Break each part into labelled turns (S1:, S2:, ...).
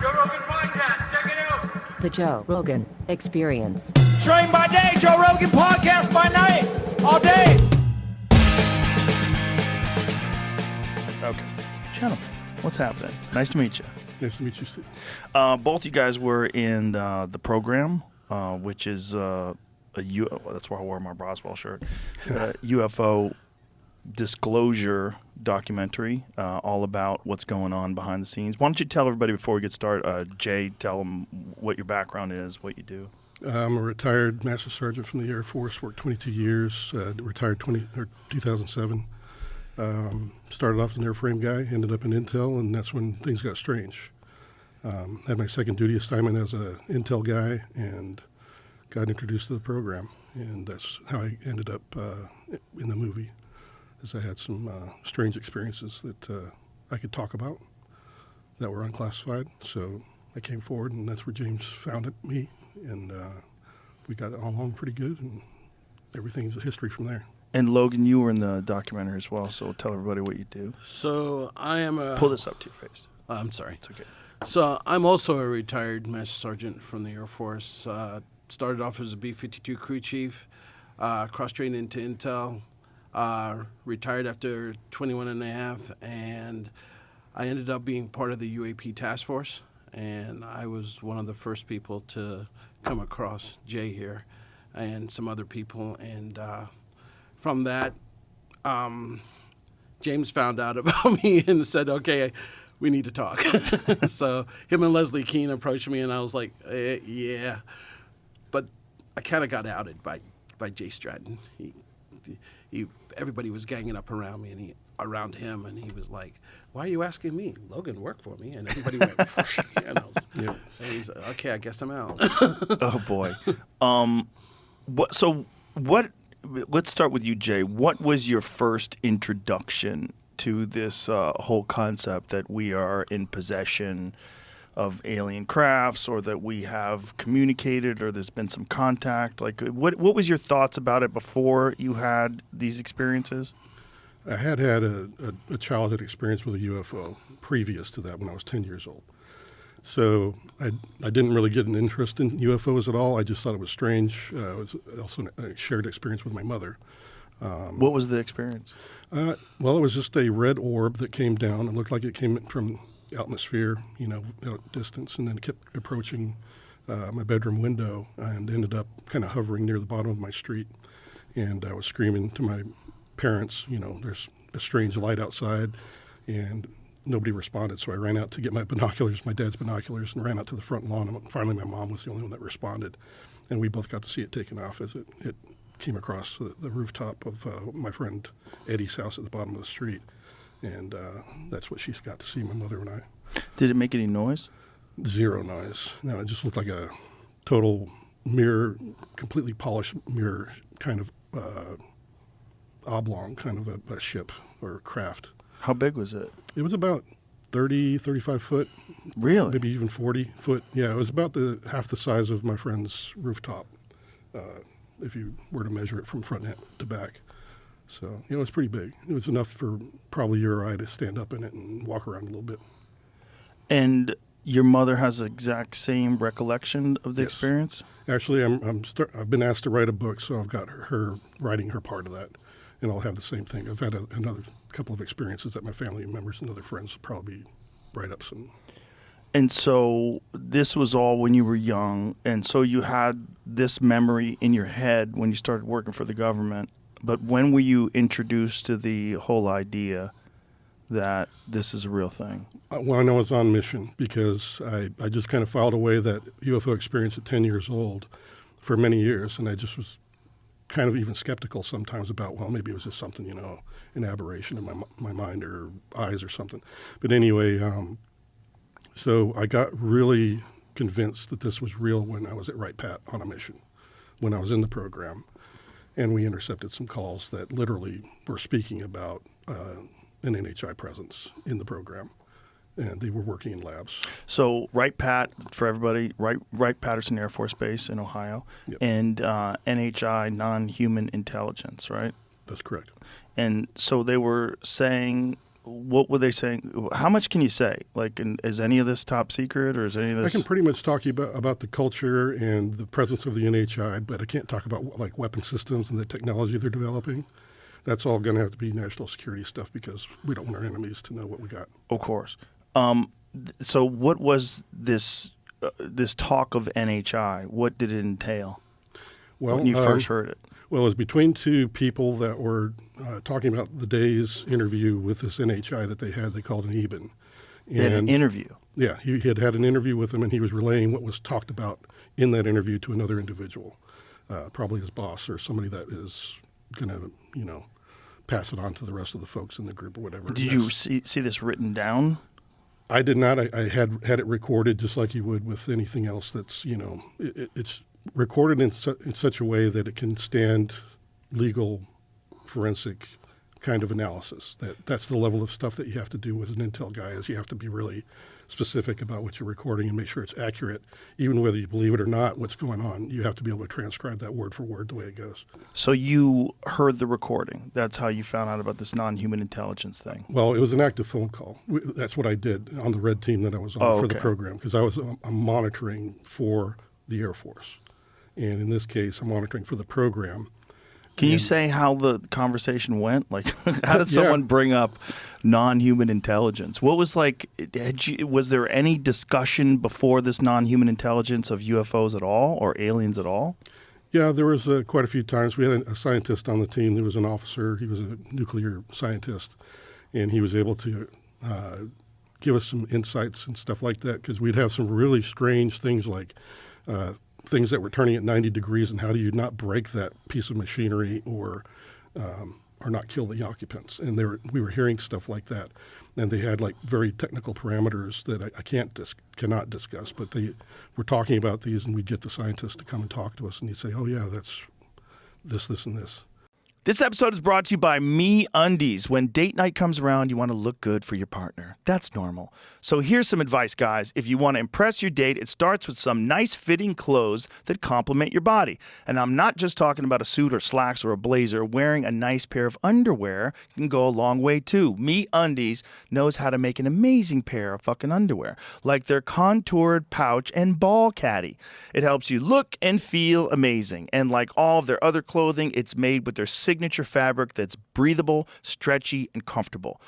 S1: Joe Rogan Podcast. Check it out.
S2: The Joe Rogan Experience.
S3: Train by day, Joe Rogan Podcast by night, all day.
S4: Okay. Gentlemen, what's happening? Nice to meet you.
S5: Nice to meet you, Steve.
S4: Both you guys were in the program, which is that's why I wore my Roswell shirt, UFO disclosure documentary, all about what's going on behind the scenes. Why don't you tell everybody before we get started, Jay, tell them what your background is, what you do.
S5: I'm a retired Master Sergeant from the Air Force, worked 22 years, retired 2007. Started off as an airframe guy, ended up in Intel, and that's when things got strange. Had my second duty assignment as an Intel guy and got introduced to the program, and that's how I ended up in the movie. As I had some strange experiences that I could talk about that were unclassified. So I came forward, and that's where James found me, and we got along pretty good, and everything's a history from there.
S4: And Logan, you were in the documentary as well, so tell everybody what you do.
S6: So I am a...
S4: Pull this up to your face.
S6: I'm sorry.
S4: It's okay.
S6: So I'm also a retired Master Sergeant from the Air Force. Started off as a B-52 crew chief, cross-trained into Intel, retired after 21 and a half, and I ended up being part of the UAP Task Force, and I was one of the first people to come across Jay here and some other people, and from that, James found out about me and said, okay, we need to talk. So him and Leslie Keene approached me, and I was like, yeah. But I kind of got outed by Jay Stratton. Everybody was ganging up around me around him, and he was like, "Why are you asking me? Logan worked for me." And everybody went, and he's like, "Okay, I guess I'm out."
S4: Oh boy. Let's start with you, Jay. What was your first introduction to this whole concept that we are in possession of alien crafts, or that we have communicated, or there's been some contact? Like, what was your thoughts about it before you had these experiences?
S5: I had a childhood experience with a UFO previous to that when I was 10 years old. So I didn't really get an interest in UFOs at all. I just thought it was strange. It was also a shared experience with my mother.
S4: What was the experience?
S5: Well, it was just a red orb that came down. It looked like it came from atmosphere, distance, and then kept approaching my bedroom window and ended up kind of hovering near the bottom of my street. And I was screaming to my parents, there's a strange light outside, and nobody responded. So I ran out to get my binoculars, my dad's binoculars, and ran out to the front lawn. And finally, my mom was the only one that responded. And we both got to see it taken off as it came across the rooftop of my friend Eddie's house at the bottom of the street. And that's what she's got to see, my mother and I.
S4: Did it make any noise?
S5: Zero noise. No, it just looked like a total mirror, completely polished mirror, kind of oblong, kind of a ship or craft.
S4: How big was it?
S5: It was about 30, 35 foot.
S4: Really?
S5: Maybe even 40 foot. Yeah, it was about half the size of my friend's rooftop, if you were to measure it from front to back. So, it was pretty big. It was enough for probably you or I to stand up in it and walk around a little bit.
S4: And your mother has the exact same recollection of the
S5: Yes.
S4: experience?
S5: Actually, I've been asked to write a book, so I've got her writing her part of that, and I'll have the same thing. I've had another couple of experiences that my family members and other friends will probably write up some.
S4: And so this was all when you were young, and so you had this memory in your head when you started working for the government. But when were you introduced to the whole idea that this is a real thing?
S5: When I was on mission, because I just kind of filed away that UFO experience at 10 years old for many years, and I just was kind of even skeptical sometimes about, well, maybe it was just something, an aberration in my mind or eyes or something. But anyway, so I got really convinced that this was real when I was at Wright Pat on a mission, when I was in the program. And we intercepted some calls that literally were speaking about an NHI presence in the program. And they were working in labs.
S4: So Wright Pat, for everybody, Wright-Patterson Air Force Base in Ohio,
S5: Yep.
S4: and NHI, non-human intelligence, right?
S5: That's correct.
S4: And so they were saying what were they saying? How much can you say? Like, is any of this top secret, or is any of
S5: I
S4: this?
S5: can pretty much talk to you about the culture and the presence of the NHI, but I can't talk about like weapon systems and the technology they're developing. That's all going to have to be national security stuff because we don't want our enemies to know what we got.
S4: Of course. So what was this talk of NHI? What did it entail?
S5: Well,
S4: when you first heard it?
S5: Well, it was between two people that were talking about the day's interview with this NHI that they had. They called an Eben.
S4: They had an interview?
S5: Yeah, he had an interview with him, and he was relaying what was talked about in that interview to another individual, probably his boss or somebody that is going to, pass it on to the rest of the folks in the group or whatever.
S4: Did you see this written down?
S5: I did not. I had it recorded just like you would with anything else that's, it's recorded in such a way that it can stand legal forensic kind of analysis. That's the level of stuff that you have to do with an intel guy is you have to be really specific about what you're recording and make sure it's accurate. Even whether you believe it or not, what's going on, you have to be able to transcribe that word for word the way it goes.
S4: So you heard the recording. That's how you found out about this non-human intelligence thing.
S5: Well, it was an active phone call. That's what I did on the red team that I was on for the program because I'm monitoring for the Air Force. And in this case, I'm monitoring for the program.
S4: Can you say how the conversation went? Like, how did someone bring up non-human intelligence? What was like, was there any discussion before this non-human intelligence of UFOs at all or aliens at all?
S5: Yeah, there was quite a few times. We had a scientist on the team. There was an officer. He was a nuclear scientist. And he was able to give us some insights and stuff like that because we'd have some really strange things like things that were turning at 90 degrees and how do you not break that piece of machinery or not kill the occupants. And we were hearing stuff like that. And they had like very technical parameters that I cannot discuss, but they were talking about these and we'd get the scientists to come and talk to us and he'd say, oh yeah, that's this, and this.
S4: This episode is brought to you by MeUndies. When date night comes around, you want to look good for your partner. That's normal. So here's some advice, guys. If you want to impress your date, it starts with some nice fitting clothes that complement your body. And I'm not just talking about a suit or slacks or a blazer. Wearing a nice pair of underwear can go a long way too. MeUndies knows how to make an amazing pair of fucking underwear, like their contoured pouch and ball caddy. It helps you look and feel amazing. And like all of their other clothing, it's made with their signature fabric that's breathable, stretchy, and comfortable.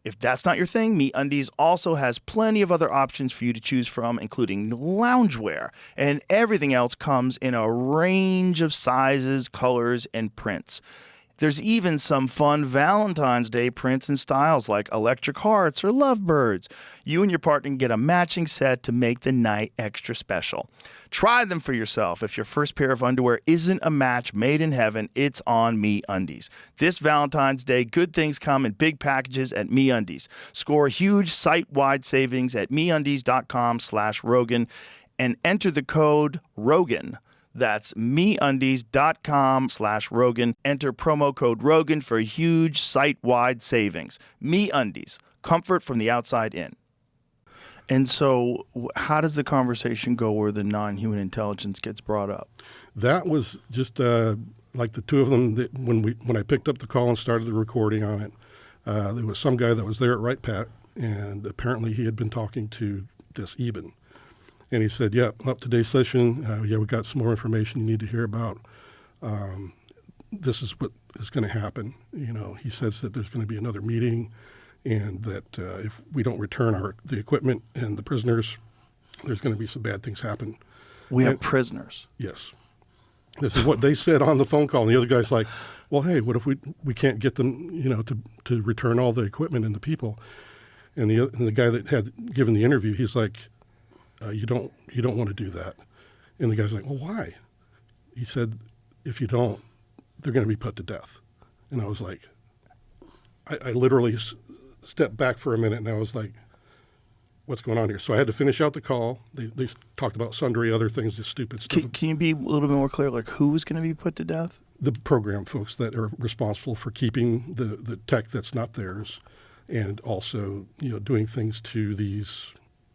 S4: If that's not your thing, MeUndies also has plenty of other options for you to choose from, including loungewear, and everything else comes in a range of sizes, colors, and prints. There's even some fun Valentine's Day prints and styles like electric hearts or lovebirds. You and your partner can get a matching set to make the night extra special. Try them for yourself. If your first pair of underwear isn't a match made in heaven, it's on MeUndies. This Valentine's Day, good things come in big packages at MeUndies. Score huge site-wide savings at MeUndies.com/Rogan and enter the code ROGAN. That's MeUndies.com/Rogan. Enter promo code Rogan for a huge site-wide savings. MeUndies, comfort from the outside in. And so how does the conversation go where the non-human intelligence gets brought up?
S5: That was just like the two of them. That when I picked up the call and started the recording on it, there was some guy that was there at Right Pat, and apparently he had been talking to this Eben. And he said, yeah, up today's session, we got some more information you need to hear about. This is what is going to happen. He says that there's going to be another meeting and that if we don't return the equipment and the prisoners, there's going to be some bad things happen.
S4: We have prisoners?
S5: Yes. This is what they said on the phone call. And the other guy's like, well, hey, what if we can't get them, to return all the equipment and the people? And the guy that had given the interview, he's like, you don't want to do that. And the guy's like, well, why? He said, if you don't, they're going to be put to death. And I was like, I literally stepped back for a minute and I was like, what's going on here? So I had to finish out the call. They talked about sundry other things, just stupid stuff.
S4: Can you be a little bit more clear, like who's going to be put to death?
S5: The program folks that are responsible for keeping the tech that's not theirs and also, doing things to these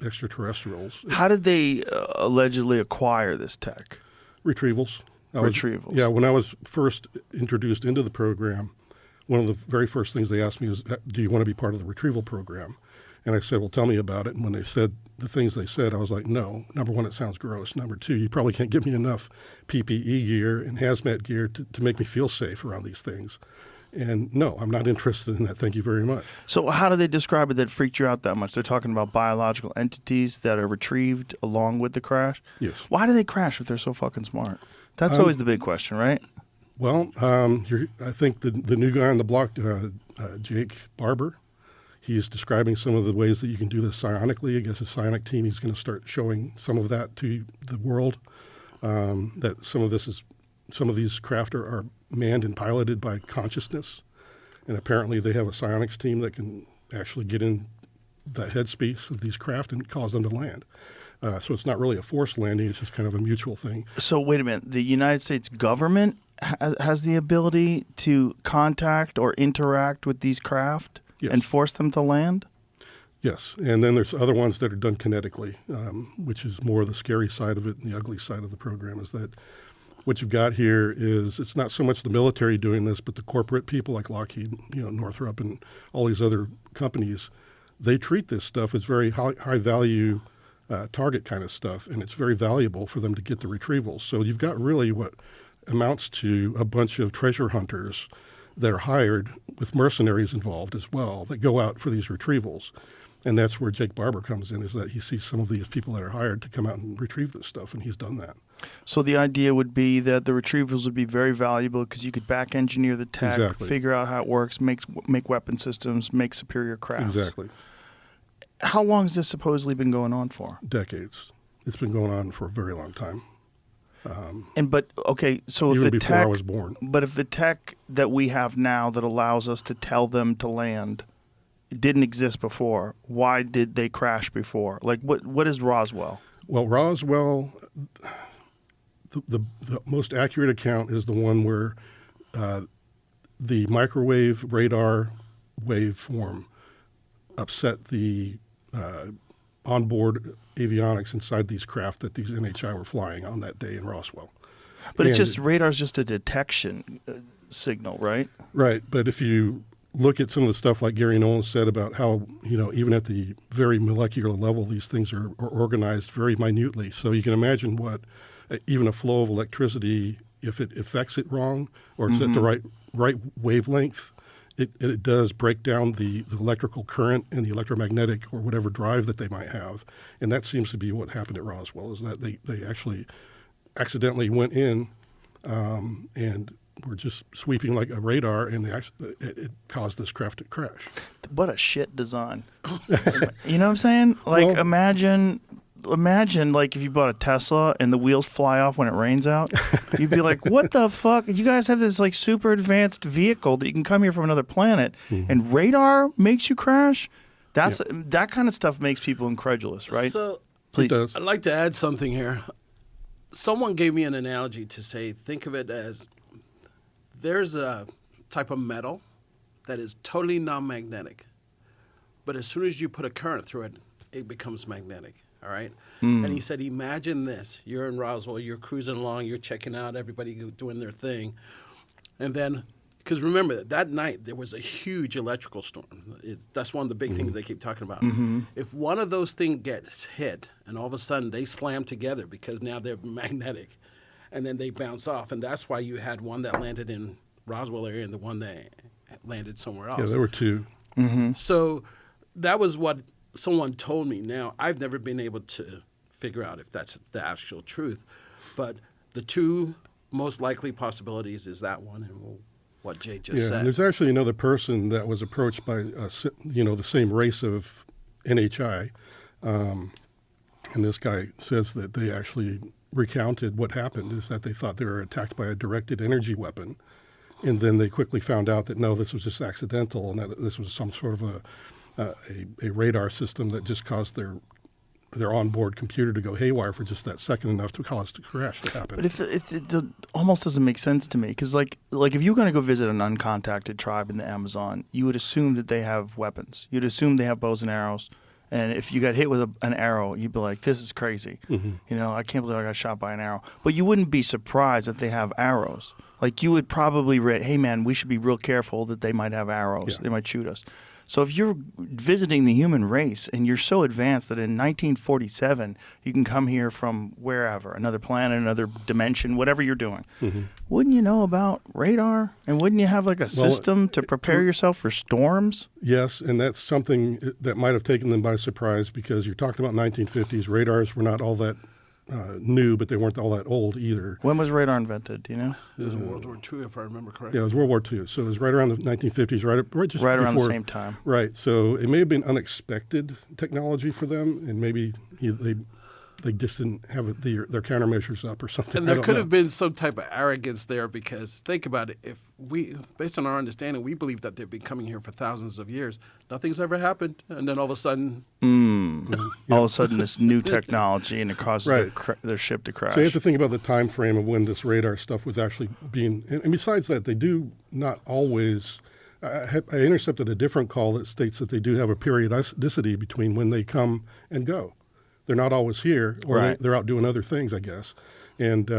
S5: extraterrestrials.
S4: How did they allegedly acquire this tech?
S5: Retrievals.
S4: Retrievals.
S5: Yeah, when I was first introduced into the program, one of the very first things they asked me was, do you want to be part of the retrieval program? And I said, well, tell me about it. And when they said the things they said, I was like, no. Number one, it sounds gross. Number two, you probably can't give me enough PPE gear and hazmat gear to make me feel safe around these things. And no, I'm not interested in that. Thank you very much.
S4: So how do they describe it that freaked you out that much? They're talking about biological entities that are retrieved along with the crash?
S5: Yes.
S4: Why do they crash if they're so fucking smart? That's always the big question, right?
S5: Well, I think the new guy on the block, Jake Barber, he's describing some of the ways that you can do this psionically. I guess his psionic team, he's going to start showing some of that to the world, that some of these craft are manned and piloted by consciousness. And apparently they have a psionics team that can actually get in the headspace of these craft and cause them to land. So it's not really a forced landing. It's just kind of a mutual thing.
S4: So wait a minute. The United States government has the ability to contact or interact with these craft and force them to land?
S5: Yes. And then there's other ones that are done kinetically, which is more the scary side of it, and the ugly side of the program is that what you've got here is it's not so much the military doing this, but the corporate people like Lockheed, Northrop, and all these other companies. They treat this stuff as very high value target kind of stuff, and it's very valuable for them to get the retrievals. So you've got really what amounts to a bunch of treasure hunters that are hired with mercenaries involved as well that go out for these retrievals. And that's where Jake Barber comes in, is that he sees some of these people that are hired to come out and retrieve this stuff, and he's done that.
S4: So the idea would be that the retrievals would be very valuable because you could back engineer the tech, figure out how it works, make weapon systems, make superior crafts.
S5: Exactly.
S4: How long has this supposedly been going on for?
S5: Decades. It's been going on for a very long time.
S4: So if
S5: even
S4: the
S5: before
S4: tech,
S5: I was born.
S4: But if the tech that we have now that allows us to tell them to land didn't exist before, why did they crash before? Like, what is Roswell?
S5: Well, Roswell, the most accurate account is the one where the microwave radar waveform upset the onboard avionics inside these craft that these NHI were flying on that day in Roswell.
S4: But radar's just a detection signal, right?
S5: Right, but if you look at some of the stuff like Gary Nolan said about how, even at the very molecular level, these things are organized very minutely. So you can imagine what even a flow of electricity, if it affects it wrong or it's at the right wavelength, it does break down the electrical current and the electromagnetic or whatever drive that they might have. And that seems to be what happened at Roswell, is that they actually accidentally went in and were just sweeping like a radar, and it caused this craft to crash.
S4: What a shit design. You know what I'm saying? Like, well, imagine like if you bought a Tesla and the wheels fly off when it rains out. You'd be like, what the fuck? You guys have this like super advanced vehicle that you can come here from another planet and radar makes you crash? That kind of stuff makes people incredulous, right?
S6: So,
S4: please.
S6: I'd like to add something here. Someone gave me an analogy to say, think of it as there's a type of metal that is totally non-magnetic, but as soon as you put a current through it, it becomes magnetic. All right. And he said, imagine this. You're in Roswell. You're cruising along. You're checking out everybody doing their thing. And then, because remember, that night there was a huge electrical storm. That's one of the big things they keep talking about. If one of those things gets hit and all of a sudden they slam together because now they're magnetic and then they bounce off. And that's why you had one that landed in Roswell area and the one that landed somewhere else.
S5: Yeah, there were two.
S6: So that was what someone told me. Now, I've never been able to figure out if that's the actual truth, but the two most likely possibilities is that one and what Jay just said.
S5: And there's actually another person that was approached by, the same race of NHI, and this guy says that they actually recounted what happened is that they thought they were attacked by a directed energy weapon, and then they quickly found out that no, this was just accidental, and that this was some sort of a radar system that just caused their onboard computer to go haywire for just that second, enough to cause the crash to happen.
S4: But it almost doesn't make sense to me, because like if you're going to go visit an uncontacted tribe in the Amazon, you would assume that they have weapons. You'd assume they have bows and arrows, And if you got hit with an arrow, you'd be like, this is crazy.
S5: Mm-hmm.
S4: You know, I can't believe I got shot by an arrow. But you wouldn't be surprised that they have arrows. Like, you would probably read, hey, man, we should be real careful that they might have arrows.
S5: Yeah.
S4: They might shoot us. So if you're visiting the human race and you're so advanced that in 1947 you can come here from wherever, another planet, another dimension, whatever you're doing, wouldn't you know about radar? And wouldn't you have like a system to prepare yourself for storms?
S5: Yes, and that's something that might have taken them by surprise because you're talking about 1950s. Radars were not all that new, but they weren't all that old either.
S4: When was radar invented? Do you know?
S6: It was World War II, if I remember correctly.
S5: Yeah, it was World War II, so it was right around the 1950s, right just
S4: Right around the
S5: before,
S4: same time.
S5: Right, so it may have been unexpected technology for them, and maybe they just didn't have their countermeasures up or something.
S6: And there could have been some type of arrogance there because think about it. If we, based on our understanding, we believe that they've been coming here for thousands of years. Nothing's ever happened. And then all of a sudden.
S4: All of a sudden, this new technology and it causes their ship to crash.
S5: So you have to think about the time frame of when this radar stuff was actually being. And besides that, they do not always. I intercepted a different call that states that they do have a periodicity between when they come and go. They're not always here, or they're out doing other things, I guess. And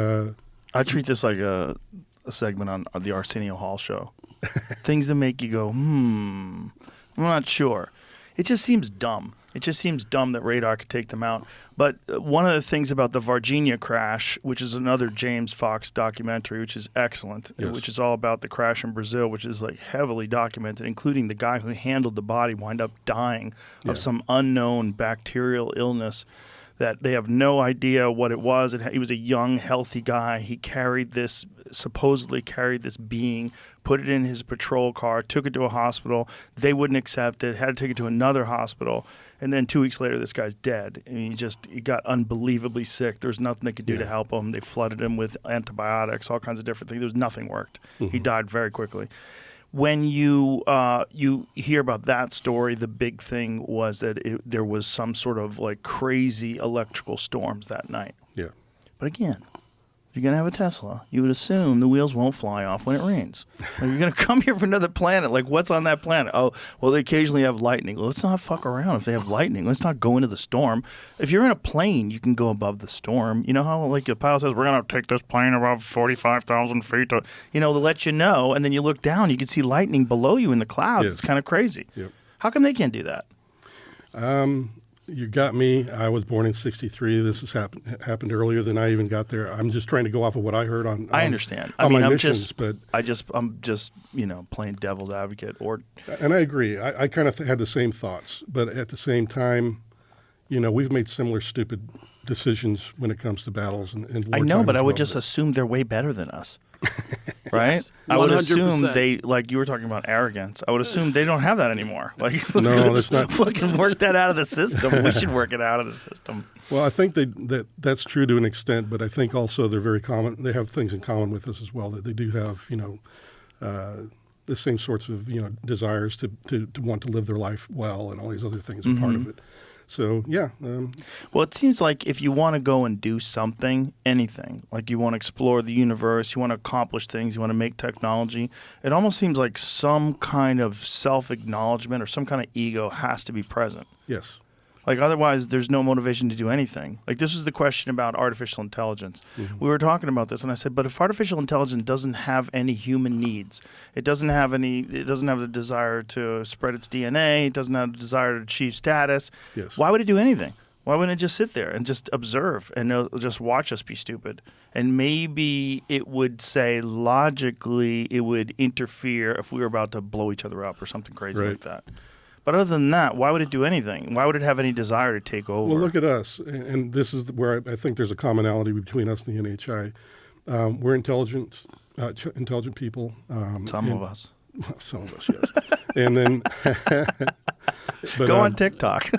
S4: I treat this like a segment on the Arsenio Hall show. Things that make you go, I'm not sure. It just seems dumb. It just seems dumb that radar could take them out. But one of the things about the Varginha crash, which is another James Fox documentary, which is excellent, which is all about the crash in Brazil, which is like heavily documented, including the guy who handled the body wind up dying of some unknown bacterial illness that they have no idea what it was. He was a young, healthy guy. He supposedly carried this being, put it in his patrol car, took it to a hospital. They wouldn't accept it, had to take it to another hospital. And then 2 weeks later, this guy's dead. And he got unbelievably sick. There was nothing they could do to help him. They flooded him with antibiotics, all kinds of different things. Nothing worked. He died very quickly. When you hear about that story, the big thing was that there was some sort of like crazy electrical storms that night.
S5: yeah.
S4: But again, if you're going to have a Tesla, you would assume the wheels won't fly off when it rains. Like, you're going to come here for another planet. Like, what's on that planet? Oh, well, they occasionally have lightning. Well, let's not fuck around if they have lightning. Let's not go into the storm. If you're in a plane, you can go above the storm. You know how, like, a pilot says, we're going to take this plane above 45,000 feet, to let you know. And then you look down, you can see lightning below you in the clouds.
S5: Yes.
S4: It's kind of crazy.
S5: Yep.
S4: How come they can't do that?
S5: You got me. I was born in '63. This has happened earlier than I even got there. I'm just trying to go off of what I heard on.
S4: I understand.
S5: On my
S4: I'm
S5: missions,
S4: I'm just playing devil's advocate.
S5: And I agree. I kind of had the same thoughts, but at the same time, we've made similar stupid decisions when it comes to battles and
S4: I know, but I would
S5: just
S4: just assume they're way better than us. Right?
S6: Yes,
S4: I would assume
S6: 100%.
S4: they, like you were talking about arrogance, I would assume they don't have that anymore. Like,
S5: No,
S4: let's
S5: that's not-
S4: fucking work that out of the system. We should work it out of the system.
S5: Well, I think that's true to an extent, but I think also they're very common. They have things in common with us as well, that they do have, the same sorts of, desires to want to live their life well, and all these other things are part of it. So, yeah.
S4: Well, it seems like if you want to go and do something, anything, like you want to explore the universe, you want to accomplish things, you want to make technology, it almost seems like some kind of self-acknowledgement or some kind of ego has to be present.
S5: Yes.
S4: Like, otherwise, there's no motivation to do anything. Like, this was the question about artificial intelligence. We were talking about this, and I said, but if artificial intelligence doesn't have any human needs, it doesn't have the desire to spread its DNA, it doesn't have the desire to achieve status,
S5: Yes.
S4: why would it do anything? Why wouldn't it just sit there and just observe and just watch us be stupid? And maybe it would say, logically, it would interfere if we were about to blow each other up or something crazy like that. But other than that, why would it do anything? Why would it have any desire to take over?
S5: Well, look at us, and this is where I think there's a commonality between us and the NHI. We're intelligent people.
S4: Some of us.
S5: Some of us, yes. And then but,
S4: Go on TikTok.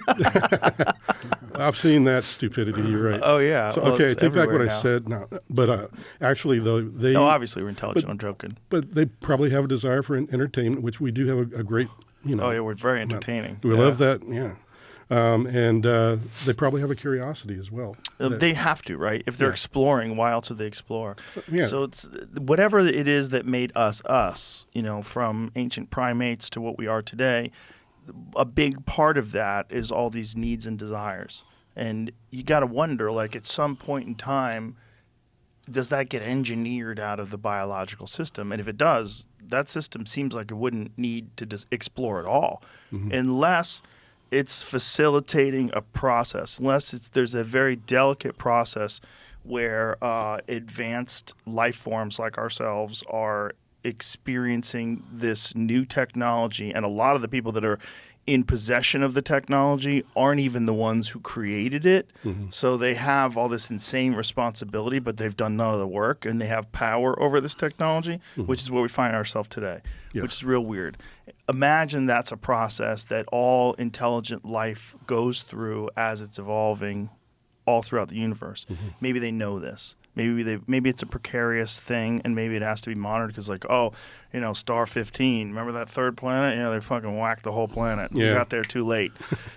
S5: I've seen that stupidity. You're right.
S4: Oh, yeah.
S5: So,
S4: Well,
S5: okay,
S4: it's
S5: take back what
S4: everywhere
S5: I
S4: now.
S5: said. No, but actually, though, they.
S4: No, obviously we're intelligent. I'm joking.
S5: But they probably have a desire for entertainment, which we do have a great.
S4: Oh, yeah, we're very entertaining.
S5: We love that, yeah. And they probably have a curiosity as well.
S4: They have to, right? If they're exploring, why else would they explore?
S5: Yeah.
S4: So it's whatever it is that made us, from ancient primates to what we are today, a big part of that is all these needs and desires. And you got to wonder, like, at some point in time, does that get engineered out of the biological system? And if it does, that system seems like it wouldn't need to explore at all, unless it's facilitating a process, unless there's a very delicate process where advanced life forms like ourselves are experiencing this new technology, and a lot of the people that are in possession of the technology aren't even the ones who created it. So they have all this insane responsibility, but they've done none of the work, and they have power over this technology, which is where we find ourselves today, which is real weird. Imagine that's a process that all intelligent life goes through as it's evolving all throughout the universe. Maybe they know this. Maybe it's a precarious thing, and maybe it has to be monitored because, like, Star 15, remember that third planet? Yeah, they fucking whacked the whole planet. We got there too late.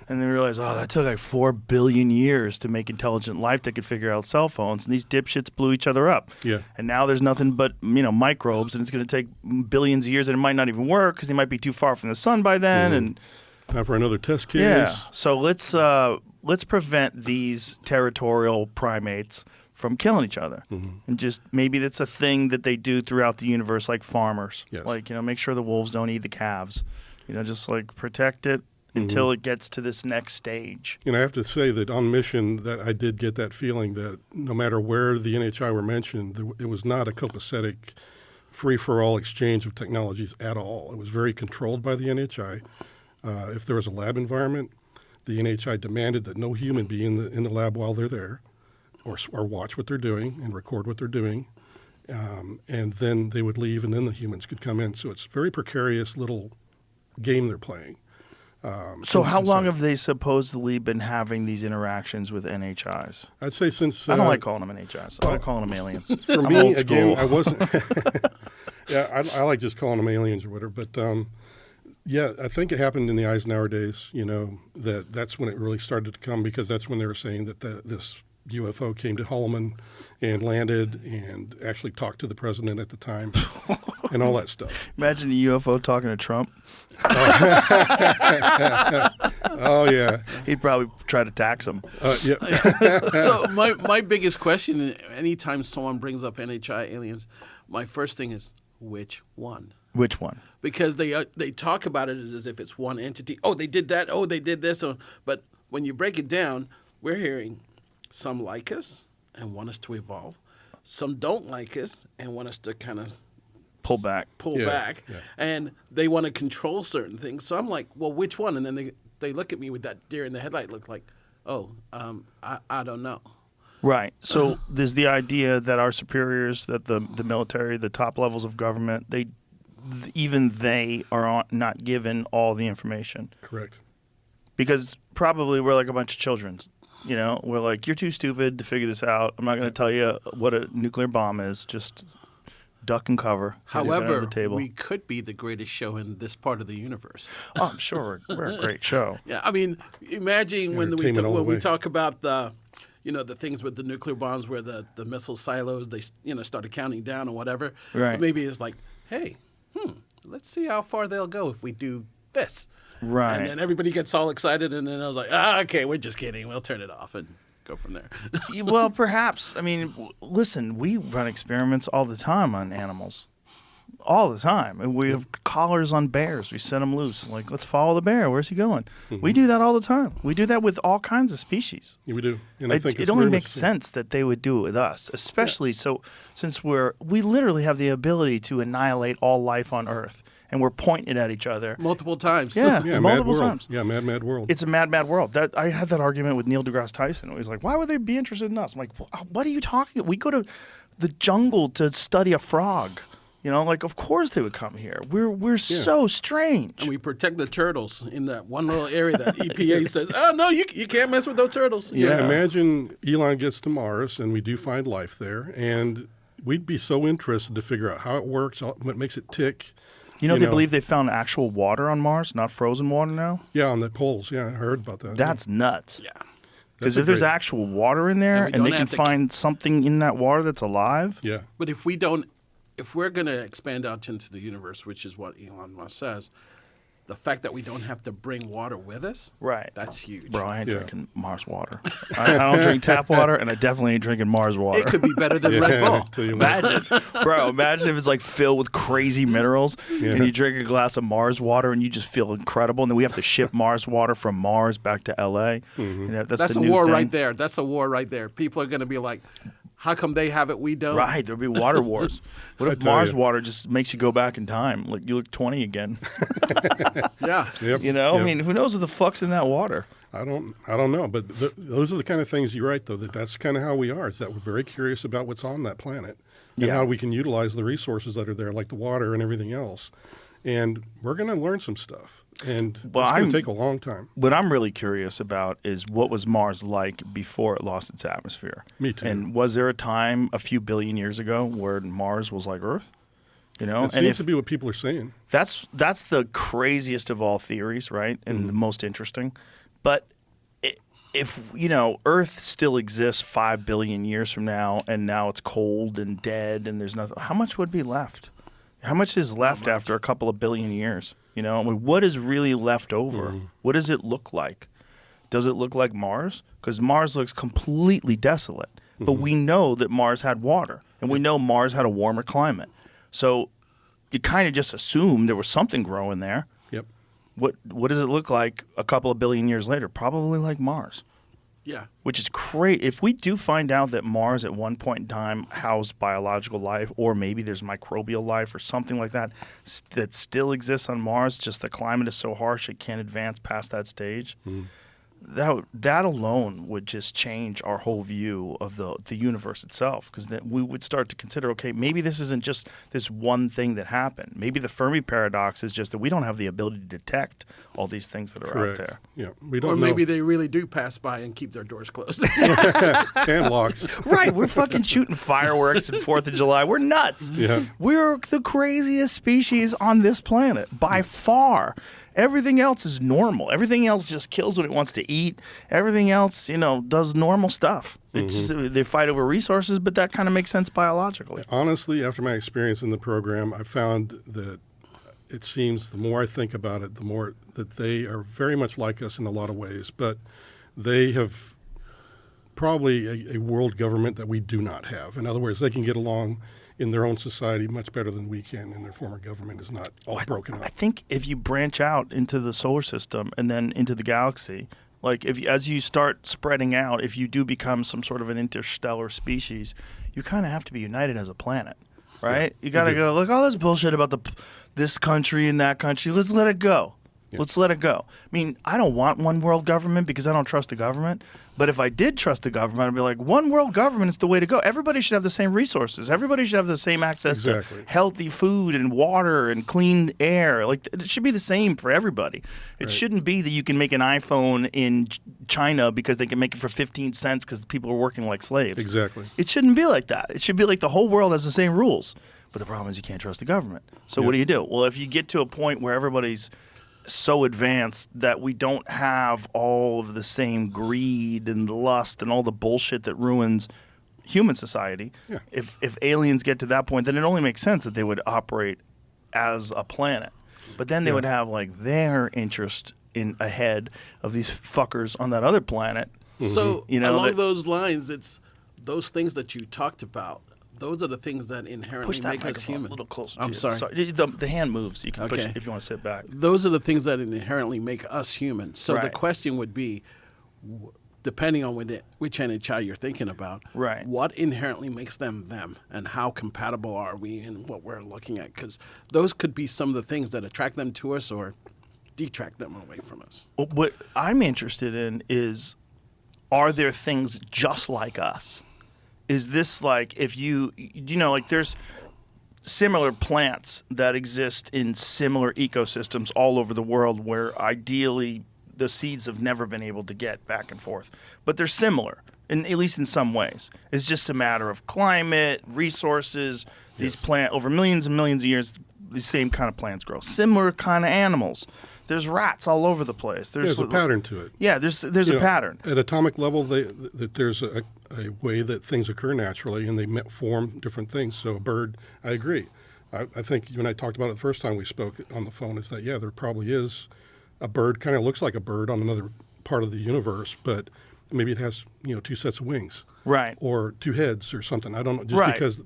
S4: And they realized, that took like 4 billion years to make intelligent life that could figure out cell phones, and these dipshits blew each other up. Yeah. And now there's nothing but, microbes, and it's going to take billions of years, and it might not even work because they might be too far from the sun by then. And
S5: time for another test case.
S4: Yeah. So let's prevent these territorial primates from killing each other. And just maybe that's a thing that they do throughout the universe, like farmers. Like, make sure the wolves don't eat the calves. Just like protect it until it gets to this next stage.
S5: I have to say that on mission that I did get that feeling that no matter where the NHI were mentioned, it was not a copacetic, free-for-all exchange of technologies at all. It was very controlled by the NHI. If there was a lab environment, the NHI demanded that no human be in the lab while they're there, or watch what they're doing and record what they're doing, and then they would leave, and then the humans could come in. So it's a very precarious little game they're playing.
S4: So how long have they supposedly been having these interactions with NHIs?
S5: I'd say since...
S4: I don't like calling them NHIs. I like calling them aliens.
S5: For me, again, I wasn't... I like just calling them aliens or whatever, but... I think it happened in the Eisenhower days, that's when it really started to come, because that's when they were saying that this UFO came to Holloman and landed and actually talked to the president at the time and all that stuff.
S4: Imagine a UFO talking to Trump.
S5: Oh, yeah.
S4: He'd probably try to tax him.
S6: So my biggest question, anytime someone brings up NHI aliens, my first thing is, which one?
S4: Which one?
S6: Because they talk about it as if it's one entity. Oh, they did that. Oh, they did this. But when you break it down, we're hearing some like us and want us to evolve. Some don't like us and want us to kind of
S4: pull back.
S6: Yeah. And they want to control certain things. So I'm like, well, which one? And then they look at me with that deer in the headlight look like, I don't know.
S4: Right. So there's the idea that our superiors, that the military, the top levels of government, they are not given all the information.
S5: Correct.
S4: Because probably we're like a bunch of children. We're like, you're too stupid to figure this out. I'm not going to tell you what a nuclear bomb is. Just duck and cover.
S6: However, we could be the greatest show in this part of the universe.
S4: Oh, I'm sure we're a great show.
S6: Yeah, I mean, imagine when we talk about the things with the nuclear bombs where the missile silos, they started counting down and whatever.
S4: Right.
S6: Maybe it's like, hey, let's see how far they'll go if we do this.
S4: Right.
S6: And then everybody gets all excited, and then I was like, okay, we're just kidding. We'll turn it off and go from there.
S4: Well, perhaps. I mean, listen, we run experiments all the time on animals. All the time. And we have collars on bears. We set them loose. Like, let's follow the bear. Where's he going? We do that all the time. We do that with all kinds of species.
S5: Yeah, we do. And I think
S4: it only makes sense that they would do it with us, especially since we literally have the ability to annihilate all life on Earth. And we're pointing at each other
S6: multiple times.
S4: Yeah, multiple
S5: mad
S4: times.
S5: Yeah, mad world.
S4: It's a mad world. I had that argument with Neil deGrasse Tyson. He's like, "Why would they be interested in us?" I'm like, "What are you talking? We go to the jungle to study a frog. Of course they would come here. We're so strange.
S6: And we protect the turtles in that one little area that EPA says, oh, no, you can't mess with those turtles.
S5: Yeah, imagine Elon gets to Mars and we do find life there, and we'd be so interested to figure out how it works, what makes it tick.
S4: They believe they found actual water on Mars, not frozen water now?
S5: Yeah, on the poles. Yeah, I heard about that.
S4: That's nuts.
S6: Yeah.
S4: Because if there's actual water in there and they can find something in that water that's alive.
S5: Yeah.
S6: But if we're going to expand out into the universe, which is what Elon Musk says, the fact that we don't have to bring water with us,
S4: Right.
S6: that's huge.
S4: Bro, I ain't
S5: Yeah.
S4: drinking Mars water. I don't drink tap water, and I definitely ain't drinking Mars water.
S6: It could be better than Red Bull.
S5: Tell you what.
S4: Imagine if it's like filled with crazy minerals, and you drink a glass of Mars water, and you just feel incredible. And then we have to ship Mars water from Mars back to LA. You know,
S6: That's
S4: the
S6: a
S4: new
S6: war
S4: thing.
S6: right there. That's a war right there. People are going to be like, how come they have it, we don't?
S4: Right, there'll be water wars. What if
S5: tell
S4: Mars
S5: you.
S4: water just makes you go back in time? Like you look 20 again.
S6: Yeah.
S5: Yep.
S4: You know, I
S5: Yep.
S4: mean, who knows what the fuck's in that water?
S5: I don't know, but those are the kind of things you're right though. That's kind of how we are. Is that we're very curious about what's on that planet and
S4: Yeah.
S5: how we can utilize the resources that are there, like the water and everything else. And we're going to learn some stuff, and
S4: Well,
S5: it's going
S4: I'm-
S5: to take a long time.
S4: What I'm really curious about is what was Mars like before it lost its atmosphere?
S5: Me too.
S4: And was there a time a few billion years ago where Mars was like Earth? You know,
S5: It
S4: and
S5: seems to be what people are saying.
S4: that's the craziest of all theories, right? And the most interesting. But if you know Earth still exists 5 billion years from now, and now it's cold and dead, and there's nothing, how much would be left? How much is left after a couple of billion years? You know, I mean, what is really left over? What does it look like? Does it look like Mars? Because Mars looks completely desolate. But we know that Mars had water, and we know Mars had a warmer climate. So you kind of just assume there was something growing there.
S5: Yep.
S4: What does it look like a couple of billion years later? Probably like Mars.
S6: Yeah.
S4: Which is great. If we do find out that Mars at one point in time housed biological life, or maybe there's microbial life or something like that that still exists on Mars, just the climate is so harsh it can't advance past that stage, that alone would just change our whole view of the universe itself. Because then we would start to consider, okay, maybe this isn't just this one thing that happened. Maybe the Fermi paradox is just that we don't have the ability to detect all these things that are
S5: Correct.
S4: out there.
S5: Yeah. We don't
S6: Or
S5: know.
S6: maybe they really do pass by and keep their doors closed.
S5: and locks.
S4: Right, we're fucking shooting fireworks at 4th of July. We're nuts.
S5: Yeah.
S4: We're the craziest species on this planet by far. Everything else is normal. Everything else just kills what it wants to eat. Everything else, you know, does normal stuff. It's they fight over resources, but that kind of makes sense biologically.
S5: Honestly, after my experience in the program, I found that it seems the more I think about it, the more that they are very much like us in a lot of ways, but they have probably a world government that we do not have. In other words, they can get along in their own society much better than we can, and their former government is not broken up.
S4: I think if you branch out into the solar system and then into the galaxy, like as you start spreading out, if you do become some sort of an interstellar species, you kind of have to be united as a planet, right? You got to go, look, all this bullshit about this country and that country, let's let it go.
S5: Yeah.
S4: Let's let it go. I mean, I don't want one world government because I don't trust the government. But if I did trust the government, I'd be like, one world government is the way to go. Everybody should have the same resources. Everybody should have the same access
S5: Exactly.
S4: to healthy food and water and clean air. Like, it should be the same for everybody. It shouldn't be that you can make an iPhone in China because they can make it for 15 cents because people are working like slaves.
S5: Exactly.
S4: It shouldn't be like that. It should be like the whole world has the same rules. But the problem is you can't trust the government. So what do? Well, if you get to a point where everybody's so advanced that we don't have all of the same greed and lust and all the bullshit that ruins human society.
S5: Yeah.
S4: If aliens get to that point, then it only makes sense that they would operate as a planet. But then they would have like their interest in ahead of these fuckers on that other planet.
S6: So
S4: You know,
S6: along
S4: that-
S6: those lines, it's those things that you talked about. Those are the things that inherently
S4: Push that
S6: make us
S4: microphone
S6: human.
S4: a little closer.
S6: I'm
S4: to you.
S6: sorry.
S4: The hand moves. You can push
S6: Okay.
S4: it if you want to sit back.
S6: Those are the things that inherently make us human. So the
S4: Right.
S6: question would be, depending on which end of child you're thinking about,
S4: Right.
S6: what inherently makes them them, and how compatible are we in what we're looking at? Because those could be some of the things that attract them to us or detract them away from us.
S4: What I'm interested in is, are there things just like us? Is this like if you know, like there's similar plants that exist in similar ecosystems all over the world where ideally the seeds have never been able to get back and forth. But they're similar, at least in some ways. It's just a matter of climate, resources. These plant over millions and millions of years, the same kind of plants grow. Similar kind of animals. There's rats all over the place.
S5: There's a pattern to it.
S4: Yeah, there's
S5: You
S4: a
S5: know,
S4: pattern.
S5: At atomic level, that there's a way that things occur naturally, and they form different things. So a bird, I agree. I think you and I talked about it the first time we spoke on the phone, is that, yeah, there probably is a bird, kind of looks like a bird on another part of the universe, but maybe it has, two sets of wings.
S4: Right.
S5: Or two heads or something. I don't know. Just
S4: Right.
S5: because.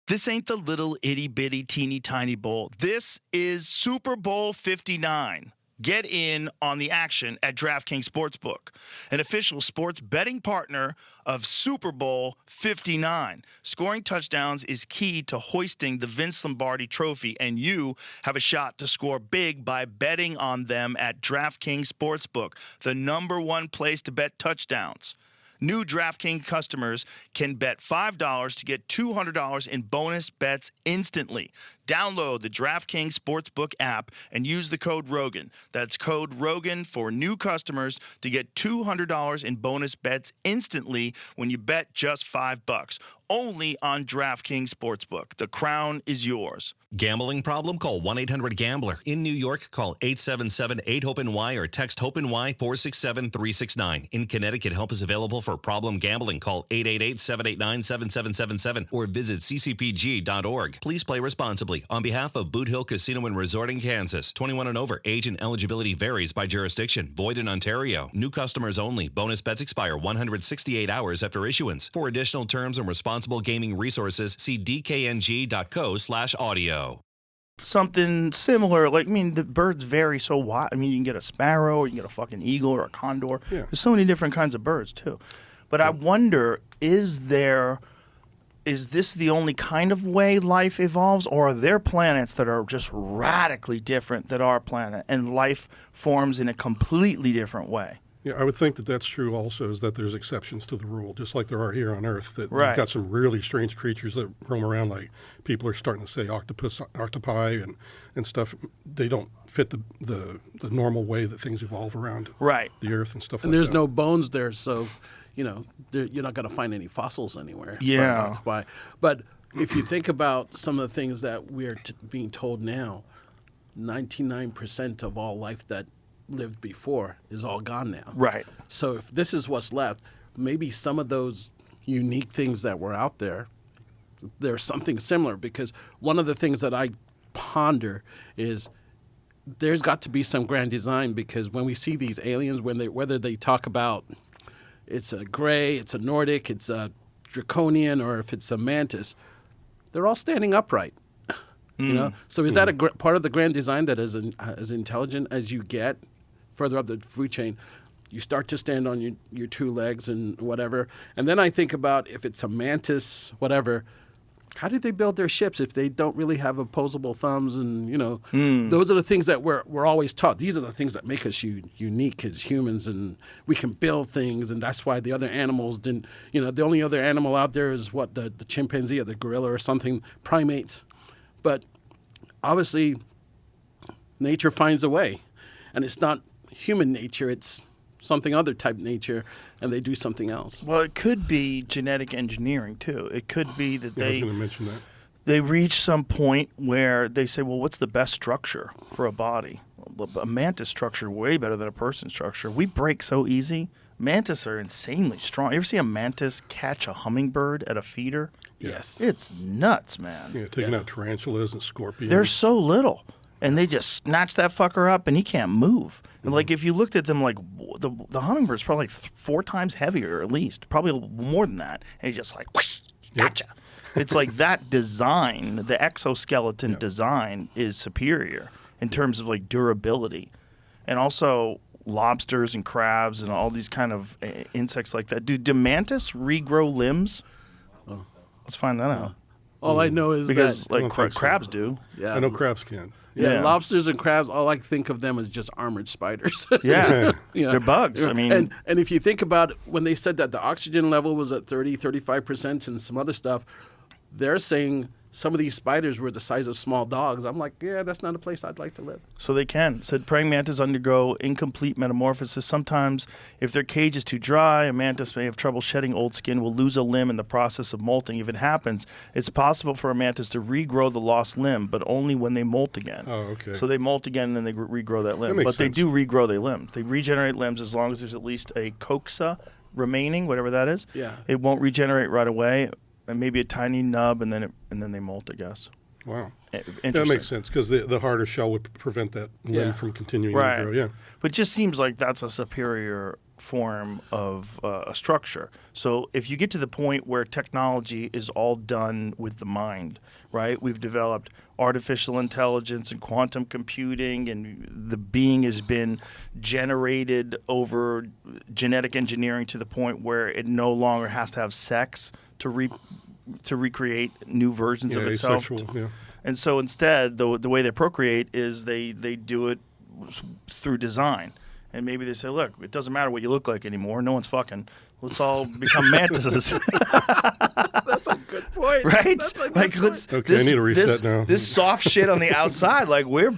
S4: This ain't the little itty bitty teeny tiny bowl. This is Super Bowl 59. Get in on the action at DraftKings Sportsbook, an official sports betting partner of Super Bowl 59. Scoring touchdowns is key to hoisting the Vince Lombardi Trophy, and you have a shot to score big by betting on them at DraftKings Sportsbook, the #1 place to bet touchdowns. New DraftKings customers can bet $5 to get $200 in bonus bets instantly. Download the DraftKings Sportsbook app and use the code Rogan. That's code Rogan for new customers to get $200 in bonus bets instantly when you bet just $5. Only on DraftKings Sportsbook. The crown is yours.
S7: Gambling problem? Call 1-800-GAMBLER. In New York, call 877-8-HOPE-NY or text HOPE-NY 467-369. In Connecticut, help is available for problem gambling. Call 888-789-7777 or visit ccpg.org. Please play responsibly. On behalf of Boot Hill Casino and Resort in Kansas, 21 and over. Age and eligibility varies by jurisdiction. Void in Ontario. New customers only. Bonus bets expire 168 hours after issuance. For additional terms and responsible gaming resources, see dkng.co/audio.
S4: Something similar, the birds vary so wide. You can get a sparrow, or you can get a fucking eagle or a condor.
S5: Yeah.
S4: There's so many different kinds of birds too. But I wonder, is this the only kind of way life evolves, or are there planets that are just radically different than our planet and life forms in a completely different way?
S5: Yeah, I would think that that's true also, is that there's exceptions to the rule, just like there are here on Earth, that
S4: Right.
S5: you've got some really strange creatures that roam around, like people are starting to say octopi and stuff. They don't fit the normal way that things evolve around
S4: Right.
S5: the Earth and stuff
S6: And
S5: like
S6: there's
S5: that.
S6: no bones there, so you're not going to find any fossils anywhere.
S4: Yeah.
S6: That's why. But if you think about some of the things that we're being told now, 99% of all life that lived before is all gone now.
S4: Right.
S6: So if this is what's left, maybe some of those unique things that were out there, there's something similar. Because one of the things that I ponder is there's got to be some grand design, because when we see these aliens, whether they talk about it's a gray, it's a Nordic, it's a draconian, or if it's a mantis, they're all standing upright. So is that a part of the grand design, that is as intelligent as you get further up the food chain, you start to stand on your two legs and whatever. And then I think about, if it's a mantis, whatever, how did they build their ships if they don't really have opposable thumbs? And those are the things that we're always taught. These are the things that make us unique as humans, and we can build things. And that's why the other animals didn't. The only other animal out there is the chimpanzee or the gorilla or something, primates. But obviously, nature finds a way, and it's not human nature, it's something other type nature, and they do something else.
S4: Well, it could be genetic engineering too. It could be that
S5: I was going to mention that.
S4: they reach some point where they say, well, what's the best structure for a body? A mantis structure way better than a person structure. We break so easy. Mantis are insanely strong. You ever see a mantis catch a hummingbird at a feeder?
S6: Yes.
S4: It's nuts, man.
S5: Yeah, taking out tarantulas and scorpions.
S4: They're so little. And they just snatch that fucker up, and he can't move. And if you looked at them, the hummingbird's probably 4 times heavier, at least, probably more than that. And he just whoosh, gotcha. It's like that design, the exoskeleton design is superior in terms of durability, and also lobsters and crabs and all these kind of insects like that. Do mantis regrow limbs?
S6: Oh.
S4: Let's find that out.
S6: All I know is
S4: Because
S6: that
S5: I don't think so.
S4: crabs do.
S6: yeah,
S5: I know crabs can.
S6: yeah, lobsters and crabs. All I think of them as just armored spiders.
S4: Yeah,
S6: You know,
S4: they're bugs. I mean,
S6: and if you think about when they said that the oxygen level was at 35% and some other stuff, they're saying some of these spiders were the size of small dogs. I'm like, yeah, that's not a place I'd like to live.
S4: so they can. Said praying mantis undergo incomplete metamorphosis. Sometimes, if their cage is too dry, a mantis may have trouble shedding old skin, will lose a limb in the process of molting. If it happens, it's possible for a mantis to regrow the lost limb, but only when they molt again.
S5: Oh, okay.
S4: So they molt again, and then they regrow that limb.
S5: That makes
S4: But they
S5: sense.
S4: do regrow their limbs. They regenerate limbs as long as there's at least a coxa remaining, whatever that is.
S6: Yeah.
S4: It won't regenerate right away, and maybe a tiny nub, and then they molt, I guess.
S5: Wow.
S4: Interesting.
S5: That makes sense because the harder shell would prevent that limb from continuing to grow. Yeah.
S4: But it just seems like that's a superior form of a structure. So if you get to the point where technology is all done with the mind, right? We've developed artificial intelligence and quantum computing, and the being has been generated over genetic engineering to the point where it no longer has to have sex to recreate new versions of itself.
S5: Asexual, yeah.
S4: And so instead, the way they procreate is they do it through design. And maybe they say, look, it doesn't matter what you look like anymore. No one's fucking. Let's all become mantises.
S6: That's a good point.
S4: Right?
S6: That's a good
S4: Like,
S6: point.
S4: let's.
S5: Okay, I need to reset now.
S4: This soft shit on the outside, like we're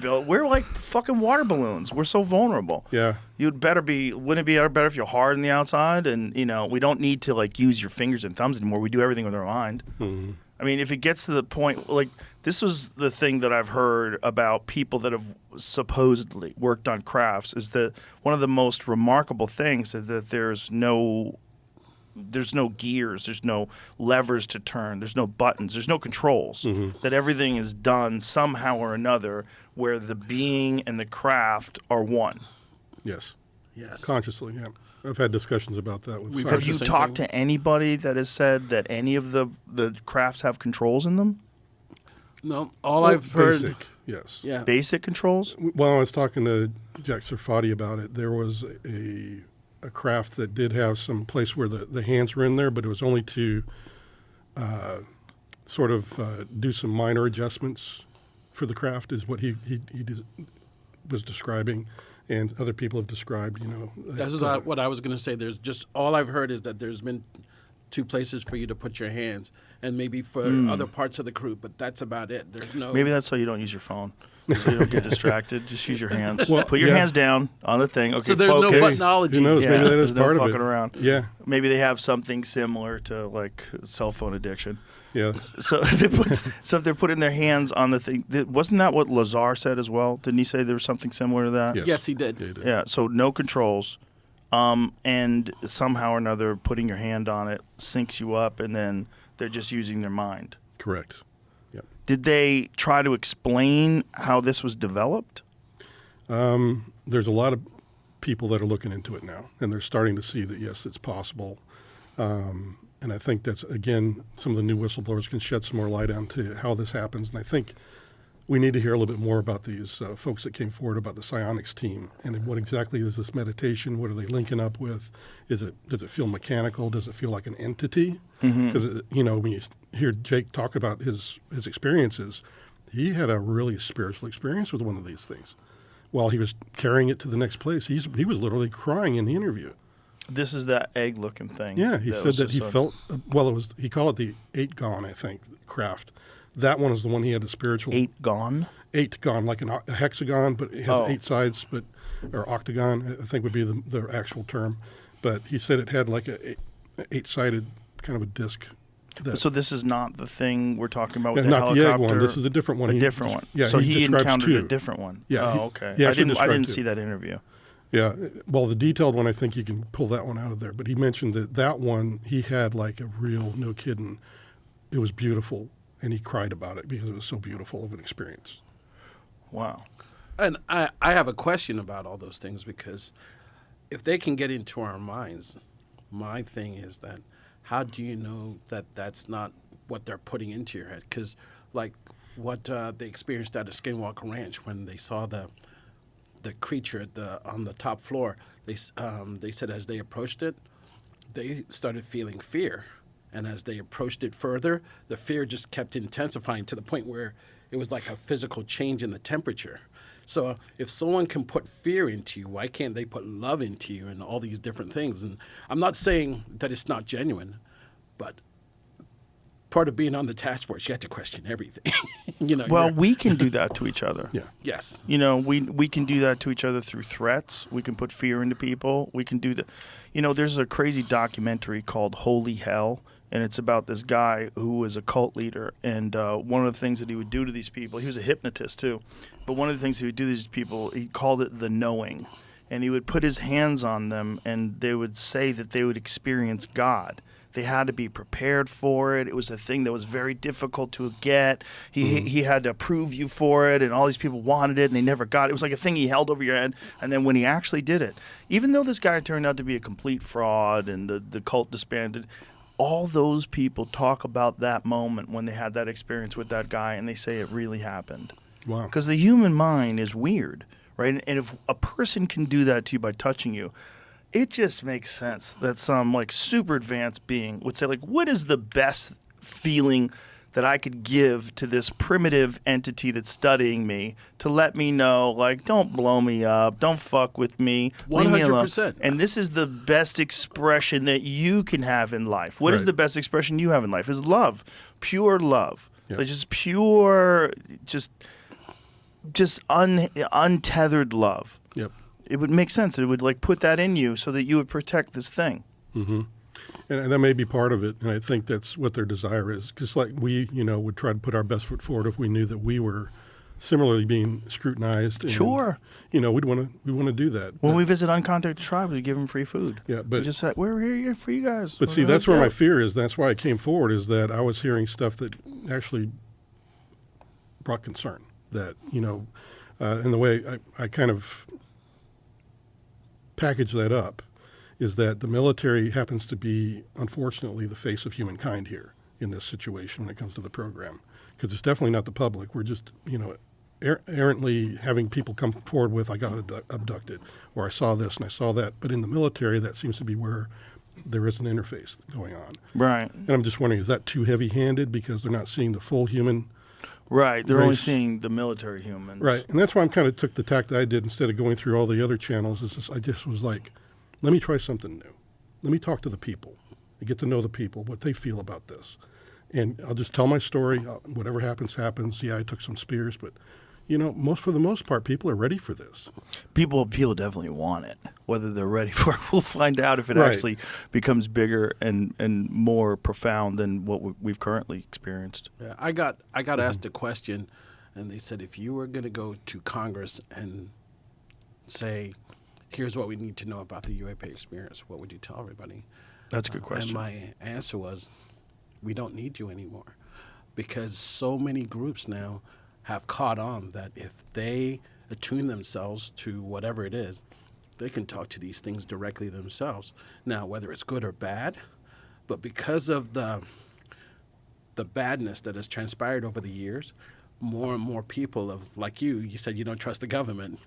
S4: like fucking water balloons. We're so vulnerable.
S5: Yeah.
S4: Wouldn't it be better if you're hard on the outside? And, we don't need to, like, use your fingers and thumbs anymore. We do everything with our mind.
S5: Mm-hmm.
S4: I mean, if it gets to the point, like, this was the thing that I've heard about people that have supposedly worked on crafts, is that one of the most remarkable things is that there's no gears, there's no levers to turn, there's no buttons, there's no controls, that everything is done somehow or another where the being and the craft are one.
S5: Yes.
S6: Yes.
S5: Consciously, yeah. I've had discussions about that with
S4: Have you
S6: the same
S4: talked
S6: thing.
S4: to anybody that has said that any of the crafts have controls in them?
S6: No, all I've heard.
S5: Basic, yes.
S6: Yeah.
S4: Basic controls?
S5: While I was talking to Jack Sarfati about it, there was a craft that did have some place where the hands were in there, but it was only to do some minor adjustments for the craft, is what he was describing, and other people have described.
S6: That's what I was going to say. There's just all I've heard is that there's been 2 places for you to put your hands, and maybe for other parts of the crew, but that's about it. There's no.
S4: Maybe that's so you don't use your phone. So you don't get distracted. Just use your hands.
S5: Well,
S4: Put your
S5: yeah.
S4: hands down on the thing. Okay,
S6: So there's
S4: focus.
S6: no buttonology.
S5: Who knows?
S4: Yeah,
S5: Maybe that is
S4: there's
S5: part
S4: no
S5: of it.
S4: fucking around.
S5: Yeah.
S4: Maybe they have something similar to, like, cell phone addiction.
S5: Yeah.
S4: So if they're putting their hands on the thing, wasn't that what Lazar said as well? Didn't he say there was something similar to that?
S5: Yes.
S6: Yes, he did.
S5: Yeah, he did.
S4: Yeah, so no controls, and somehow or another putting your hand on it syncs you up, and then they're just using their mind.
S5: Correct. Yep.
S4: Did they try to explain how this was developed?
S5: There's a lot of people that are looking into it now, and they're starting to see that, yes, it's possible. And I think that's, again, some of the new whistleblowers can shed some more light onto how this happens. And I think we need to hear a little bit more about these folks that came forward about the psionics team, and what exactly is this meditation? What are they linking up with? Does it feel mechanical? Does it feel like an entity? Because when you hear Jake talk about his experiences, he had a really spiritual experience with one of these things. While he was carrying it to the next place, he was literally crying in the interview.
S4: This is that egg-looking thing.
S5: Yeah, he said that he
S4: just
S5: felt, he called it the 8 gone, I think, craft. That one is the one he had the spiritual.
S4: 8 gone?
S5: 8 gone, like a hexagon, but it has 8 sides, or octagon, I think would be the actual term. But he said it had like a 8-sided kind of a disc.
S4: So this is not the thing we're talking about with the
S5: not
S4: helicopter?
S5: the egg one. This is a different one.
S4: A different one.
S5: Yeah,
S4: so he
S5: describes
S4: encountered
S5: 2.
S4: a different one.
S5: Yeah,
S4: Oh, okay.
S5: he
S4: I
S5: actually
S4: didn't
S5: described 2.
S4: see that interview.
S5: Yeah, well, the detailed one, I think you can pull that one out of there. But he mentioned that one, he had like a real, no kidding, it was beautiful. And he cried about it because it was so beautiful of an experience.
S4: Wow.
S6: And I have a question about all those things, because if they can get into our minds, my thing is that how do you know that that's not what they're putting into your head? Because like what they experienced at a Skinwalker Ranch when they saw the creature on the top floor, they said as they approached it, they started feeling fear. And as they approached it further, the fear just kept intensifying to the point where it was like a physical change in the temperature. So if someone can put fear into you, why can't they put love into you and all these different things? And I'm not saying that it's not genuine, but part of being on the task force, you have to question everything.
S4: Well, we can do that to each other.
S5: Yeah.
S6: Yes.
S4: We can do that to each other through threats. We can put fear into people. We can do that. There's a crazy documentary called Holy Hell, and it's about this guy who was a cult leader. And one of the things that he would do to these people, he was a hypnotist too, but one of the things he would do to these people, he called it the knowing. and he would put his hands on them, and they would say that they would experience God. They had to be prepared for it. It was a thing that was very difficult to get. He had to approve you for it, and all these people wanted it, and they never got it. It was like a thing he held over your head. And then when he actually did it, even though this guy turned out to be a complete fraud and the cult disbanded, all those people talk about that moment when they had that experience with that guy, and they say it really happened.
S5: Wow.
S4: Because the human mind is weird, right? And if a person can do that to you by touching you, it just makes sense that some like super advanced being would say, like, what is the best feeling that I could give to this primitive entity that's studying me to let me know, like, don't blow me up, don't fuck with me, leave me alone.
S6: 100%.
S4: And this is the best expression that you can have in life. What is
S5: Right.
S4: the best expression you have in life? Is love, pure love,
S5: Yep.
S4: like just pure, just untethered love.
S5: Yep.
S4: It would make sense. It would like put that in you so that you would protect this thing.
S5: And that may be part of it, and I think that's what their desire is. Just like we, would try to put our best foot forward if we knew that we were similarly being scrutinized. And,
S4: Sure.
S5: we'd want to do that.
S4: When we visit uncontacted tribes, we give them free food.
S5: Yeah,
S4: we
S5: but
S4: just said, we're here for you guys.
S5: But see, that's where my fear is. That's why I came forward, is that I was hearing stuff that actually brought concern. That, and the way I kind of package that up is that the military happens to be, unfortunately, the face of humankind here in this situation when it comes to the program. Because it's definitely not the public. We're just, errantly having people come forward with, I got abducted, or I saw this and I saw that. But in the military, that seems to be where there is an interface going on.
S4: Right.
S5: And I'm just wondering, is that too heavy-handed because they're not seeing the full human?
S4: Right. They're only
S5: race?
S4: seeing the military humans.
S5: Right. And that's why I kind of took the tack that I did instead of going through all the other channels. I just was like, let me try something new. Let me talk to the people and get to know the people, what they feel about this. And I'll just tell my story. Whatever happens, happens. Yeah, I took some spears, but, for the most part, people are ready for this.
S4: People definitely want it. Whether they're ready for it, we'll find out if it
S5: Right.
S4: actually becomes bigger and more profound than what we've currently experienced.
S6: Yeah, I got asked a question, and they said, if you were going to go to Congress and say, here's what we need to know about the UAP experience, what would you tell everybody?
S4: That's a good question.
S6: And my answer was, we don't need you anymore, because so many groups now have caught on that if they attune themselves to whatever it is, they can talk to these things directly themselves. Now, whether it's good or bad, but because of the badness that has transpired over the years, more and more people like you said you don't trust the government.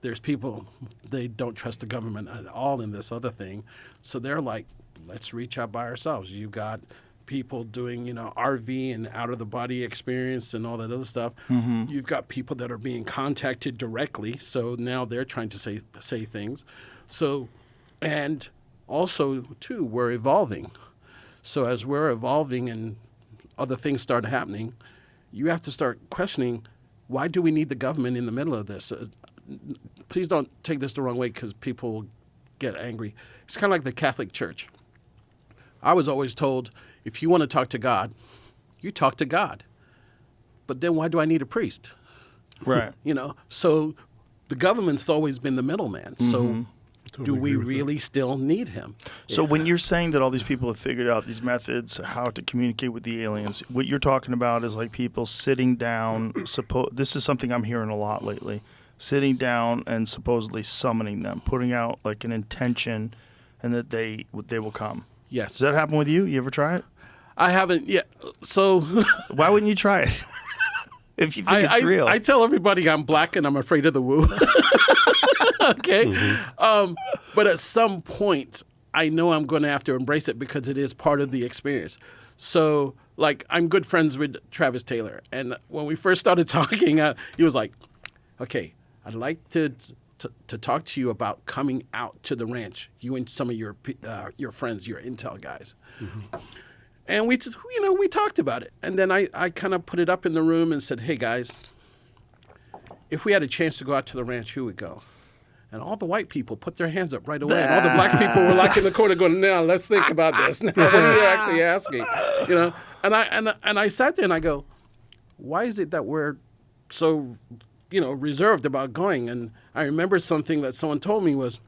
S6: There's people, they don't trust the government at all in this other thing. So they're like, let's reach out by ourselves. You got people doing, RV and out-of-the-body experience and all that other stuff. Mm-hmm. You've got people that are being contacted directly, so now they're trying to say things. So, and also, too, we're evolving. So as we're evolving and other things start happening, you have to start questioning, why do we need the government in the middle of this? Please don't take this the wrong way because people get angry. It's kind of like the Catholic Church. I was always told, if you want to talk to God, you talk to God. But then why do I need a priest?
S4: Right.
S6: So the government's always been the middleman.
S4: Mm-hmm.
S6: So
S5: Totally
S6: do we
S5: agree with
S6: really still need him?
S4: So when you're saying that all these people have figured out these methods, how to communicate with the aliens, what you're talking about is like people sitting down, this is something I'm hearing a lot lately, sitting down and supposedly summoning them, putting out like an intention and that they will come.
S6: Yes.
S4: Does that happen with you? You ever try it?
S6: I haven't yet. So
S4: Why wouldn't you try it? If you think it's real.
S6: I tell everybody I'm black and I'm afraid of the woo. Okay? Mm-hmm. But at some point, I know I'm going to have to embrace it because it is part of the experience. So, like, I'm good friends with Travis Taylor. And when we first started talking, he was like, okay, I'd like to talk to you about coming out to the ranch, you and some of your friends, your intel guys. Mm-hmm. And we talked about it. And then I kind of put it up in the room and said, hey, guys, if we had a chance to go out to the ranch, who would go? And all the white people put their hands up right away. And all the black people were like in the corner going, now let's think about this. Now, what are you actually asking? And I sat there and I go, why is it that we're so, reserved about going. And I remember something that someone told me was,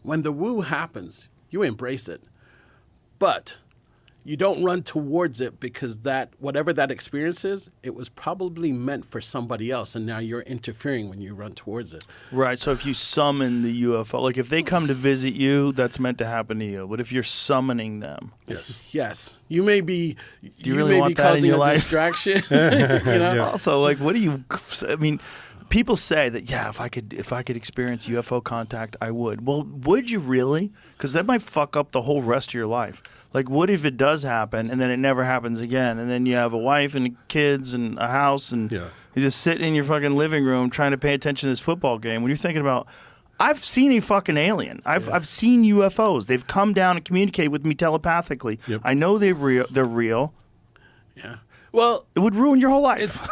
S6: when the woo happens, you embrace it, but you don't run towards it, because that whatever that experience is, it was probably meant for somebody else, and now you're interfering when you run towards it.
S4: Right. So if you summon the UFO, like if they come to visit you, that's meant to happen to you. But if you're summoning them,
S6: Yes, you may be.
S4: Do you really want that in your life?
S6: Distraction.
S4: Also, like, what do you? I mean, people say that if I could experience UFO contact, I would. Well, would you really? Because that might fuck up the whole rest of your life. Like, what if it does happen and then it never happens again, and then you have a wife and kids and a house, and you just sit in your fucking living room trying to pay attention to this football game when you're thinking about, I've seen a fucking alien. I've seen UFOs. They've come down and communicate with me telepathically. Yep. I know they're real.
S6: Yeah. Well,
S4: it would ruin your whole life.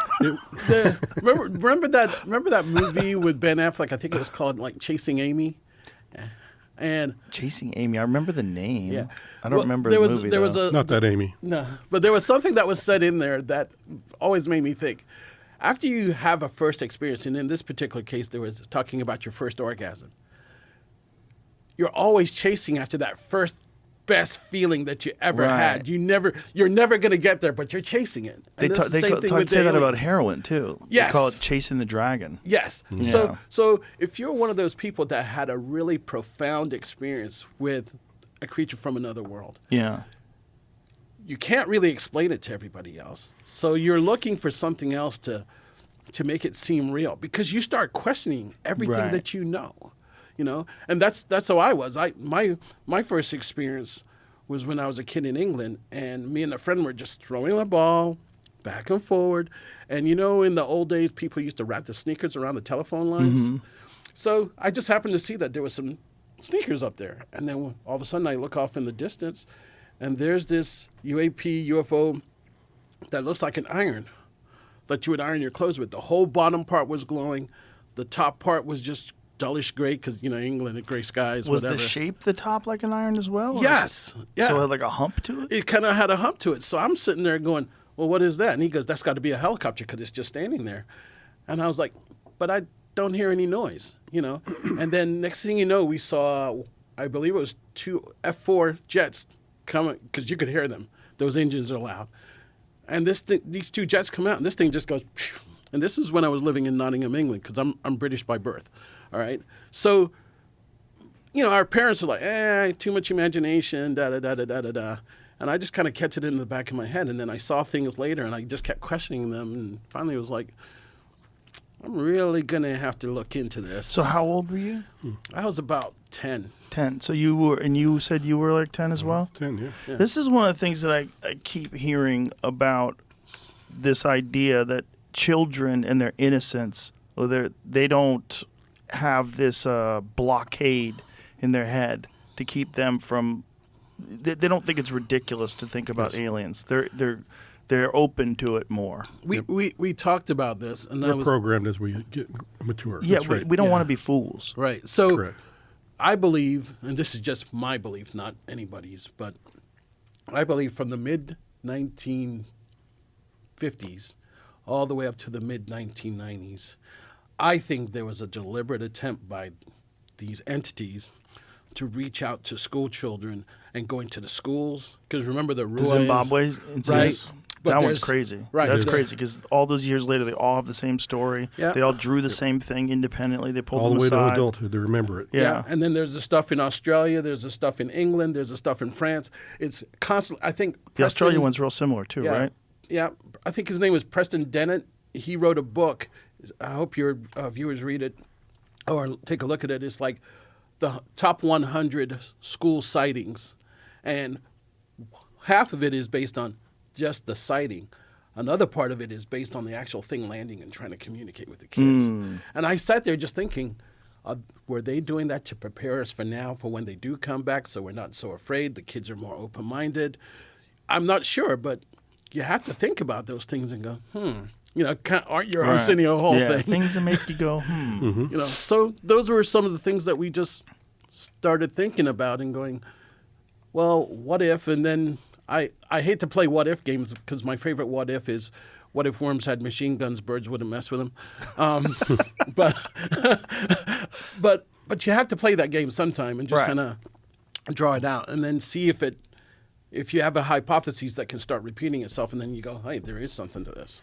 S6: Remember that movie with Ben Affleck? I think it was called like Chasing Amy. And
S4: Chasing Amy, I remember the name.
S6: Yeah.
S4: I don't remember the movie.
S6: There was
S5: not that Amy.
S6: No, but there was something that was said in there that always made me think. After you have a first experience, and in this particular case, there was talking about your first orgasm. You're always chasing after that first best feeling that you ever had. You're never going to get there, but you're chasing it. And
S4: They say that about heroin too.
S6: Yes.
S4: They call it chasing the dragon.
S6: Yes.
S4: Yeah.
S6: So if you're one of those people that had a really profound experience with a creature from another world, you can't really explain it to everybody else. So you're looking for something else to make it seem real, because you start questioning everything that you know. And that's how I was. My first experience was when I was a kid in England, and me and a friend were just throwing a ball back and forward. And in the old days, people used to wrap the sneakers around the telephone lines. Mm-hmm. So I just happened to see that there was some sneakers up there. And then all of a sudden I look off in the distance, and there's this UAP UFO that looks like an iron that you would iron your clothes with. The whole bottom part was glowing. The top part was just dullish gray, because England, gray skies.
S4: Was
S6: whatever.
S4: the shape the top like an iron as well?
S6: Yes. Yeah.
S4: So it had like a hump to it?
S6: It kind of had a hump to it. So I'm sitting there going, well, what is that? And he goes, that's got to be a helicopter, because it's just standing there. And I was like, but I don't hear any noise, And then next thing you know, we saw, I believe it was 2 F4 jets coming, because you could hear them. Those engines are loud. And these 2 jets come out, and this thing just goes, phew. And this is when I was living in Nottingham, England, because I'm British by birth. All right. So, our parents were like, too much imagination, da-da-da-da-da-da-da. And I just kind of kept it in the back of my head. And then I saw things later, and I just kept questioning them. And finally it was like, I'm really going to have to look into this.
S4: So how old were you?
S6: I was about 10.
S4: 10. So you said you were like 10 as well?
S5: 10, yeah.
S4: This is one of the things that I keep hearing about, this idea that children and their innocence, or they don't have this blockade in their head to keep them from. They don't think it's ridiculous to think about aliens. They're open to it more.
S6: We talked about this, and
S5: we're programmed as we get mature.
S4: Yeah,
S5: That's right.
S4: we don't want to be fools.
S6: Right. So
S5: Correct.
S6: I believe, and this is just my belief, not anybody's, but I believe from the mid 1950s all the way up to the mid 1990s. I think there was a deliberate attempt by these entities to reach out to school children and go into the schools. Because remember the Ruins,
S4: Zimbabwe incident?
S6: Right.
S4: That one's crazy.
S6: Right.
S4: That's crazy, because all those years later, they all have the same story.
S6: Yeah.
S4: They all drew the same thing independently. They pulled
S5: all
S4: them
S5: the way
S4: aside.
S5: to adulthood, they remember it.
S4: Yeah.
S6: And then there's the stuff in Australia. There's the stuff in England. There's the stuff in France. It's constantly, I think.
S4: The Australian one's real similar too, right?
S6: Yeah. I think his name was Preston Dennett. He wrote a book. I hope your viewers read it or take a look at it. It's like the top 100 school sightings. And half of it is based on just the sighting. Another part of it is based on the actual thing landing and trying to communicate with the kids. And I sat there just thinking, were they doing that to prepare us for now, for when they do come back, so we're not so afraid? The kids are more open-minded. I'm not sure, but you have to think about those things and go, aren't your Arsenio whole thing?
S4: Things that make you go,
S5: Mm-hmm.
S6: So those were some of the things that we just started thinking about and going, well, what if? And then I hate to play what if games, because my favorite what if is what if worms had machine guns? Birds wouldn't mess with them. But you have to play that game sometime and just kind of draw it out, and then see if you have a hypothesis that can start repeating itself, and then you go, hey, there is something to this.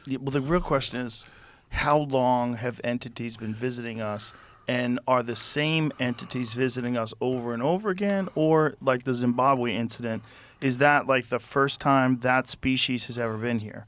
S4: Yeah, well, the real question is, how long have entities been visiting us? And are the same entities visiting us over and over again? Or like the Zimbabwe incident, is that like the first time that species has ever been here?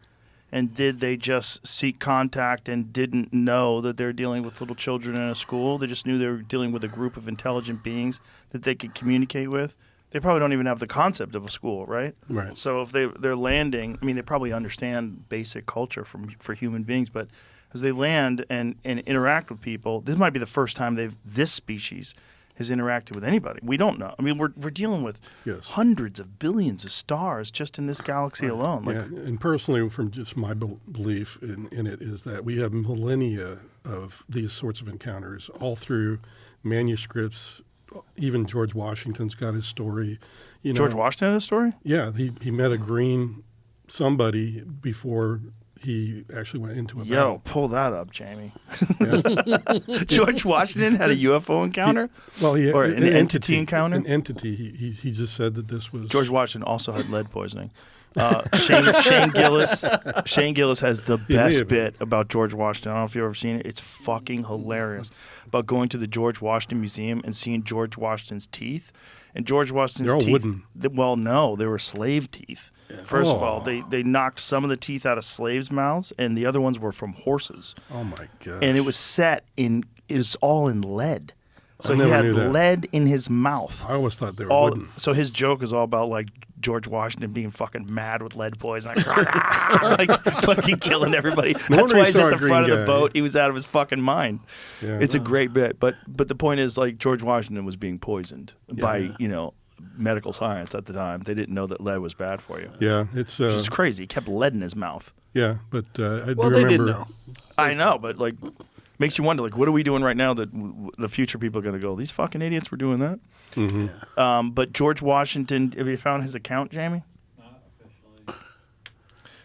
S4: And did they just seek contact and didn't know that they're dealing with little children in a school? They just knew they were dealing with a group of intelligent beings that they could communicate with? They probably don't even have the concept of a school, right?
S5: Right.
S4: So if they're landing, I mean, they probably understand basic culture for human beings, but as they land and interact with people, this might be the first time this species has interacted with anybody. We don't know. I mean, we're dealing with hundreds of billions of stars just in this galaxy alone. Like,
S5: yeah, and personally, from just my belief in it, is that we have millennia of these sorts of encounters all through manuscripts. Even George Washington's got his story.
S4: George Washington had a story?
S5: Yeah, he met a green somebody before he actually went into a battle.
S4: Pull that up, Jamie. George Washington had a UFO encounter?
S5: Or
S4: an entity encounter?
S5: An entity. He just said that this was...
S4: George Washington also had lead poisoning. Shane Gillis has the best bit about George Washington. I don't know if you've ever seen it. It's fucking hilarious. About going to the George Washington Museum and seeing George Washington's teeth. And George Washington's teeth...
S5: They're all wooden.
S4: Well, no, they were slave teeth. First of all, they knocked some of the teeth out of slaves' mouths, and the other ones were from horses.
S5: Oh, my God.
S4: And it was all in lead. So he had lead in his mouth.
S5: I always thought they were wooden.
S4: So his joke is all about, like, George Washington being fucking mad with lead poisoning. Like fucking killing everybody. That's why he's at the front of the boat. He was out of his fucking mind. Yeah, it's a great bit. But the point is, like, George Washington was being poisoned by, medical science at the time. They didn't know that lead was bad for you.
S5: Yeah, it's
S4: which is crazy. He kept lead in his mouth.
S5: Yeah, but I do
S6: they
S5: remember.
S6: didn't know.
S4: I know, but like, makes you wonder, like, what are we doing right now that the future people are going to go, these fucking idiots were doing that?
S5: Mm-hmm.
S4: Yeah. But George Washington, have you found his account, Jamie?
S8: Not officially.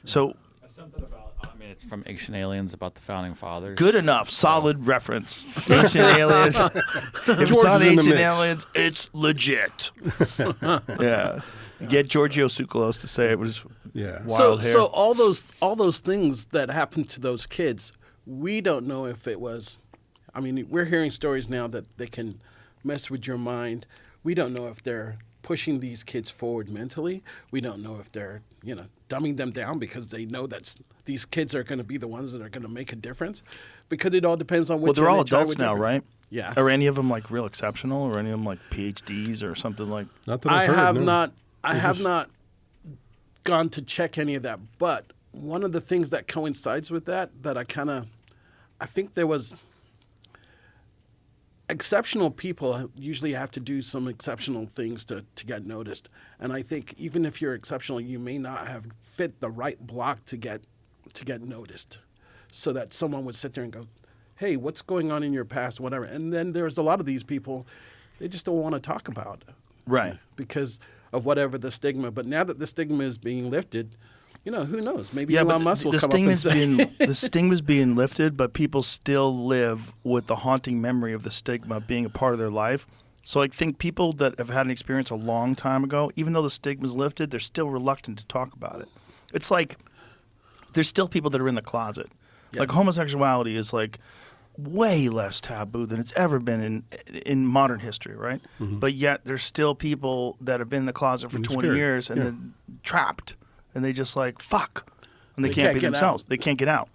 S4: So.
S8: Something about, it's from Ancient Aliens about the founding fathers.
S4: Good enough. Solid reference. Ancient Aliens. If it's on Ancient Aliens, it's legit. Yeah. Get Giorgio Tsoukalos to say it was wild hair.
S6: So all those things that happened to those kids, we don't know if it was. I mean, we're hearing stories now that they can mess with your mind. We don't know if they're pushing these kids forward mentally. We don't know if they're, dumbing them down because they know that these kids are going to be the ones that are going to make a difference. Because it all depends on which.
S4: Well, they're all adults now, right?
S6: Yeah.
S4: Are any of them like real exceptional, or any of them like PhDs or something like?
S5: Not that I've heard,
S6: I have not gone to check any of that. But one of the things that coincides with that I think there was. Exceptional people usually have to do some exceptional things to get noticed. And I think even if you're exceptional, you may not have fit the right block to get noticed. So that someone would sit there and go, hey, what's going on in your past, whatever. And then there's a lot of these people, they just don't want to talk about it.
S4: Right.
S6: Because of whatever the stigma. But now that the stigma is being lifted, who knows? Maybe Elon Musk will come up and say...
S4: the stigma's being lifted, but people still live with the haunting memory of the stigma being a part of their life. So I think people that have had an experience a long time ago, even though the stigma's lifted, they're still reluctant to talk about it. It's like there's still people that are in the closet. Yes. Like homosexuality is like way less taboo than it's ever been in modern history, right? Mm-hmm. But yet there's still people that have been in the closet for 20 years and then trapped. And they just like, fuck. And they can't be themselves. They can't get out.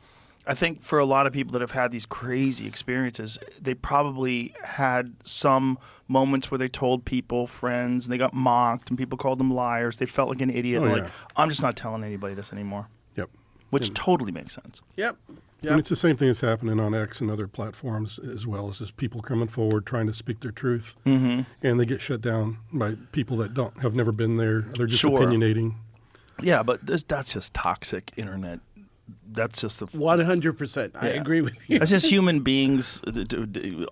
S4: I think for a lot of people that have had these crazy experiences, they probably had some moments where they told people, friends, and they got mocked and people called them liars. They felt like an idiot. Like, I'm just not telling anybody this anymore.
S5: Yep.
S4: Which totally makes sense.
S6: Yep.
S5: And it's the same thing that's happening on X and other platforms as well, as just people coming forward trying to speak their truth. Mm-hmm. And they get shut down by people that have never been there. They're just opinionating.
S4: Yeah, but that's just toxic internet. That's just the
S6: 100%. I agree with you.
S4: That's just human beings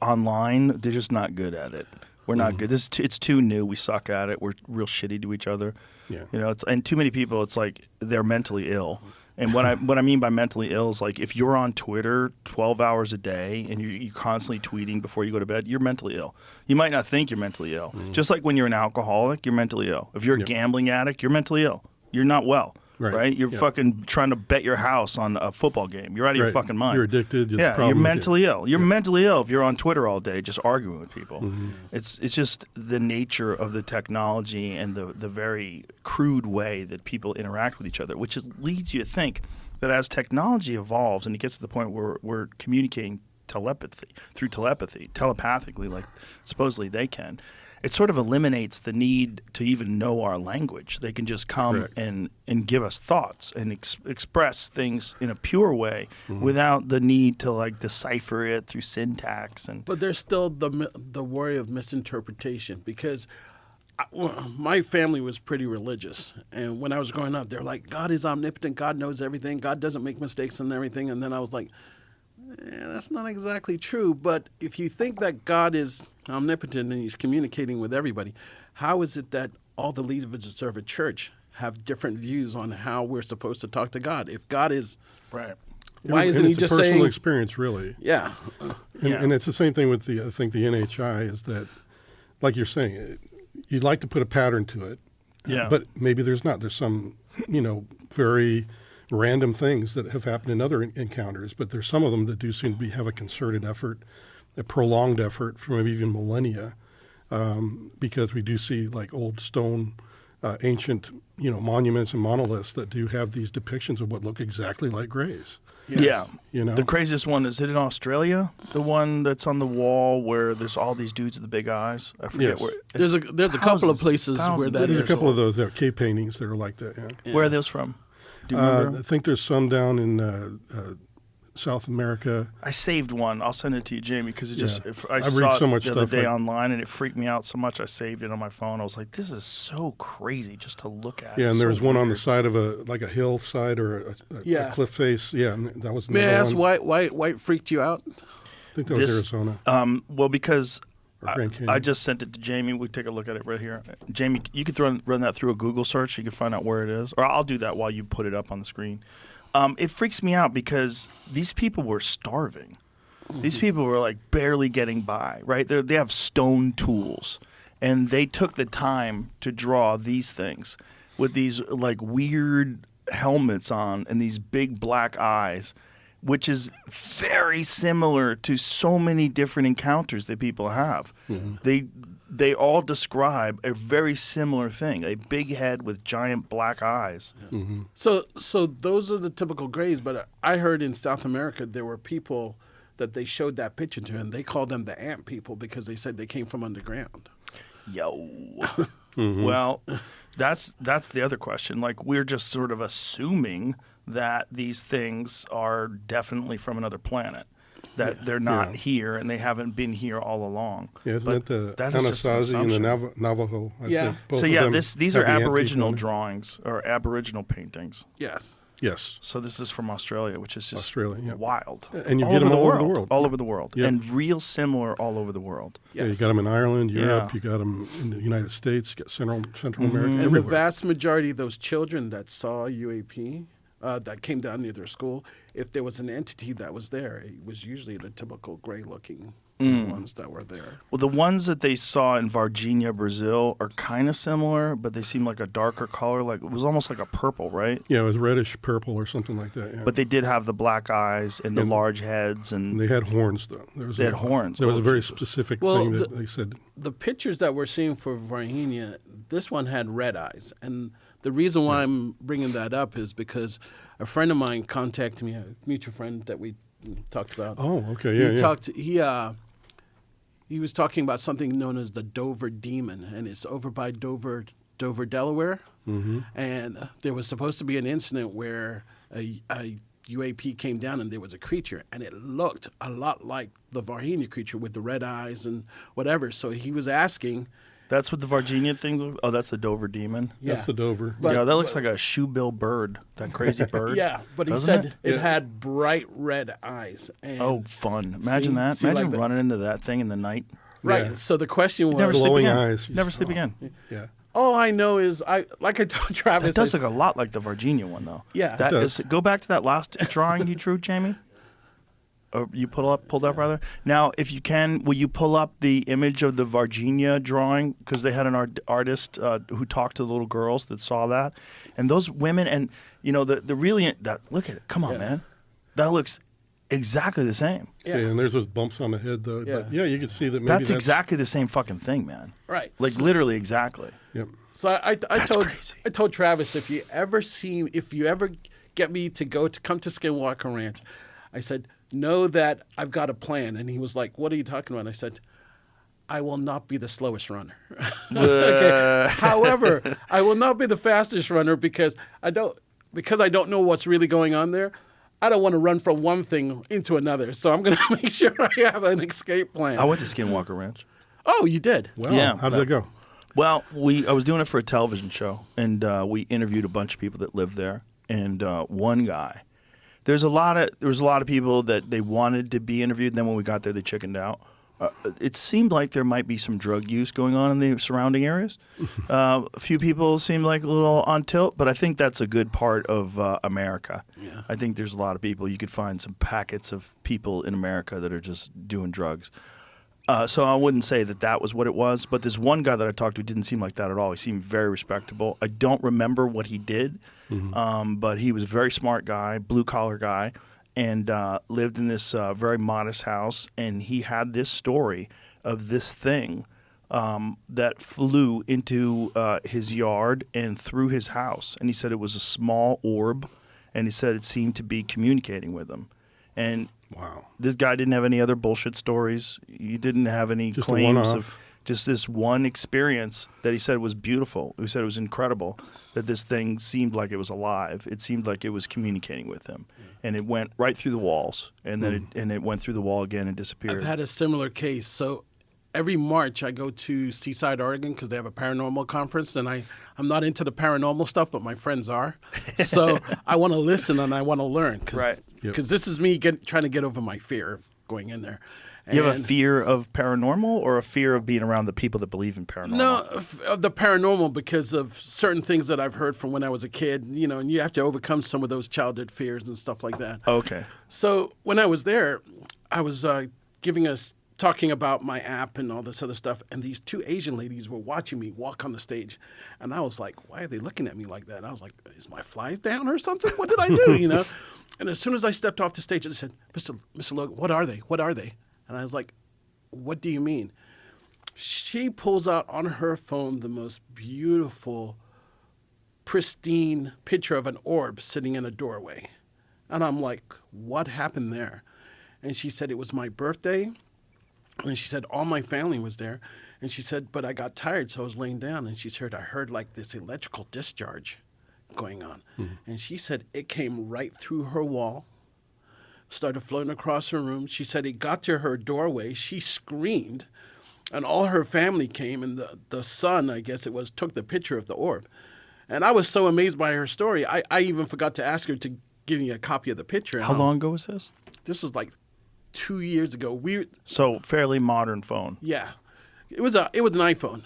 S4: online. They're just not good at it. We're not good. It's too new. We suck at it. We're real shitty to each other.
S5: Yeah.
S4: And too many people. It's like they're mentally ill, And what I mean by mentally ill is like if you're on Twitter 12 hours a day and you're constantly tweeting before you go to bed, you're mentally ill. You might not think you're mentally ill. Just like when you're an alcoholic, you're mentally ill. If you're a gambling addict, you're mentally ill. You're not well. Right? You're fucking trying to bet your house on a football game. You're out of your fucking mind.
S5: You're addicted.
S4: You're mentally ill. You're mentally ill if you're on Twitter all day just arguing with people. It's just the nature of the technology and the very crude way that people interact with each other, which leads you to think that as technology evolves and it gets to the point where we're communicating telepathically, like supposedly they can, it sort of eliminates the need to even know our language. They can just come and give us thoughts and express things in a pure way without the need to like decipher it through syntax.
S6: But there's still the worry of misinterpretation because my family was pretty religious. And when I was growing up, they're like, God is omnipotent. God knows everything. God doesn't make mistakes and everything. And then I was like, that's not exactly true. But if you think that God is omnipotent and he's communicating with everybody, how is it that all the leaders of a church have different views on how we're supposed to talk to God? If God is why isn't he just saying? It's a
S5: personal experience, really.
S6: Yeah.
S5: And it's the same thing with I think the NHI is that, like you're saying, you'd like to put a pattern to it, but maybe there's not. There's some, very random things that have happened in other encounters, but there's some of them that do seem to have a concerted effort, a prolonged effort for maybe even millennia, because we do see like old stone, ancient, monuments and monoliths that do have these depictions of what look exactly like graves.
S4: Yes. Yeah. The craziest one, is it in Australia? The one that's on the wall where there's all these dudes with the big eyes? I forget where.
S6: There's a couple of places where that is.
S5: There's a couple of those cave paintings that are like that, yeah.
S4: Where are those from? Do you remember?
S5: I think there's some down in South America.
S4: I saved one. I'll send it to you, Jamie, because I
S5: read
S4: saw
S5: so
S4: it
S5: much
S4: the other
S5: stuff
S4: day online, and it freaked me out so much I saved it on my phone. I was like, this is so crazy just to look at.
S5: Yeah, and
S4: there
S5: was one on the side of a hillside or a cliff face. Yeah, and that was another
S6: May I ask
S5: one.
S6: why it freaked you out?
S5: I think that was Arizona.
S4: Well, because
S5: Grand Canyon.
S4: I just sent it to Jamie. We take a look at it right here. Jamie, you could run that through a Google search. You can find out where it is. Or I'll do that while you put it up on the screen. It freaks me out because these people were starving. These people were like barely getting by, right? They have stone tools. And they took the time to draw these things with these like weird helmets on and these big black eyes, which is very similar to so many different encounters that people have. They all describe a very similar thing, a big head with giant black eyes.
S6: So those are the typical grays, but I heard in South America there were people that they showed that picture to, and they called them the ant people because they said they came from underground.
S4: Well, that's the other question. Like, we're just sort of assuming that these things are definitely from another planet, that they're not here and they haven't been here all along.
S5: Yeah, isn't it the Anasazi and the Navajo? I think both
S4: so
S5: of them
S4: these are
S5: have the
S4: Aboriginal
S5: ant people
S4: drawings or Aboriginal paintings.
S6: Yes.
S5: Yes.
S4: So this is from Australia, which is just
S5: Australia,
S4: wild.
S5: And you get them all over the world.
S4: All over the world.
S5: Yep.
S4: And real similar all over the world.
S5: Yeah, you got them in Ireland, Europe, you got them in the United States, you got Central America,
S6: And
S5: everywhere.
S6: the vast majority of those children that saw UAP, that came down near their school, if there was an entity that was there, it was usually the typical gray-looking ones that were there.
S4: Well, the ones that they saw in Varginha, Brazil, are kind of similar, but they seem like a darker color. Like it was almost like a purple, right?
S5: Yeah, it was reddish purple or something like that. Yeah.
S4: But they did have the black eyes and the large heads, and
S5: they had horns, though.
S4: They had horns.
S5: There was a very specific thing that they said.
S6: The pictures that we're seeing for Varginha, this one had red eyes, and the reason why I'm bringing that up is because a friend of mine contacted me, a mutual friend that we talked about.
S5: Oh, okay,
S6: He was talking about something known as the Dover Demon, and it's over by Dover, Delaware. And there was supposed to be an incident where a UAP came down and there was a creature, and it looked a lot like the Varginha creature with the red eyes and whatever. So he was asking.
S4: That's what the Varginha thing looks. Oh, that's the Dover Demon.
S6: Yeah.
S5: That's the Dover.
S4: That looks like a shoebill bird. That crazy bird.
S6: Yeah, but he said it had bright red eyes. And
S4: fun! Imagine that. Imagine
S6: like
S4: running into that thing in the night.
S6: Right.
S5: Yeah.
S6: So the question was,
S4: Never sleep
S5: glowing
S4: again.
S5: eyes.
S4: Never sleep again.
S5: Yeah.
S6: All I know is like I told Travis.
S4: It does look a lot like the Virginia one, though.
S6: Yeah.
S4: That
S5: It does.
S4: is. Go back to that last drawing you drew, Jamie. Or you pulled up rather. Now, if you can, will you pull up the image of the Virginia drawing? Because they had an artist who talked to the little girls that saw that, and those women, and the really look at it. Come on, man, that looks exactly the same.
S5: Yeah, and there's those bumps on the head, though.
S6: Yeah.
S5: But yeah, you can see that maybe
S4: That's exactly the same fucking thing, man.
S6: Right.
S4: Like literally exactly.
S5: Yep.
S6: So I told
S4: crazy.
S6: I told Travis, if you ever get me to come to Skinwalker Ranch, I said, know that I've got a plan. And he was like, what are you talking about? And I said, I will not be the slowest runner. Okay. However, I will not be the fastest runner because I don't know what's really going on there. I don't want to run from one thing into another. So I'm going to make sure I have an escape plan.
S4: I went to Skinwalker Ranch.
S6: Oh, you did?
S5: Well,
S4: Yeah,
S5: how did that go?
S4: Well, I was doing it for a television show, and we interviewed a bunch of people that lived there. And one guy, there was a lot of people that they wanted to be interviewed. And then when we got there, they chickened out. It seemed like there might be some drug use going on in the surrounding areas. A few people seemed like a little on tilt, but I think that's a good part of America.
S6: Yeah.
S4: I think there's a lot of people. You could find some packets of people in America that are just doing drugs. So I wouldn't say that was what it was, but this one guy that I talked to didn't seem like that at all. He seemed very respectable. I don't remember what he did, but he was a very smart guy, blue-collar guy, and lived in this very modest house. And he had this story of this thing that flew into his yard and through his house. And he said it was a small orb, and he said it seemed to be communicating with him. And
S5: Wow.
S4: this guy didn't have any other bullshit stories. He didn't have any
S5: Just a
S4: claims
S5: one-off.
S4: of just this one experience that he said was beautiful. He said it was incredible that this thing seemed like it was alive. It seemed like it was communicating with him. And it went right through the walls. And then it went through the wall again and disappeared.
S6: I've had a similar case. So every March I go to Seaside, Oregon, because they have a paranormal conference, and I'm not into the paranormal stuff, but my friends are. So I want to listen and I want to learn.
S4: Right.
S6: Because this is me trying to get over my fear of going in there.
S4: You have a
S6: And-
S4: fear of paranormal or a fear of being around the people that believe in paranormal?
S6: No, of the paranormal, because of certain things that I've heard from when I was a kid, and you have to overcome some of those childhood fears and stuff like that.
S4: Okay.
S6: So when I was there, I was talking about my app and all this other stuff, and these two Asian ladies were watching me walk on the stage, and I was like, why are they looking at me like that? And I was like, is my flies down or something? What did I do, And as soon as I stepped off the stage, I said, Mr. Logan, what are they? What are they? And I was like, what do you mean? She pulls out on her phone the most beautiful, pristine picture of an orb sitting in a doorway. And I'm like, what happened there? And she said, it was my birthday. And she said, all my family was there. And she said, but I got tired, so I was laying down. And she said, I heard like this electrical discharge going on. And she said, it came right through her wall, started floating across her room. She said it got to her doorway. She screamed, and all her family came, and the son, I guess it was, took the picture of the orb. And I was so amazed by her story, I even forgot to ask her to give me a copy of the picture.
S4: How long ago was this?
S6: This was like 2 years ago.
S4: So fairly modern phone.
S6: Yeah, it was an iPhone.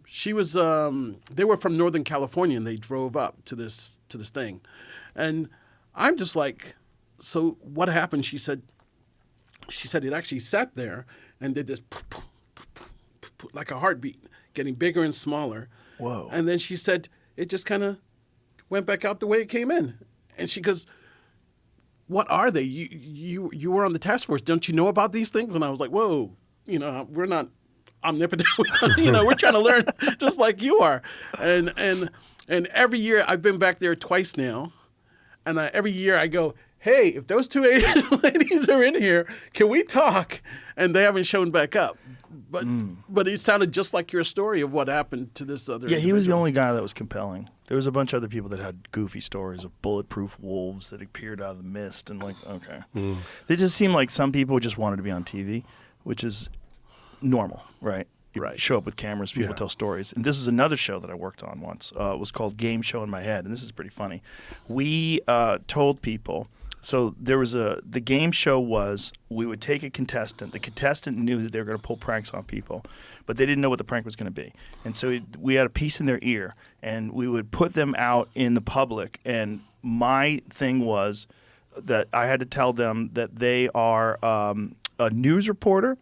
S6: She was they were from Northern California, and they drove up to this thing, and I'm just like, so what happened? She said it actually sat there and did this like a heartbeat, getting bigger and smaller.
S4: Whoa.
S6: And then she said it just kind of went back out the way it came in. And she goes, what are they? You were on the task force. Don't you know about these things? And I was like, whoa, we're not omnipotent. We're trying to learn just like you are. And every year, I've been back there twice now. And every year I go, hey, if those two Asian ladies are in here, can we talk? And they haven't shown back up. But it sounded just like your story of what happened to this other
S4: Yeah, he was the
S6: individual.
S4: only guy that was compelling. There was a bunch of other people that had goofy stories of bulletproof wolves that appeared out of the mist, and okay. They just seemed like some people just wanted to be on TV, which is normal, right? You
S6: Right.
S4: show up with cameras, people
S5: Yeah.
S4: tell stories. And this is another show that I worked on once. It was called Game Show in My Head, and this is pretty funny. We told people So there was the game show was we would take a contestant. The contestant knew that they were going to pull pranks on people, but they didn't know what the prank was going to be. And so we had a piece in their ear, and we would put them out in the public. And my thing was that I had to tell them that they are a news reporter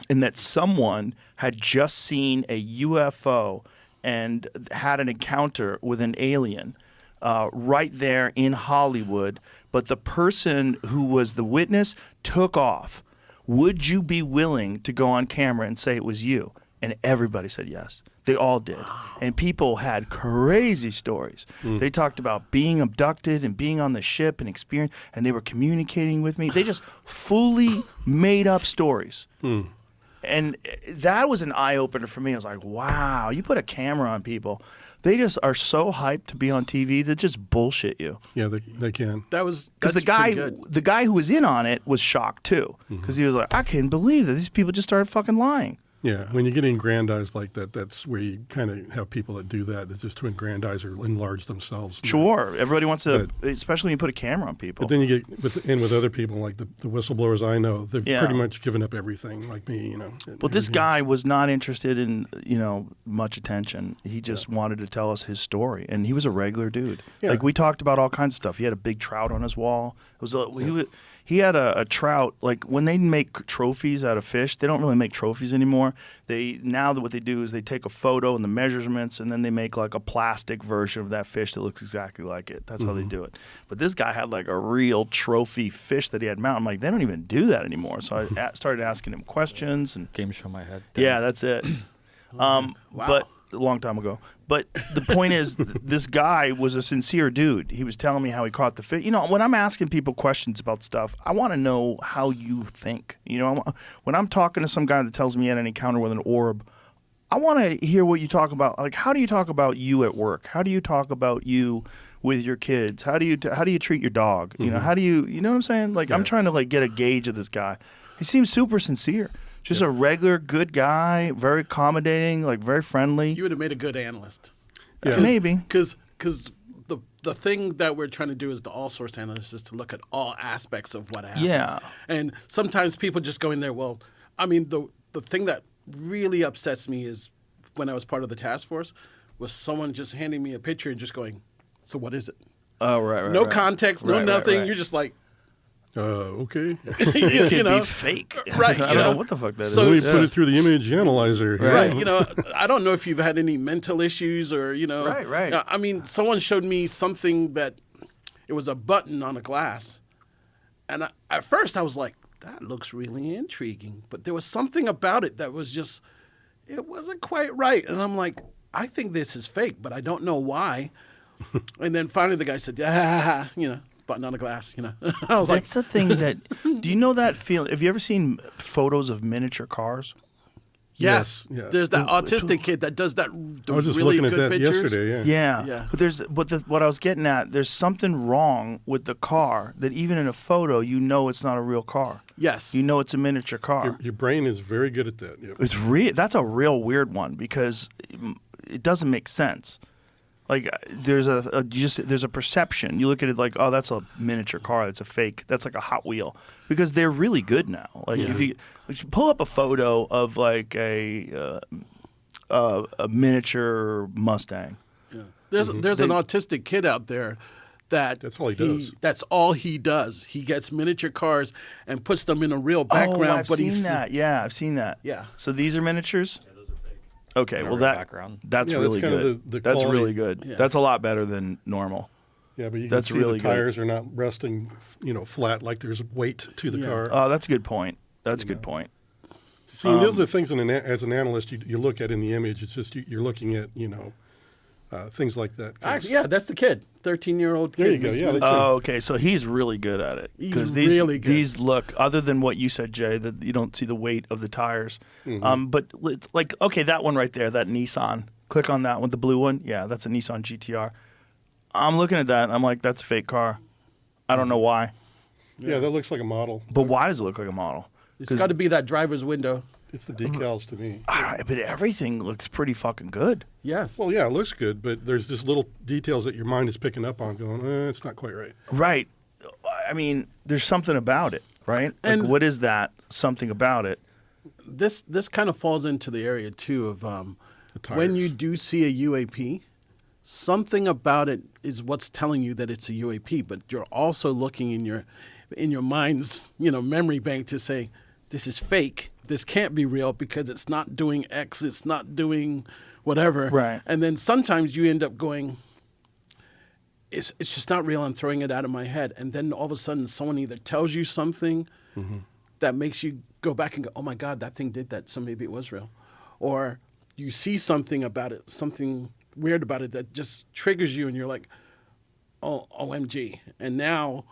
S4: and that someone had just seen a UFO and had an encounter with an alien right there in Hollywood, but the person who was the witness took off. Would you be willing to go on camera and say it was you? And everybody said yes. They all did. And people had crazy stories. They talked about being abducted and being on the ship and experience, and they were communicating with me. They just fully made up stories. And that was an eye-opener for me. I was like, wow, you put a camera on people. They just are so hyped to be on TV that just bullshit you.
S5: Yeah, they can.
S4: Because the guy who was in on it was shocked too, because he was like, I can't believe that these people just started fucking lying.
S5: Yeah, when you get aggrandized like that, that's where you kind of have people that do that. It's just to aggrandize or enlarge themselves.
S4: Sure, everybody wants to, especially when you put a camera on people.
S5: But then you get with other people, like the whistleblowers I know, they've pretty much given up everything, like me, you know.
S4: Well, this guy was not interested in, much attention. He just wanted to tell us his story, and he was a regular dude.
S5: Yeah.
S4: Like, we talked about all kinds of stuff. He had a big trout on his wall. He had a trout, like when they make trophies out of fish, they don't really make trophies anymore. What they do is they take a photo and the measurements, and then they make like a plastic version of that fish that looks exactly like it. That's how they do it. But this guy had like a real trophy fish that he had mounted. I'm like, they don't even do that anymore. So I started asking him questions. And
S8: Game show my head.
S4: yeah, that's it. But a long time ago. But the point is, this guy was a sincere dude. He was telling me how he caught the fish. When I'm asking people questions about stuff, I want to know how you think. When I'm talking to some guy that tells me he had an encounter with an orb, I want to hear what you talk about. Like, how do you talk about you at work? How do you talk about you with your kids? How do you treat your dog? How do you know what I'm saying? Like, I'm trying to get a gauge of this guy. He seems super sincere. Just a regular good guy, very accommodating, like very friendly.
S6: You would have made a good analyst.
S5: Yeah.
S4: Maybe.
S6: Because the thing that we're trying to do as the all source analyst is to look at all aspects of what happened.
S4: Yeah.
S6: And sometimes people just go in there, the thing that really upsets me is when I was part of the task force was someone just handing me a picture and just going, so what is it?
S4: Oh, right.
S6: No context, no nothing.
S4: Right.
S6: You're just like,
S5: okay.
S4: It could be fake.
S6: Right.
S4: I don't know what the fuck that is.
S5: So we put it through the image analyzer.
S6: Right. I don't know if you've had any mental issues or,
S4: Right.
S6: I mean, someone showed me something that it was a button on a glass. And at first I was like, that looks really intriguing. But there was something about it that was just, it wasn't quite right. And I'm like, I think this is fake, but I don't know why. And then finally the guy said, button on a glass, I was
S4: That's the thing that, do you know that feeling? Have you ever seen photos of miniature cars?
S6: yes.
S5: Yeah.
S6: There's that autistic kid that does that
S5: I was just
S6: really
S5: looking at
S6: good
S5: that
S6: pictures.
S5: yesterday,
S4: Yeah. But what I was getting at, there's something wrong with the car that even in a photo, it's not a real car.
S6: Yes.
S4: It's a miniature car.
S5: Your brain is very good at that. Yep.
S4: It's that's a real weird one because it doesn't make sense. Like there's a perception. You look at it like, oh, that's a miniature car. It's a fake. That's like a Hot Wheel because they're really good now. Like if you pull up a photo of like a miniature Mustang.
S6: Yeah. There's an autistic kid out there that's
S5: all he does.
S6: That's all he does. He gets miniature cars and puts them in a real background.
S4: I've seen that. Yeah, I've seen that.
S6: Yeah.
S4: So these are miniatures.
S8: Yeah, those are fake.
S4: Okay, well
S8: background.
S4: that's
S5: Yeah,
S4: really
S5: that's kind of
S4: good.
S5: the
S4: That's
S5: quality.
S4: really good.
S6: Yeah.
S4: That's a lot better than normal.
S5: Yeah, but you can
S4: That's
S5: see
S4: really
S5: the
S4: good.
S5: tires are not resting, flat like there's weight to the car.
S4: Oh, that's a good point. That's a good point.
S5: See, those are the things as an analyst you look at in the image. It's just you're looking at, things like that.
S6: Actually, yeah, that's the kid, 13-year-old kid.
S5: There you go, yeah, that's
S4: Oh, okay. So he's really good at it.
S6: He's
S4: these,
S6: really good.
S4: These look, other than what you said, Jay, that you don't see the weight of the tires. But it's like, okay, that one right there, that Nissan. Click on that one, the blue one. Yeah, that's a Nissan GTR. I'm looking at that, and I'm like, that's a fake car. I don't know why.
S5: Yeah, that looks like a model.
S4: But why does it look like a model?
S6: It's got to be that driver's window.
S5: It's the decals to me.
S4: But everything looks pretty fucking good.
S6: Yes.
S5: Well, yeah, it looks good, but there's just little details that your mind is picking up on going, it's not quite right.
S4: Right. I mean, there's something about it, right? Like,
S6: And-
S4: what is that something about it?
S6: This kind of falls into the area too of
S5: tires.
S6: when you do see a UAP, something about it is what's telling you that it's a UAP, but you're also looking in your mind's memory bank to say this is fake. This can't be real because it's not doing X. It's not doing whatever.
S4: Right.
S6: And then sometimes you end up going, it's just not real. I'm throwing it out of my head. And then all of a sudden someone either tells you something that makes you go back and go, oh my God, that thing did that. So maybe it was real. Or you see something about it, something weird about it that just triggers you and you're like, oh, OMG. And now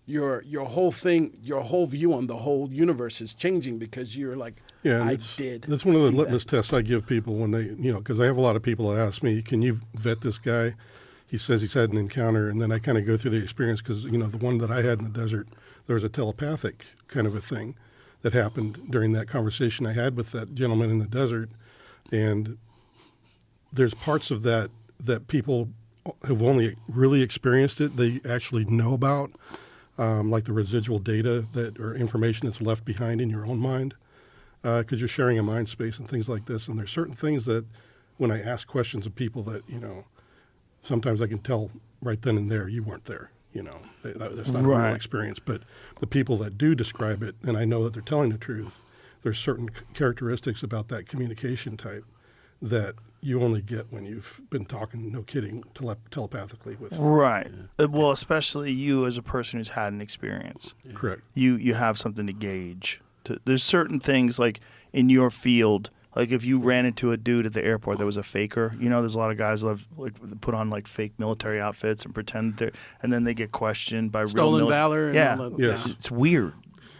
S6: your whole thing, your whole view on the whole universe is changing because you're like,
S5: Yeah, and
S6: I
S5: it's-
S6: did.
S5: That's one of the
S6: see
S5: litmus
S6: that.
S5: tests I give people when they, because I have a lot of people that ask me, can you vet this guy? He says he's had an encounter, and then I kind of go through the experience because, the one that I had in the desert, there was a telepathic kind of a thing that happened during that conversation I had with that gentleman in the desert. And there's parts of that people who've only really experienced it, they actually know about, like the residual data or information that's left behind in your own mind, because you're sharing a mind space and things like this. And there's certain things that when I ask questions of people that, sometimes I can tell right then and there you weren't there. That's not a
S4: Right.
S5: real experience. But the people that do describe it, and I know that they're telling the truth, there's certain characteristics about that communication type that you only get when you've been talking, no kidding, telepathically with.
S4: Right. Well, especially you as a person who's had an experience.
S5: Correct.
S4: You have something to gauge. There's certain things like in your field, like if you ran into a dude at the airport that was a faker, there's a lot of guys who put on like fake military outfits and pretend they're, and then they get questioned by
S6: Stolen
S4: real
S6: valor and
S4: yeah,
S6: all that.
S5: Yes.
S6: Yeah.
S4: it's weird.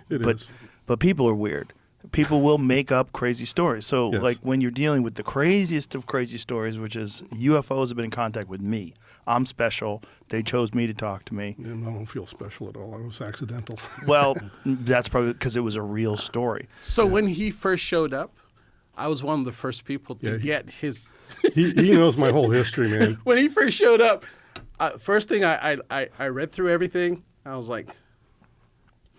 S5: It
S4: but
S5: is.
S4: but people are weird. People will make up crazy stories. So
S5: Yes.
S4: like when you're dealing with the craziest of crazy stories, which is UFOs have been in contact with me. I'm special. They chose me to talk to me.
S5: And I don't feel special at all. I was accidental.
S4: Well, that's probably because it was a real story.
S6: So when he first showed up, I was one of the first people to
S5: Yeah,
S6: get his.
S5: he knows my whole history, man.
S6: When he first showed up, first thing I read through everything. I was like,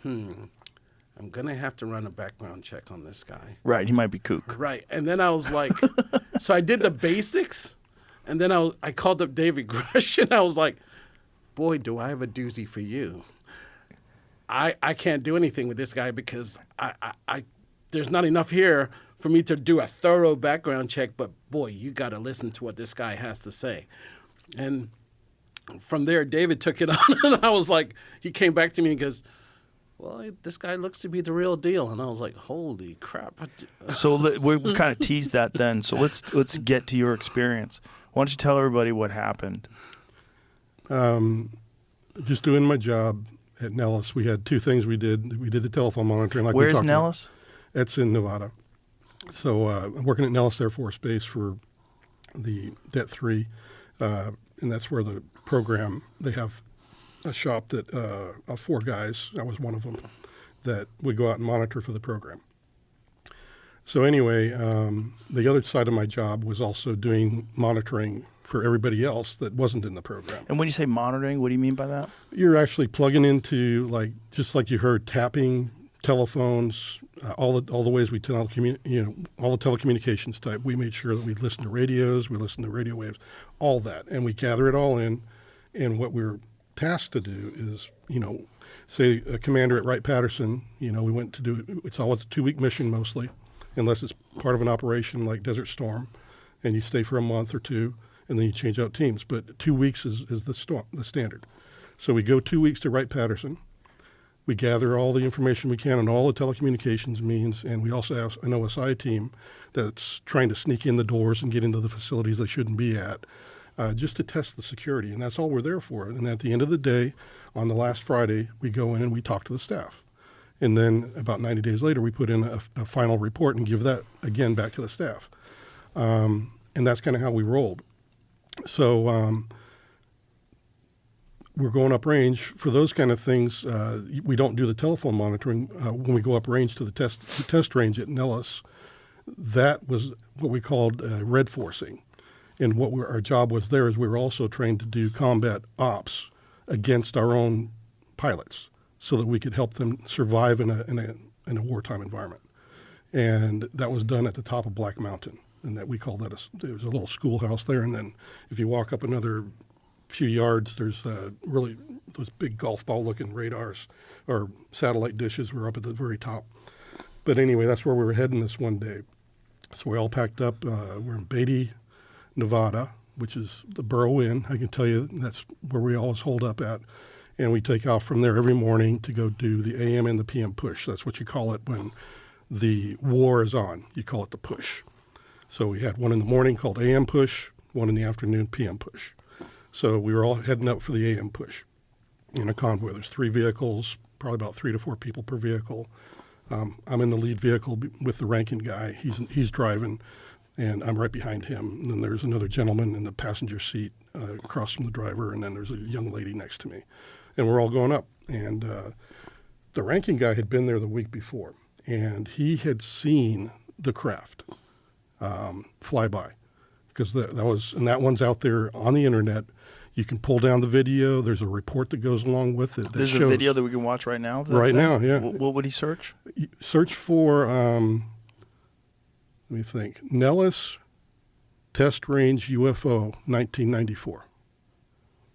S6: I'm gonna have to run a background check on this guy.
S4: Right. He might be kook.
S6: Right, and then I was like, so I did the basics, and then I called up David Grush, and I was like, boy, do I have a doozy for you. I can't do anything with this guy because I there's not enough here for me to do a thorough background check, but boy, you got to listen to what this guy has to say. And from there, David took it on, and I was like, he came back to me and goes, well, this guy looks to be the real deal. And I was like, holy crap.
S4: So we kind of teased that then. So let's get to your experience. Why don't you tell everybody what happened?
S5: Just doing my job at Nellis. We had two things we did. We did the telephone monitoring. Like we
S4: Where's
S5: talked about.
S4: Nellis?
S5: It's in Nevada. So I'm working at Nellis Air Force Base for the Det-3, and that's where the program, they have a shop that of 4 guys, I was one of them, that would go out and monitor for the program. So anyway, the other side of my job was also doing monitoring for everybody else that wasn't in the program.
S4: And when you say monitoring, what do you mean by that?
S5: You're actually plugging into, like, just like you heard, tapping, telephones, all the ways we all the telecommunications type. We made sure that we listened to radios, we listened to radio waves, all that, and we gather it all in. And what we're tasked to do is, say a commander at Wright-Patterson, we went to do. It's always a 2-week mission mostly, unless it's part of an operation like Desert Storm, and you stay for a month or 2, and then you change out teams. But 2 weeks is the standard. So we go 2 weeks to Wright-Patterson. We gather all the information we can on all the telecommunications means, and we also have an OSI team that's trying to sneak in the doors and get into the facilities they shouldn't be at, just to test the security. And that's all we're there for. And at the end of the day, on the last Friday, we go in and we talk to the staff. And then about 90 days later, we put in a final report and give that, again, back to the staff. And that's kind of how we rolled. So we're going up range for those kind of things. We don't do the telephone monitoring when we go up range to the test range at Nellis. That was what we called red forcing, and what our job was there is we were also trained to do combat ops against our own pilots so that we could help them survive in a wartime environment. And that was done at the top of Black Mountain. And that we call that there was a little schoolhouse there. And then if you walk up another few yards, there's really those big golf ball looking radars or satellite dishes were up at the very top. But anyway, that's where we were heading this one day. So we all packed up. We're in Beatty, Nevada, which is the Borough Inn. I can tell you that's where we always hold up at. And we take off from there every morning to go do the AM and the PM push. That's what you call it when the war is on. You call it the push. So we had one in the morning called AM push, one in the afternoon PM push. So we were all heading up for the AM push in a convoy. There's 3 vehicles, probably about 3 to 4 people per vehicle. I'm in the lead vehicle with the ranking guy. He's driving, and I'm right behind him. And then there's another gentleman in the passenger seat across from the driver, and then there's a young lady next to me. And we're all going up. And the ranking guy had been there the week before, and he had seen the craft fly by, because that one's out there on the internet. You can pull down the video. There's a report that goes along with it.
S4: There's a video that we can watch right now?
S5: Right now, yeah.
S4: What would he search?
S5: Search for, let me think, Nellis Test Range UFO 1994.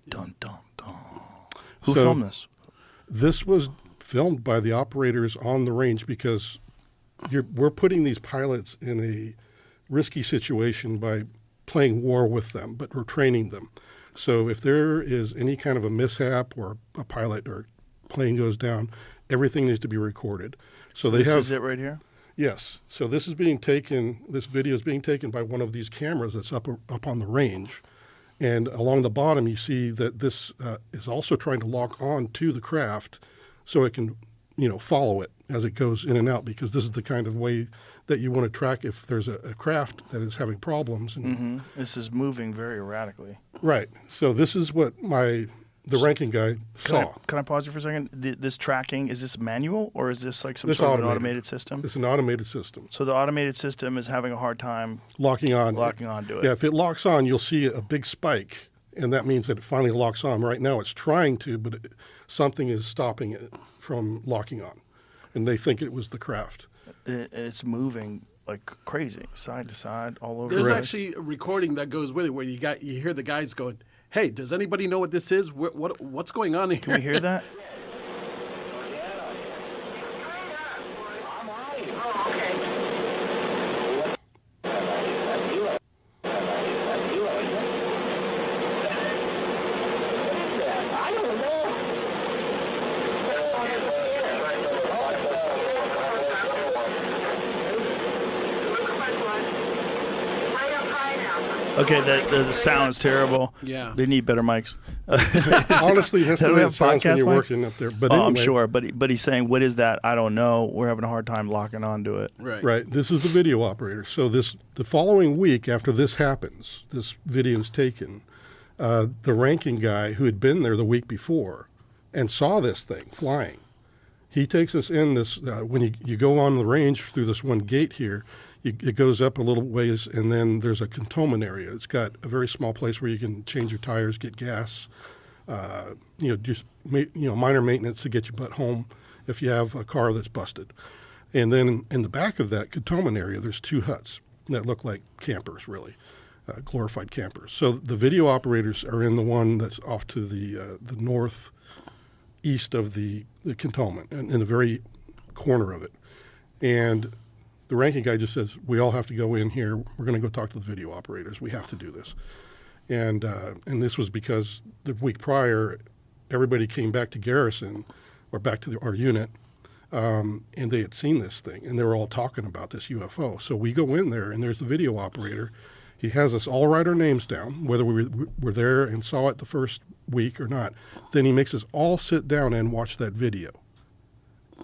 S4: Dun, dun, dun. Who filmed this?
S5: This was filmed by the operators on the range because we're putting these pilots in a risky situation by playing war with them, but we're training them. So if there is any kind of a mishap or a pilot or plane goes down, everything needs to be recorded. So they
S4: this
S5: have.
S4: Is it right here?
S5: Yes. So this is being taken. This video is being taken by one of these cameras that's up on the range, and along the bottom you see that this is also trying to lock on to the craft, so it can, follow it as it goes in and out, because this is the kind of way that you want to track if there's a craft that is having problems. And
S4: This is moving very erratically.
S5: Right. So this is what the ranking guy saw.
S4: Can I pause you for a second? This tracking, is this manual or is this like some
S5: This
S4: sort of an automated system?
S5: It's an automated system.
S4: So the automated system is having a hard time
S5: locking on
S4: to it.
S5: Yeah, if it locks on, you'll see a big spike, and that means that it finally locks on. Right now it's trying to, but something is stopping it from locking on, and they think it was the craft.
S4: It's moving like crazy, side to side, all over.
S6: There's actually a recording that goes with it where you hear the guys going, "Hey, does anybody know what this is? What's going on here?"
S4: Can we hear that? Okay, the sound is terrible.
S6: Yeah.
S4: They need better mics.
S5: Honestly, that's the way it sounds when you're working up there. But anyway,
S4: I'm sure. But he's saying, what is that? I don't know. We're having a hard time locking onto it.
S5: Right. This is the video operator. So the following week after this happens, this video is taken, the ranking guy who had been there the week before and saw this thing flying, he takes us in this, when you go on the range through this one gate here, it goes up a little ways, and then there's a cantonment area. It's got a very small place where you can change your tires, get gas, minor maintenance to get your butt home if you have a car that's busted. And then in the back of that cantonment area, there's 2 huts that look like campers, really, glorified campers. So the video operators are in the one that's off to the northeast of the cantonment, and in the very corner of it. And the ranking guy just says, we all have to go in here. We're going to go talk to the video operators. We have to do this. And this was because the week prior, everybody came back to garrison or back to our unit, and they had seen this thing, and they were all talking about this UFO. So we go in there, and there's the video operator. He has us all write our names down, whether we were there and saw it the first week or not. Then he makes us all sit down and watch that video.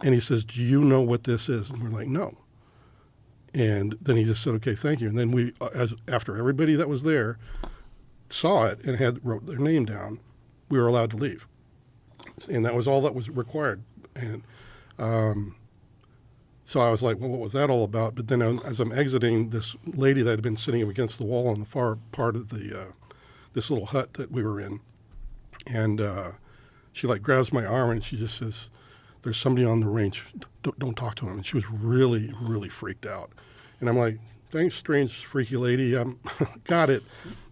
S5: And he says, do you know what this is? And we're like, no. And then he just said, okay, thank you. And then we, after everybody that was there saw it and wrote their name down, we were allowed to leave. And that was all that was required. And so I was like, well, what was that all about? But then as I'm exiting, this lady that had been sitting against the wall on the far part of this little hut that we were in, and she like grabs my arm and she just says, "There's somebody on the range. Don't talk to him." And she was really, really freaked out. And I'm like, "Thanks, strange, freaky lady. Got it."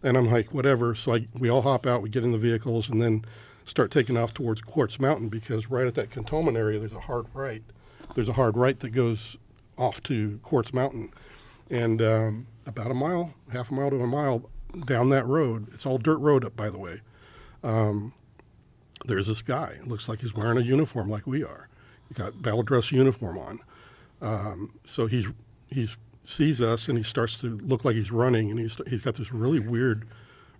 S5: And I'm like, whatever. So we all hop out, we get in the vehicles, and then start taking off towards Quartz Mountain, because right at that cantonment area, there's a hard right. There's a hard right that goes off to Quartz Mountain. And about a mile, half a mile to a mile down that road, it's all dirt road up, by the way, there's this guy. It looks like he's wearing a uniform like we are. He got battle dress uniform on. So he sees us, and he starts to look like he's running, and he's got this really weird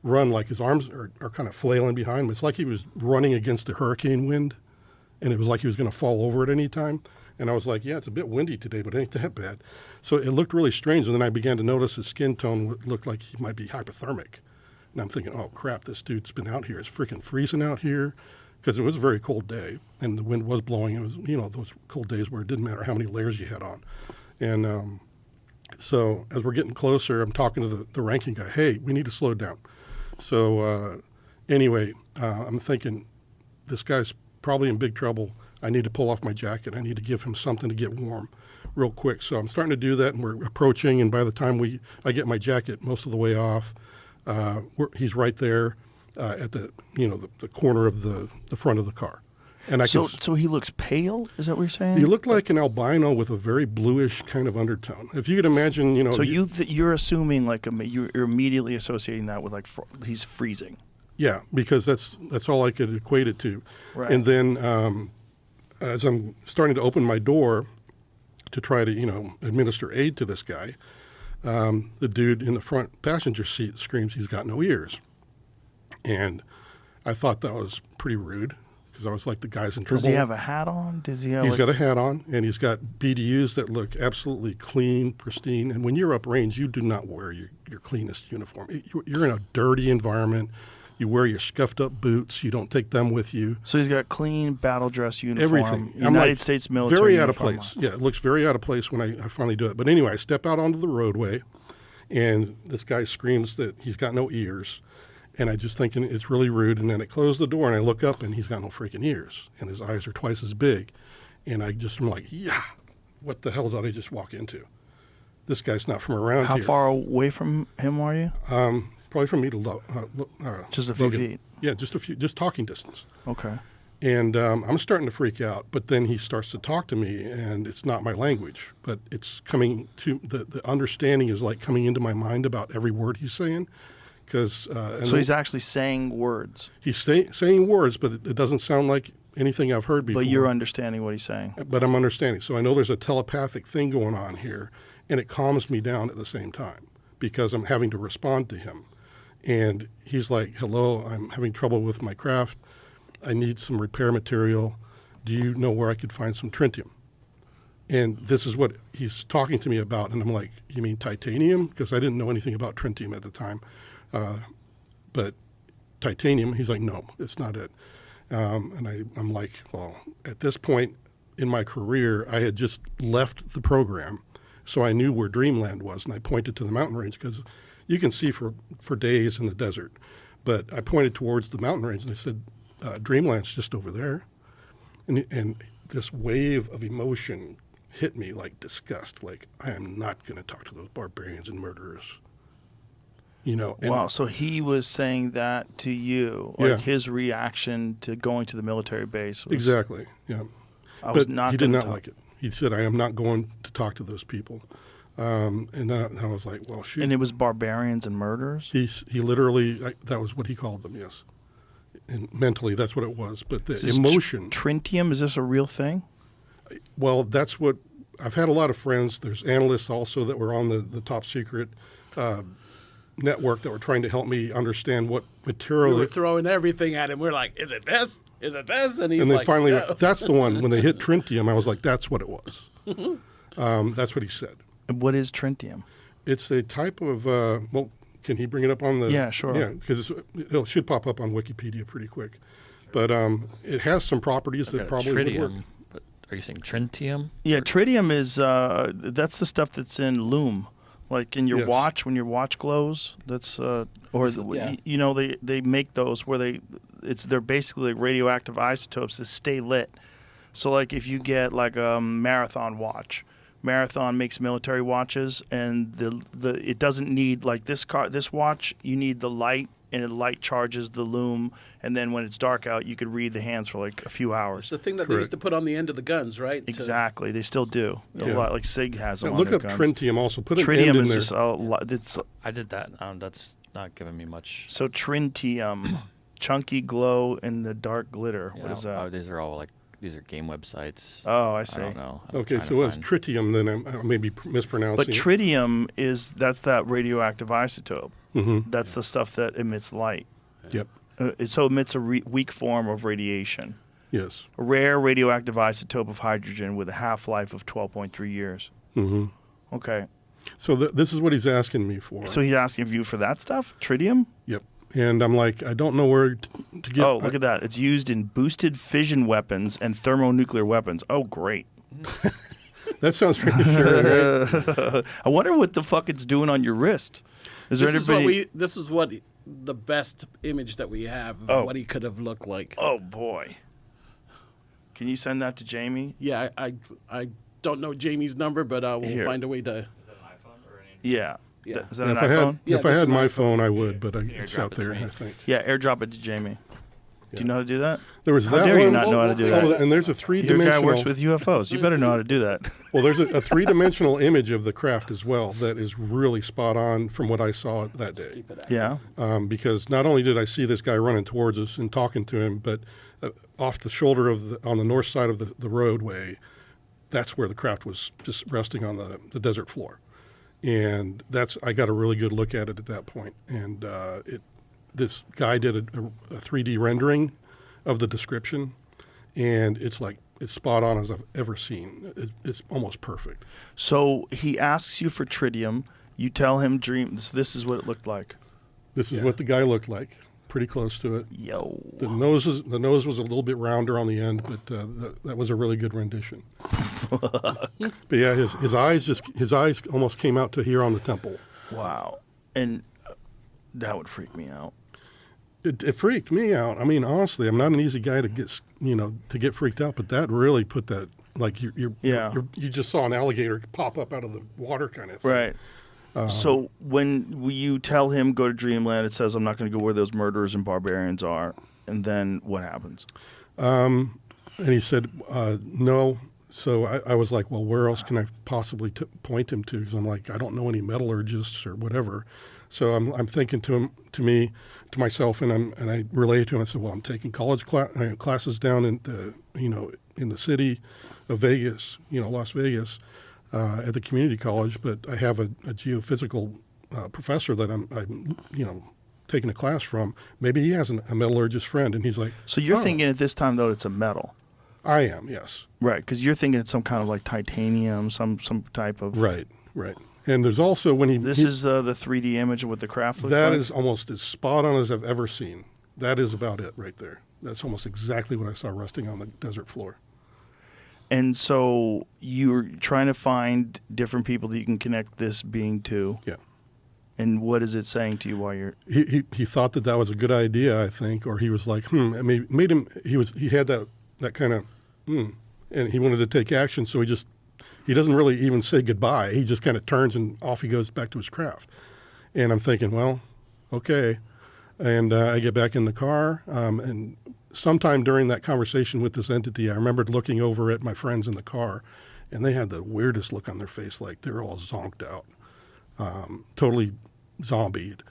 S5: run, like his arms are kind of flailing behind him. It's like he was running against the hurricane wind, and it was like he was going to fall over at any time. And I was like, yeah, it's a bit windy today, but it ain't that bad. So it looked really strange, and then I began to notice his skin tone looked like he might be hypothermic. And I'm thinking, oh, crap, this dude's been out here. It's freaking freezing out here, because it was a very cold day, and the wind was blowing. It was, those cold days where it didn't matter how many layers you had on. And so as we're getting closer, I'm talking to the ranking guy. Hey, we need to slow down. So anyway, I'm thinking this guy's probably in big trouble. I need to pull off my jacket. I need to give him something to get warm real quick. So I'm starting to do that, and we're approaching, and by the time I get my jacket most of the way off, he's right there at the corner of the front of the car. And
S4: So he looks pale? Is that what you're saying?
S5: He looked like an albino with a very bluish kind of undertone. If you could imagine,
S4: So you're assuming you're immediately associating that with he's freezing.
S5: Yeah, because that's all I could equate it to.
S4: Right.
S5: And then as I'm starting to open my door to try to administer aid to this guy, the dude in the front passenger seat screams he's got no ears, and I thought that was pretty rude. Because I was like, the guy's in trouble.
S4: Does he have a hat on? He's
S5: got a hat on, and he's got BDUs that look absolutely clean, pristine. And when you're uprange, you do not wear your cleanest uniform. You're in a dirty environment. You wear your scuffed up boots. You don't take them with you.
S4: So he's got clean battle dress uniform.
S5: Everything.
S4: United States military
S5: very
S4: uniform.
S5: Very out of place. Yeah, it looks very out of place when I finally do it. But anyway, I step out onto the roadway, and this guy screams that he's got no ears. And I just thinking it's really rude. And then I close the door, and I look up, and he's got no freaking ears. And his eyes are twice as big. And I just am like, yeah, what the hell did I just walk into? This guy's not from around
S4: here.
S5: How
S4: far away from him are you?
S5: Probably from me to
S4: just a few
S5: Logan.
S4: feet.
S5: Yeah, just talking distance.
S4: Okay.
S5: And I'm starting to freak out. But then he starts to talk to me, and it's not my language. But it's coming to, the understanding is like coming into my mind about every word he's saying.
S4: So he's actually saying words.
S5: He's saying words, but it doesn't sound like anything I've heard before.
S4: But you're understanding what he's saying.
S5: But I'm understanding. So I know there's a telepathic thing going on here, and it calms me down at the same time because I'm having to respond to him. And he's like, hello, I'm having trouble with my craft. I need some repair material. Do you know where I could find some tritium? And this is what he's talking to me about. And I'm like, you mean titanium? Because I didn't know anything about tritium at the time. But titanium, he's like, no, it's not it. And I'm like, well, at this point in my career, I had just left the program, so I knew where Dreamland was, and I pointed to the mountain range because you can see for days in the desert. But I pointed towards the mountain range, and I said, Dreamland's just over there. And this wave of emotion hit me like disgust, like I am not going to talk to those barbarians and murderers.
S4: Wow, so he was saying that to you, his reaction to going to the military base was...
S5: Exactly, yeah. He did not like it. He said, I am not going to talk to those people. And then I was like, well, shoot.
S4: And it was barbarians and murderers?
S5: He literally, that was what he called them, yes. And mentally, that's what it was. But the
S4: is
S5: emotion...
S4: Tritium, is this a real thing?
S5: Well, that's what... I've had a lot of friends. There's analysts also that were on the top secret network that were trying to help me understand what material.
S6: We were throwing everything at him. We're like, is it this? Is it this? And he's
S5: and then
S6: like,
S5: finally,
S6: no.
S5: That's the one. When they hit tritium, I was like, that's what it was. That's what he said.
S4: And what is tritium?
S5: It's a type of, can he bring it up on the...
S4: Yeah, sure.
S5: Yeah, because it should pop up on Wikipedia pretty quick. But it has some properties that probably would work.
S8: But are you saying tritium?
S4: Yeah, tritium is, that's the stuff that's in Loom. Like in your watch, when your watch glows, that's they make those where they're basically like radioactive isotopes that stay lit. So like if you get like a Marathon watch, Marathon makes military watches, and it doesn't need like this watch. You need the light, and the light charges the lume, and then when it's dark out, you could read the hands for like a few hours.
S6: It's the thing that they used to put on the end of the guns, right?
S4: Exactly, they still do. A lot, like Sig has them on
S5: look
S4: their
S5: up
S4: guns.
S5: tritium also. Put an
S4: Tritium
S5: end in
S4: is
S5: there.
S4: just a lot. It's
S8: I did that. That's not giving me much.
S4: so tritium, chunky glow in the dark glitter.
S8: You
S4: What
S8: know,
S4: is that?
S8: these are all like these are game websites.
S4: Oh, I see.
S8: I don't know. I'm
S5: Okay,
S8: trying
S5: so
S8: to
S5: it's
S8: find-
S5: tritium. Then I may be mispronouncing
S4: But
S5: it.
S4: tritium that's that radioactive isotope.
S5: Mm-hmm.
S4: That's the stuff that emits light.
S5: Yep.
S4: So it emits a weak form of radiation.
S5: Yes.
S4: A rare radioactive isotope of hydrogen with a half-life of 12.3 years.
S5: Mm-hmm.
S4: Okay.
S5: So this is what he's asking me for.
S4: So he's asking you for that stuff? Tritium?
S5: Yep. And I'm like, I don't know where to get.
S4: Oh, look at that. It's used in boosted fission weapons and thermonuclear weapons. Oh, great.
S5: That sounds reassuring, right?
S4: I wonder what the fuck it's doing on your wrist. Is there anybody...
S6: This is what the best image that we have of what he could have looked like.
S4: Oh, boy. Can you send that to Jamie?
S6: Yeah, I don't know Jamie's number, but we'll
S4: Here.
S6: find a way to.
S4: Yeah.
S6: Yeah.
S4: Is that
S5: If
S4: an
S5: I
S4: iPhone?
S5: had,
S6: Yeah,
S5: if I
S6: this
S5: had
S6: is
S5: my
S6: my
S5: phone, I would, but it's
S8: Airdrop
S5: out
S8: it to
S5: there,
S8: me.
S5: I think.
S4: Yeah, airdrop it to Jamie. Do you know how to do that?
S5: There was
S4: How
S5: that
S4: dare
S5: one.
S4: you not know how to do that?
S5: Oh, and there's a
S4: Your
S5: three-dimensional.
S4: guy works with UFOs. You better know how to do that.
S5: Well, there's a three-dimensional image of the craft as well that is really spot on from what I saw that day.
S4: Yeah.
S5: Because not only did I see this guy running towards us and talking to him, but off the shoulder on the north side of the roadway, that's where the craft was just resting on the desert floor. And I got a really good look at it at that point. And this guy did a 3D rendering of the description, and it's spot on as I've ever seen. It's almost perfect.
S4: So he asks you for tritium. You tell him dreams. This is what it looked like.
S5: This is what the guy looked like, pretty close to it.
S4: Yo.
S5: The nose was a little bit rounder on the end, but that was a really good rendition. But yeah, his eyes almost came out to here on the temple.
S4: Wow. And that would freak me out.
S5: It freaked me out. I mean, honestly, I'm not an easy guy to get freaked out, but that really put that like you just saw an alligator pop up out of the water kind of thing.
S4: Right. So when you tell him go to Dreamland, it says I'm not going to go where those murderers and barbarians are. And then what happens?
S5: And he said no. So I was like, well, where else can I possibly point him to? Because I'm like, I don't know any metallurgists or whatever. So I'm thinking to myself, and I relayed to him. I said, well, I'm taking college classes down in the city of Vegas, Las Vegas, at the community college. But I have a geophysical professor that I'm taking a class from. Maybe he has a metallurgist friend, and he's like,
S4: So you're thinking at this time though it's a metal,
S5: I am, yes,
S4: right? Because you're thinking it's some kind of like titanium, some type of
S5: right. And there's also when
S4: This is the 3D image of what the craft looks
S5: that
S4: like.
S5: is almost as spot on as I've ever seen. That is about it right there. That's almost exactly what I saw resting on the desert floor.
S4: And so you're trying to find different people that you can connect this being to.
S5: Yeah.
S4: And what is it saying to you while you're?
S5: He thought that was a good idea, I think, or he was like, It made him. He had that kind of, and he wanted to take action. So he doesn't really even say goodbye. He just kind of turns and off he goes back to his craft. And I'm thinking, well, okay. And I get back in the car, and sometime during that conversation with this entity, I remembered looking over at my friends in the car, and they had the weirdest look on their face, like they were all zonked out, totally zombied,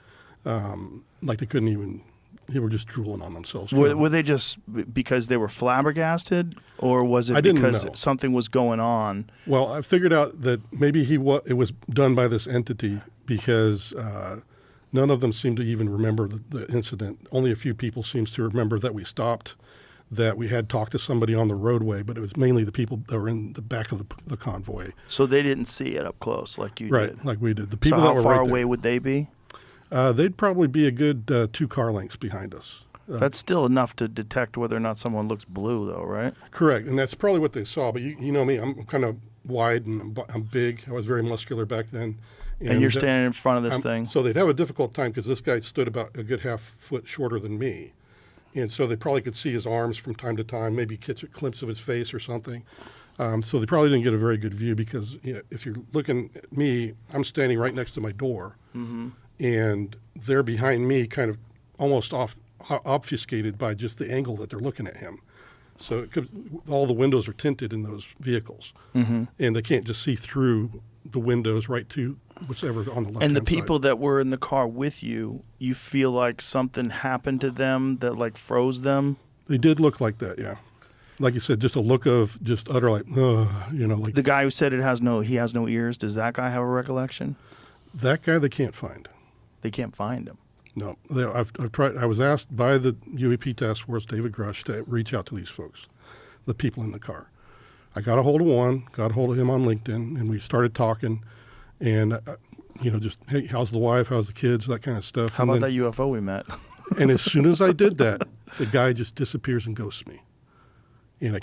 S5: like they were just drooling on themselves.
S4: Were they just because they were flabbergasted, or was it
S5: I didn't
S4: because
S5: know.
S4: something was going on?
S5: Well, I figured out that maybe it was done by this entity because none of them seemed to even remember the incident. Only a few people seems to remember that we stopped, that we had talked to somebody on the roadway, but it was mainly the people that were in the back of the convoy.
S4: So they didn't see it up close like you
S5: Right,
S4: did.
S5: like we did. The
S4: So
S5: people
S4: how
S5: that were
S4: far
S5: right
S4: away
S5: there,
S4: would they be?
S5: they'd probably be a good 2 car lengths behind us.
S4: That's still enough to detect whether or not someone looks blue, though, right?
S5: Correct, and that's probably what they saw. But you know me, I'm kind of wide and I'm big. I was very muscular back then.
S4: And you're standing in front of this thing.
S5: So they'd have a difficult time because this guy stood about a good half foot shorter than me. And so they probably could see his arms from time to time, maybe catch a glimpse of his face or something. So they probably didn't get a very good view because if you're looking at me, I'm standing right next to my door, and they're behind me, kind of almost obfuscated by just the angle that they're looking at him. So all the windows are tinted in those vehicles, and they can't just see through the windows right to whatever on the left.
S4: And the people that were in the car with you, you feel like something happened to them that like froze them?
S5: They did look like that, yeah. Like you said, just a look of just utter like, like
S4: The guy who said he has no ears, does that guy have a recollection?
S5: that guy they can't find.
S4: They can't find him.
S5: No, I've tried. I was asked by the UAP Task Force, David Grush, to reach out to these folks, the people in the car. I got a hold of one, got a hold of him on LinkedIn, and we started talking. And just hey, how's the wife? How's the kids? That kind of stuff.
S4: How about that UFO we met?
S5: And as soon as I did that, the guy just disappears and ghosts me. And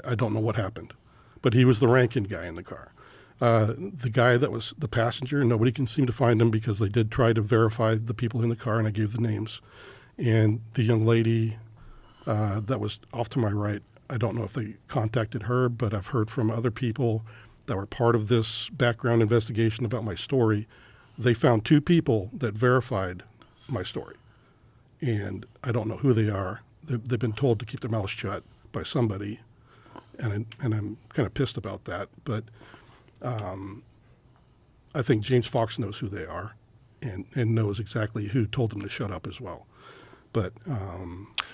S5: I don't know what happened, but he was the Rankin guy in the car. The guy that was the passenger, nobody can seem to find him because they did try to verify the people in the car, and I gave the names. And the young lady that was off to my right, I don't know if they contacted her, but I've heard from other people that were part of this background investigation about my story. They found 2 people that verified my story, and I don't know who they are. They've been told to keep their mouths shut by somebody, and I'm kind of pissed about that. But I think James Fox knows who they are, and knows exactly who told them to shut up as well. But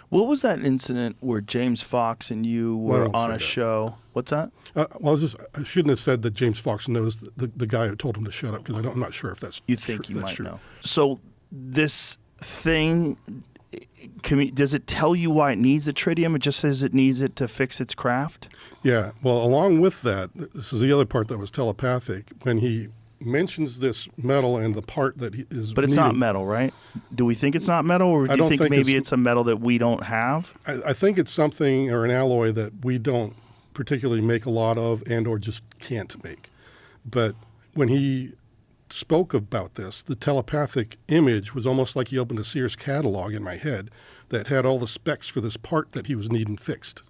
S4: what was that incident where James Fox and you were on a show? What's that?
S5: I shouldn't have said that James Fox knows the guy who told him to shut up, because I'm not sure if that's
S4: you think
S5: true,
S4: you
S5: that's
S4: might
S5: true.
S4: know. So this thing, does it tell you why it needs a tritium? It just says it needs it to fix its craft?
S5: Yeah. Well, along with that, this is the other part that was telepathic. When he mentions this metal and the part that he is
S4: But it's not metal, right? Do we think it's not metal, or do you think maybe it's a metal that we don't have?
S5: I think it's something, or an alloy that we don't particularly make a lot of, and or just can't make. But when he spoke about this, the telepathic image was almost like he opened a Sears catalog in my head that had all the specs for this part that he was needing fixed.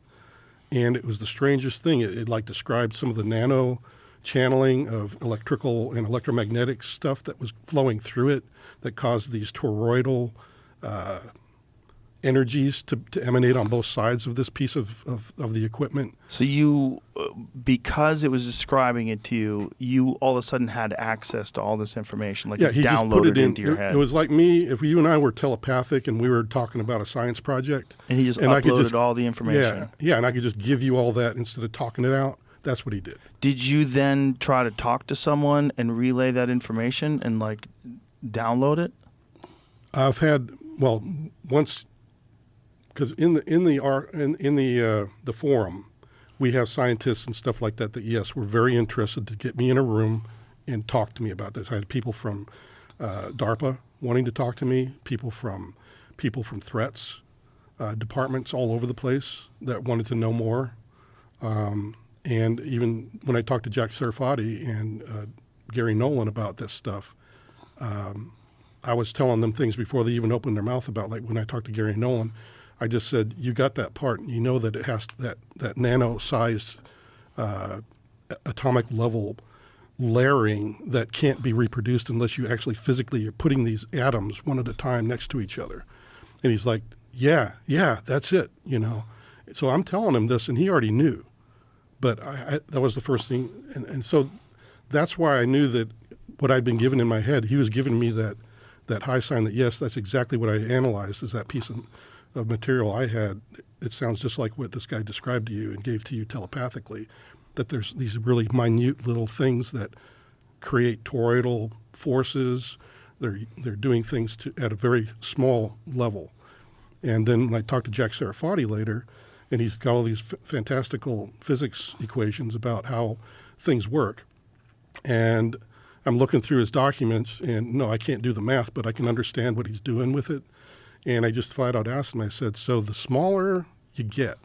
S5: And it was the strangest thing. It like described some of the nano channeling of electrical and electromagnetic stuff that was flowing through it that caused these toroidal energies to emanate on both sides of this piece of the equipment.
S4: So you, because it was describing it to you, you all of a sudden had access to all this information, like
S5: he just put it
S4: into your head.
S5: It was like me, if you and I were telepathic and we were talking about a science project.
S4: And he just uploaded all the information.
S5: Yeah, and I could just give you all that instead of talking it out. That's what he did.
S4: Did you then try to talk to someone and relay that information and like download it?
S5: I've had, well, once, because in the forum, we have scientists and stuff like that yes, were very interested to get me in a room and talk to me about this. I had people from DARPA wanting to talk to me, people from threats departments all over the place that wanted to know more. And even when I talked to Jack Serafati and Gary Nolan about this stuff, I was telling them things before they even opened their mouth about, like when I talked to Gary Nolan, I just said, you got that part, and you know that it has that nano-sized atomic level layering that can't be reproduced unless you actually physically are putting these atoms one at a time next to each other. And he's like, yeah, that's it, So I'm telling him this, and he already knew. But that was the first thing. And so that's why I knew that what I'd been given in my head, he was giving me that high sign that, yes, that's exactly what I analyzed, is that piece of material I had. It sounds just like what this guy described to you and gave to you telepathically, that there's these really minute little things that create toroidal forces. They're doing things at a very small level. And then when I talked to Jack Serafati later, and he's got all these fantastical physics equations about how things work. And I'm looking through his documents, and no, I can't do the math, but I can understand what he's doing with it. And I just flat out asked him, I said, so the smaller you get,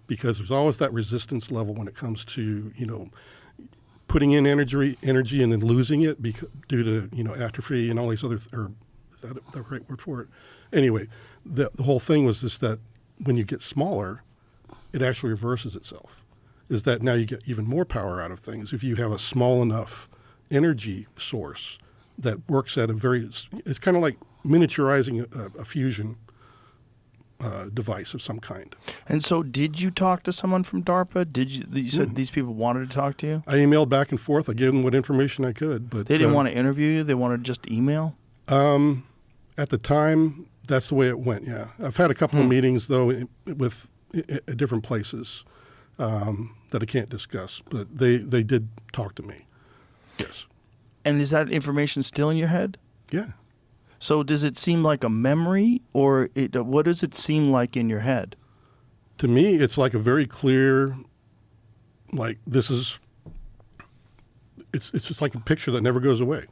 S5: because there's always that resistance level when it comes to, putting in energy and then losing it due to, atrophy and all these other, or is that the right word for it? Anyway, the whole thing was just that when you get smaller, it actually reverses itself. Is that now you get even more power out of things if you have a small enough energy source that works at it's kind of like miniaturizing a fusion device of some kind.
S4: And so did you talk to someone from DARPA? You said these people wanted to talk to you?
S5: I emailed back and forth. I gave them what information I could. But
S4: They didn't want to interview you? They wanted just email?
S5: At the time, that's the way it went, yeah. I've had a couple of meetings, though, with at different places that I can't discuss. But they did talk to me, yes.
S4: And is that information still in your head?
S5: Yeah.
S4: So does it seem like a memory, or what does it seem like in your head?
S5: To me, it's like a very clear, like it's just like a picture that never goes away.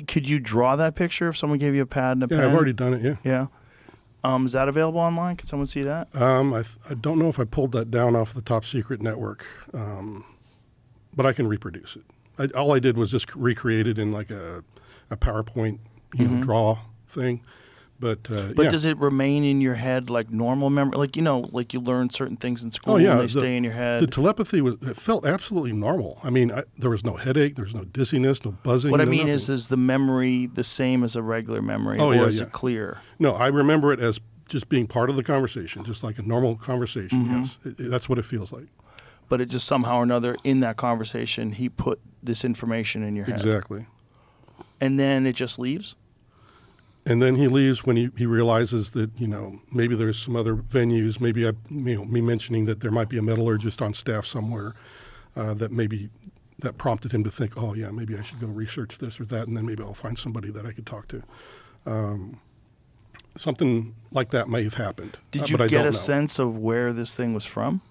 S4: Could you draw that picture if someone gave you a pad and a pen?
S5: Yeah, I've already done it, yeah.
S4: Yeah. Is that available online? Can someone see that?
S5: I don't know if I pulled that down off the Top Secret network, but I can reproduce it. All I did was just recreate it in like a PowerPoint draw thing. But
S4: does it remain in your head like normal memory? Like, like you learn certain things in school and they stay in your head?
S5: The telepathy, it felt absolutely normal. I mean, there was no headache, there was no dizziness, no buzzing.
S4: What I mean is the memory the same as a regular memory, or is it clear?
S5: No, I remember it as just being part of the conversation, just like a normal conversation, yes. That's what it feels like.
S4: But it just somehow or another, in that conversation, he put this information in your head.
S5: Exactly.
S4: And then it just leaves?
S5: And then he leaves when he realizes that, maybe there's some other venues, maybe me mentioning that there might be a metallurgist on staff somewhere that prompted him to think, oh, yeah, maybe I should go research this or that, and then maybe I'll find somebody that I could talk to. Something like that may have happened.
S4: Did you get a sense of where this thing was from?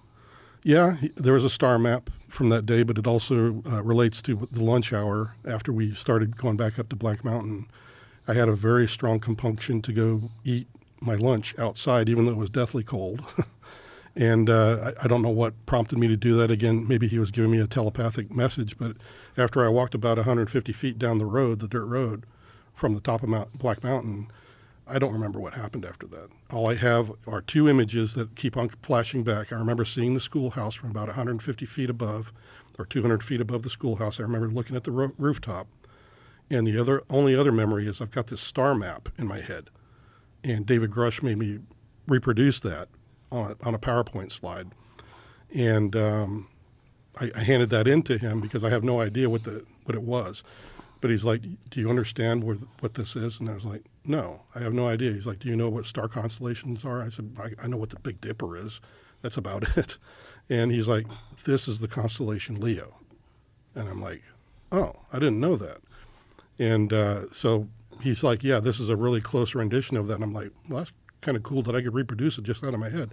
S5: Yeah, there was a star map from that day, but it also relates to the lunch hour after we started going back up to Black Mountain. I had a very strong compunction to go eat my lunch outside, even though it was deathly cold. And I don't know what prompted me to do that. Again, maybe he was giving me a telepathic message, but after I walked about 150 feet down the road, the dirt road, from the top of Black Mountain, I don't remember what happened after that. All I have are two images that keep on flashing back. I remember seeing the schoolhouse from about 150 feet above, or 200 feet above the schoolhouse. I remember looking at the rooftop. And the only other memory is I've got this star map in my head. And David Grush made me reproduce that on a PowerPoint slide. And I handed that in to him because I have no idea what it was. But he's like, do you understand what this is? And I was like, no, I have no idea. He's like, do you know what star constellations are? I said, I know what the Big Dipper is. That's about it. And he's like, this is the constellation Leo. And I'm like, oh, I didn't know that. And so he's like, yeah, this is a really close rendition of that. And I'm like, well, that's kind of cool that I could reproduce it just out of my head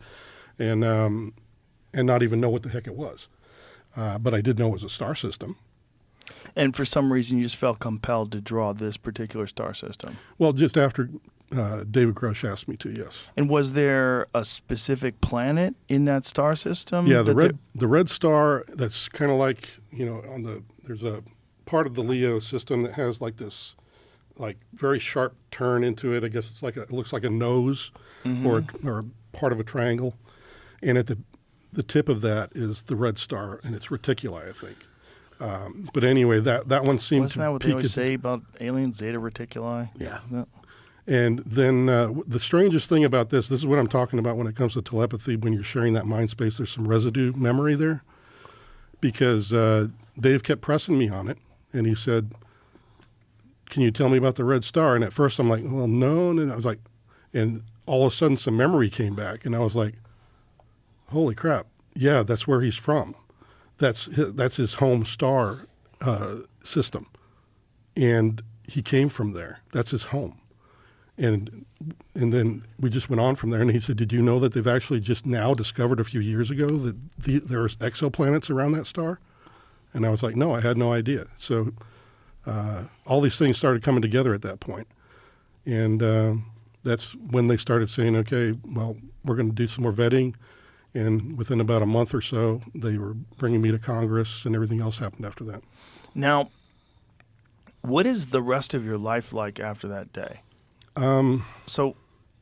S5: and not even know what the heck it was. But I did know it was a star system.
S4: And for some reason, you just felt compelled to draw this particular star system.
S5: Well, just after David Grush asked me to, yes.
S4: And was there a specific planet in that star system?
S5: Yeah, the red star. That's kind of like there's a part of the Leo system that has like this, like very sharp turn into it. I guess it looks like a nose, or part of a triangle, and at the tip of that is the red star, and it's reticuli, I think. But anyway, that one seemed
S4: Wasn't that what they always say about aliens, Zeta Reticuli?
S5: Yeah. And then the strangest thing about this is what I'm talking about when it comes to telepathy. When you're sharing that mind space, there's some residue memory there, because Dave kept pressing me on it, and he said, can you tell me about the red star? And at first I'm like, well, no. And I was like, and all of a sudden some memory came back, and I was like, holy crap. Yeah, that's where he's from. That's his home star system. And he came from there. That's his home. And then we just went on from there. And he said, did you know that they've actually just now discovered a few years ago that there's exoplanets around that star? And I was like, no, I had no idea. So all these things started coming together at that point. And that's when they started saying, okay, well, we're going to do some more vetting. And within about a month or so, they were bringing me to Congress, and everything else happened after that.
S4: Now, what is the rest of your life like after that day? So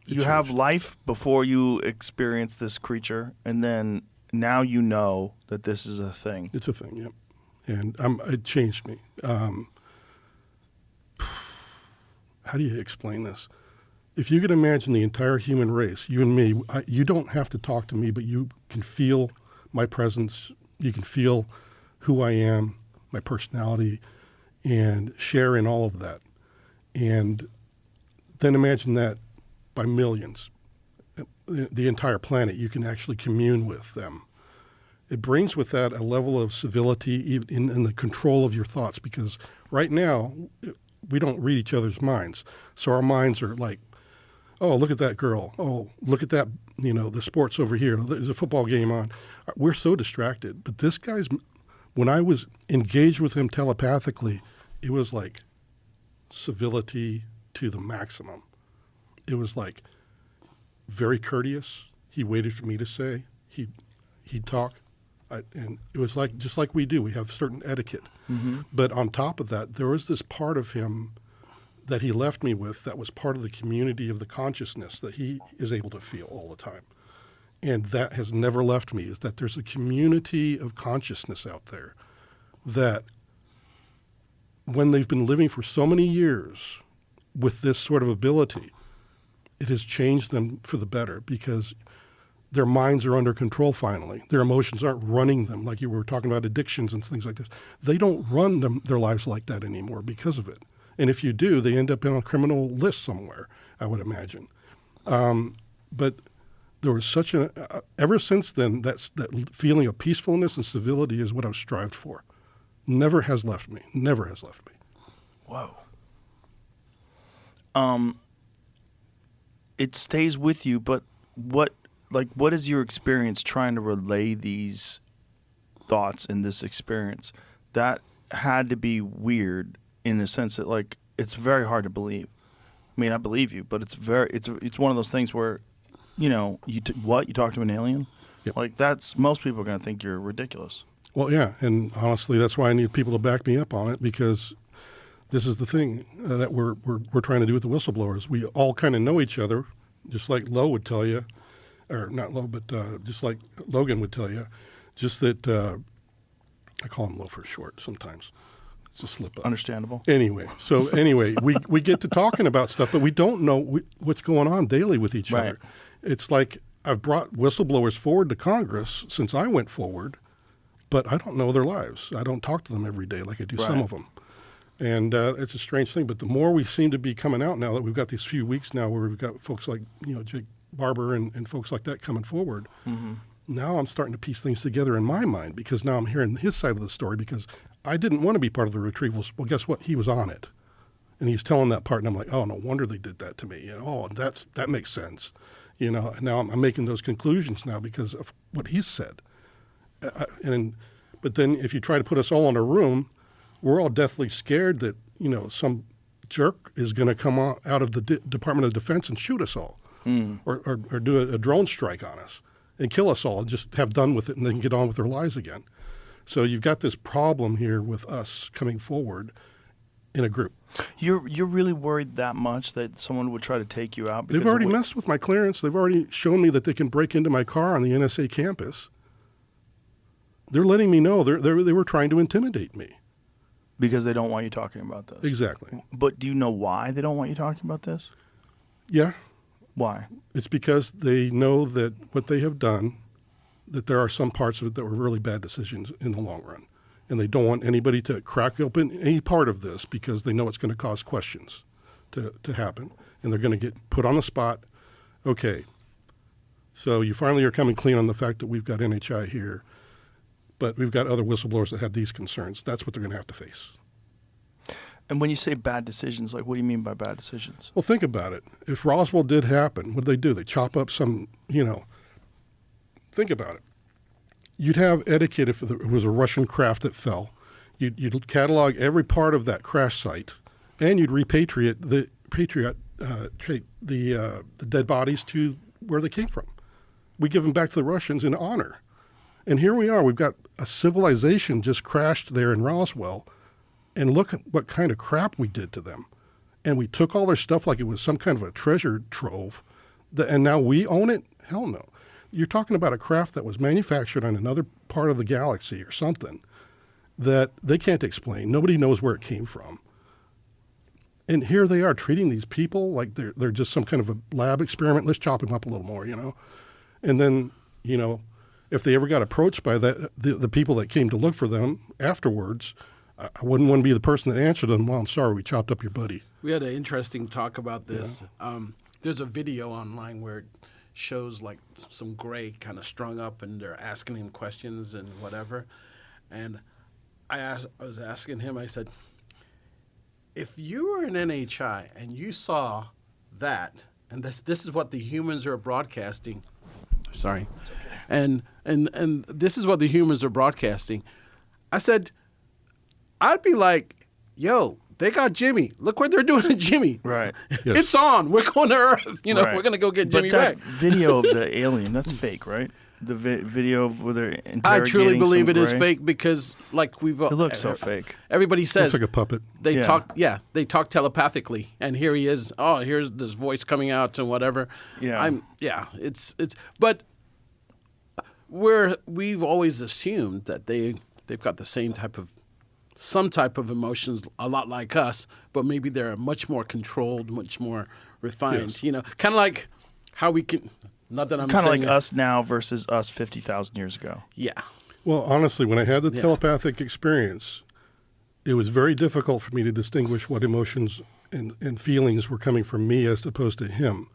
S4: you have life before you experience this creature, and then now you know that this is a thing.
S5: It's a thing, yep. And it changed me. How do you explain this? If you could imagine the entire human race, you and me, you don't have to talk to me, but you can feel my presence. You can feel who I am, my personality, and share in all of that. And then imagine that by millions, the entire planet, you can actually commune with them. It brings with that a level of civility in the control of your thoughts, because right now, we don't read each other's minds. So our minds are like, oh, look at that girl. Oh, look at that, the sports over here. There's a football game on. We're so distracted. But this guy's, when I was engaged with him telepathically, it was like civility to the maximum. It was like very courteous. He waited for me to say. He'd talk. And it was like, just like we do, we have certain etiquette. Mm-hmm. But on top of that, there was this part of him that he left me with that was part of the community of the consciousness that he is able to feel all the time. And that has never left me, is that there's a community of consciousness out there that when they've been living for so many years with this sort of ability, it has changed them for the better, because their minds are under control finally. Their emotions aren't running them, like you were talking about addictions and things like this. They don't run their lives like that anymore because of it. And if you do, they end up on a criminal list somewhere, I would imagine. But there was such ever since then, that feeling of peacefulness and civility is what I've strived for. Never has left me. Never has left me.
S4: Whoa. It stays with you, but what is your experience trying to relay these thoughts in this experience? That had to be weird in the sense that, like, it's very hard to believe. I mean, I believe you, but it's one of those things where, you talk to an alien?
S5: Yep.
S4: Like, most people are going to think you're ridiculous.
S5: Well, yeah, and honestly, that's why I need people to back me up on it, because this is the thing that we're trying to do with the whistleblowers. We all kind of know each other, just like Lowe would tell you, or not Lowe, but just like Logan would tell you, just that I call him Lowe for short sometimes. It's a slip up.
S4: Understandable.
S5: Anyway, we get to talking about stuff, but we don't know what's going on daily with each other. It's like I've brought whistleblowers forward to Congress since I went forward, but I don't know their lives. I don't talk to them every day like I do some of them. And it's a strange thing, but the more we seem to be coming out now that we've got these few weeks now where we've got folks like, Jake Barber and folks like that coming forward, now I'm starting to piece things together in my mind, because now I'm hearing his side of the story, because I didn't want to be part of the Retrievals. Well, guess what? He was on it. And he's telling that part, and I'm like, oh, no wonder they did that to me. That makes sense. And now I'm making those conclusions now because of what he said. But then if you try to put us all in a room, we're all deathly scared that, some jerk is going to come out of the Department of Defense and shoot us all, or do a drone strike on us and kill us all and just have done with it and then get on with their lives again. So you've got this problem here with us coming forward in a group.
S4: You're really worried that much that someone would try to take you out?
S5: They've already messed with my clearance. They've already shown me that they can break into my car on the NSA campus. They're letting me know they were trying to intimidate me.
S4: Because they don't want you talking about this.
S5: Exactly.
S4: But do you know why they don't want you talking about this?
S5: Yeah.
S4: Why?
S5: It's because they know that what they have done, that there are some parts of it that were really bad decisions in the long run. And they don't want anybody to crack open any part of this, because they know it's going to cause questions to happen. And they're going to get put on the spot. Okay, so you finally are coming clean on the fact that we've got NHI here, but we've got other whistleblowers that have these concerns. That's what they're going to have to face.
S4: And when you say bad decisions, like, what do you mean by bad decisions?
S5: Well, think about it. If Roswell did happen, what did they do? They chop up some, think about it. You'd have etiquette if it was a Russian craft that fell. You'd catalog every part of that crash site, and you'd repatriate the dead bodies to where they came from. We give them back to the Russians in honor. And here we are. We've got a civilization just crashed there in Roswell, and look at what kind of crap we did to them. and we took all their stuff like it was some kind of a treasure trove, and now we own it? Hell no. You're talking about a craft that was manufactured on another part of the galaxy or something that they can't explain. Nobody knows where it came from. And here they are treating these people like they're just some kind of a lab experiment. Let's chop them up a little more, And then, if they ever got approached by the people that came to look for them afterwards, I wouldn't want to be the person that answered them, well, I'm sorry, we chopped up your buddy.
S6: We had an interesting talk about this.
S5: Yeah.
S6: There's a video online where it shows like some gray kind of strung up and they're asking him questions and whatever. And I was asking him, I said, if you were an NHI and you saw that, and this is what the humans are broadcasting, sorry, and this is what the humans are broadcasting, I said, I'd be like, yo, they got Jimmy. Look what they're doing to Jimmy.
S4: Right.
S5: Yes.
S6: It's on. We're going to Earth. We're going to go get Jimmy
S4: but that
S6: back.
S4: video of the alien, that's fake, right? The video of where they're interrogating
S6: I truly believe it is
S4: gray?
S6: fake because, like we've,
S4: It looks so fake.
S6: Everybody says
S5: Looks like a puppet.
S6: They
S4: Yeah.
S6: they talk telepathically, and here he is. Oh, here's this voice coming out and whatever.
S4: Yeah.
S6: It's but we've always assumed that they've got the some type of emotions, a lot like us, but maybe they're much more controlled, much more refined.
S5: Yes.
S6: Kind of like how we can. Not that I'm
S4: Kind of
S6: saying
S4: like us now versus us 50,000 years ago.
S6: Yeah.
S5: Well, honestly, when I had the telepathic experience, it was very difficult for me to distinguish what emotions and feelings were coming from me as opposed to him.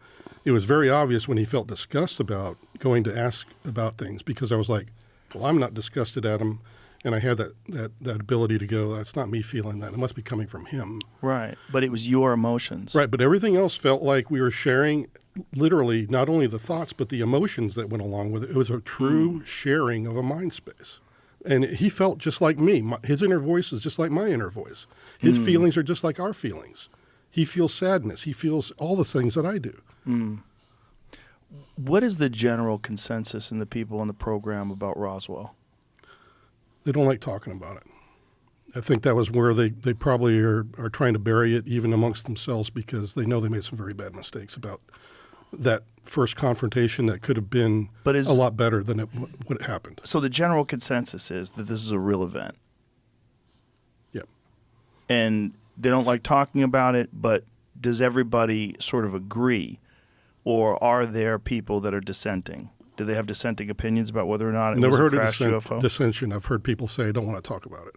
S5: It was very obvious when he felt disgust about going to ask about things because I was like, well, I'm not disgusted at him. And I had that ability to go, that's not me feeling that. It must be coming from him.
S4: Right. But it was your emotions.
S5: Right. But everything else felt like we were sharing literally not only the thoughts, but the emotions that went along with it. It was a true sharing of a mind space. And he felt just like me. His inner voice is just like my inner voice. His feelings are just like our feelings. He feels sadness. He feels all the things that I do.
S4: What is the general consensus in the people on the program about Roswell?
S5: They don't like talking about it. I think that was where they probably are trying to bury it even amongst themselves because they know they made some very bad mistakes about that first confrontation that could have been a lot better than what happened.
S4: So the general consensus is that this is a real event.
S5: Yep.
S4: And they don't like talking about it, but does everybody sort of agree? Or are there people that are dissenting? Do they have dissenting opinions about whether or not it
S5: Never
S4: was
S5: heard
S4: a crashed UFO?
S5: dissension. I've heard people say, I don't want to talk about it.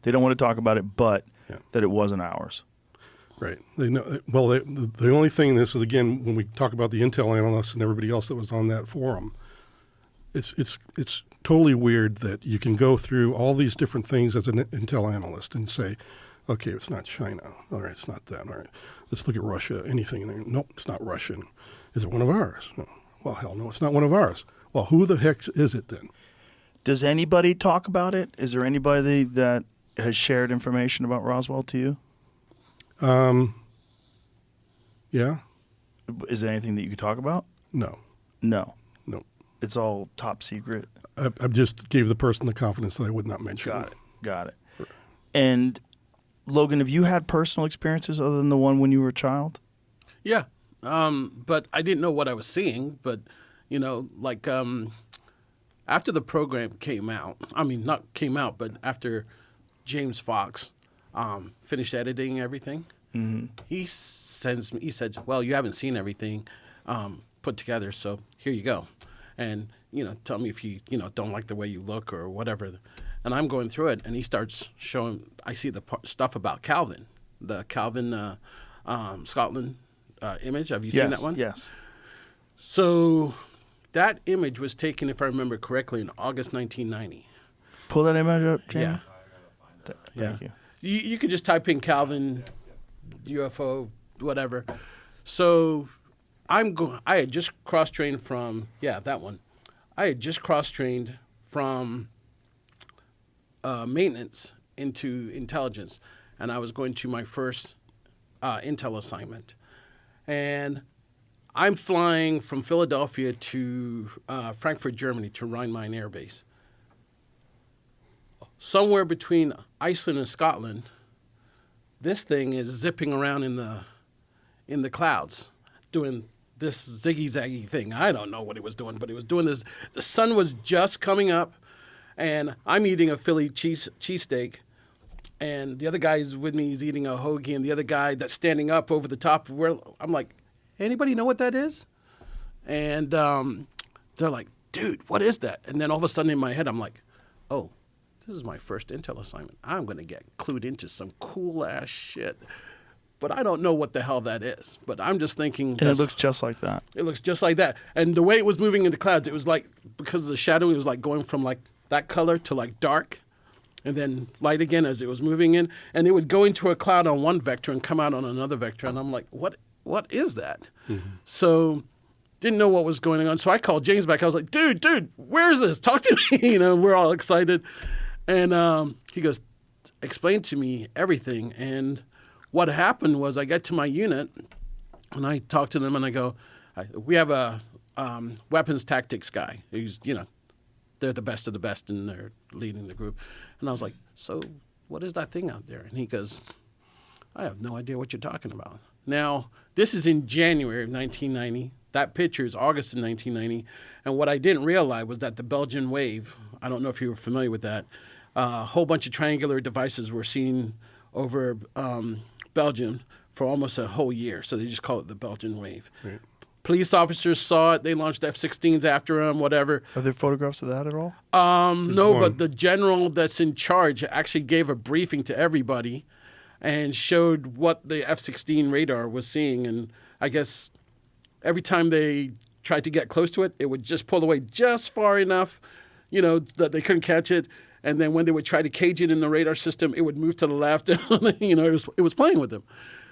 S4: They don't want to talk about it, but that it wasn't ours.
S5: Right. They know. Well, the only thing, this is again, when we talk about the intel analysts and everybody else that was on that forum, it's totally weird that you can go through all these different things as an intel analyst and say, okay, it's not China. All right, it's not that. All right, let's look at Russia. Anything? Nope, it's not Russian. Is it one of ours? No. Well, hell no, it's not one of ours. Well, who the heck is it then?
S4: Does anybody talk about it? Is there anybody that has shared information about Roswell to you?
S5: Yeah.
S4: Is there anything that you could talk about?
S5: No.
S4: No.
S5: No.
S4: It's all top secret.
S5: I just gave the person the confidence that I would not mention.
S4: Got it. And Logan, have you had personal experiences other than the one when you were a child?
S6: Yeah. But I didn't know what I was seeing. But, after the program came out, not came out, but after James Fox finished editing everything, he said, well, you haven't seen everything put together, so here you go. And, tell me if you, don't like the way you look or whatever. And I'm going through it, and he starts showing, I see the stuff about Calvin, the Calvin Scotland image. Have you seen that one?
S4: Yes.
S6: So that image was taken, if I remember correctly, in August 1990.
S4: Pull that image up, Jamie.
S6: Yeah.
S4: Thank you.
S6: You could just type in Calvin, UFO, whatever. So I had just cross-trained from, that one. I had just cross-trained from maintenance into intelligence, and I was going to my first intel assignment. And I'm flying from Philadelphia to Frankfurt, Germany, to Rhein-Main Air Base. Somewhere between Iceland and Scotland, this thing is zipping around in the clouds, doing this ziggy-zaggy thing. I don't know what it was doing, but it was doing this. The sun was just coming up, and I'm eating a Philly cheesesteak, and the other guy's with me. He's eating a hoagie, and the other guy that's standing up over the top. I'm like, anybody know what that is? And they're like, dude, what is that? And then all of a sudden in my head, I'm like, oh, this is my first intel assignment. I'm going to get clued into some cool-ass shit. But I don't know what the hell that is. But I'm just thinking.
S4: And it looks just like that.
S6: It looks just like that. And the way it was moving in the clouds, it was like, because of the shadowing, it was like going from like that color to like dark. And then light again as it was moving in. And it would go into a cloud on one vector and come out on another vector. And I'm like, what is that? Mm-hmm. So didn't know what was going on. So I called James back. I was like, dude, where is this? Talk to me. We're all excited. And he goes, explain to me everything. And what happened was I got to my unit, and I talked to them, and I go, we have a weapons tactics guy. He's, they're the best of the best, and they're leading the group. And I was like, so what is that thing out there? And he goes, I have no idea what you're talking about. Now, this is in January of 1990. That picture is August of 1990. And what I didn't realize was that the Belgian wave, I don't know if you were familiar with that, a whole bunch of triangular devices were seen over Belgium for almost a whole year. So they just call it the Belgian wave. Right. Police officers saw it. They launched F-16s after them, whatever.
S4: Are there photographs of that at all?
S6: No, but the general that's in charge actually gave a briefing to everybody and showed what the F-16 radar was seeing. And I guess every time they tried to get close to it, it would just pull away just far enough, that they couldn't catch it. And then when they would try to cage it in the radar system, it would move to the left. It was playing with them.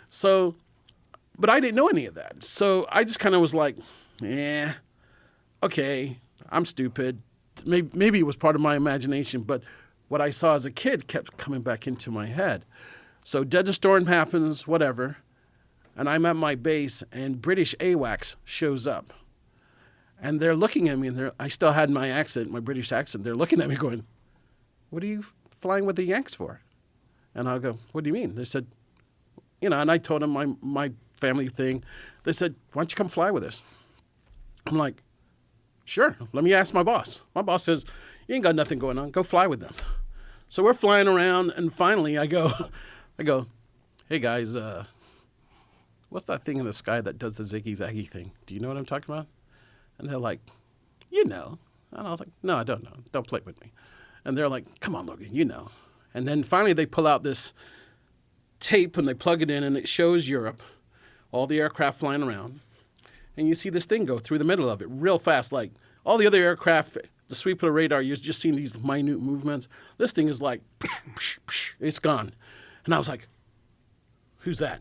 S6: So, but I didn't know any of that. So I just kind of was like, okay, I'm stupid. Maybe it was part of my imagination, but what I saw as a kid kept coming back into my head. So Desert Storm happens, whatever, and I'm at my base, and British AWACS shows up. And they're looking at me, and I still had my accent, my British accent. They're looking at me going, what are you flying with the Yanks for? And I'll go, what do you mean? They said, and I told them my family thing. They said, why don't you come fly with us? I'm like, sure, let me ask my boss. My boss says, you ain't got nothing going on. Go fly with them. So we're flying around, and finally I go, hey guys, what's that thing in the sky that does the ziggy-zaggy thing? Do you know what I'm talking about? And they're like, And I was like, no, I don't know. Don't play with me. And they're like, come on, Logan, And then finally they pull out this tape and they plug it in, and it shows Europe, all the aircraft flying around. And you see this thing go through the middle of it real fast. Like all the other aircraft, the sweep of the radar, you're just seeing these minute movements. This thing is like, it's gone. And I was like, who's that?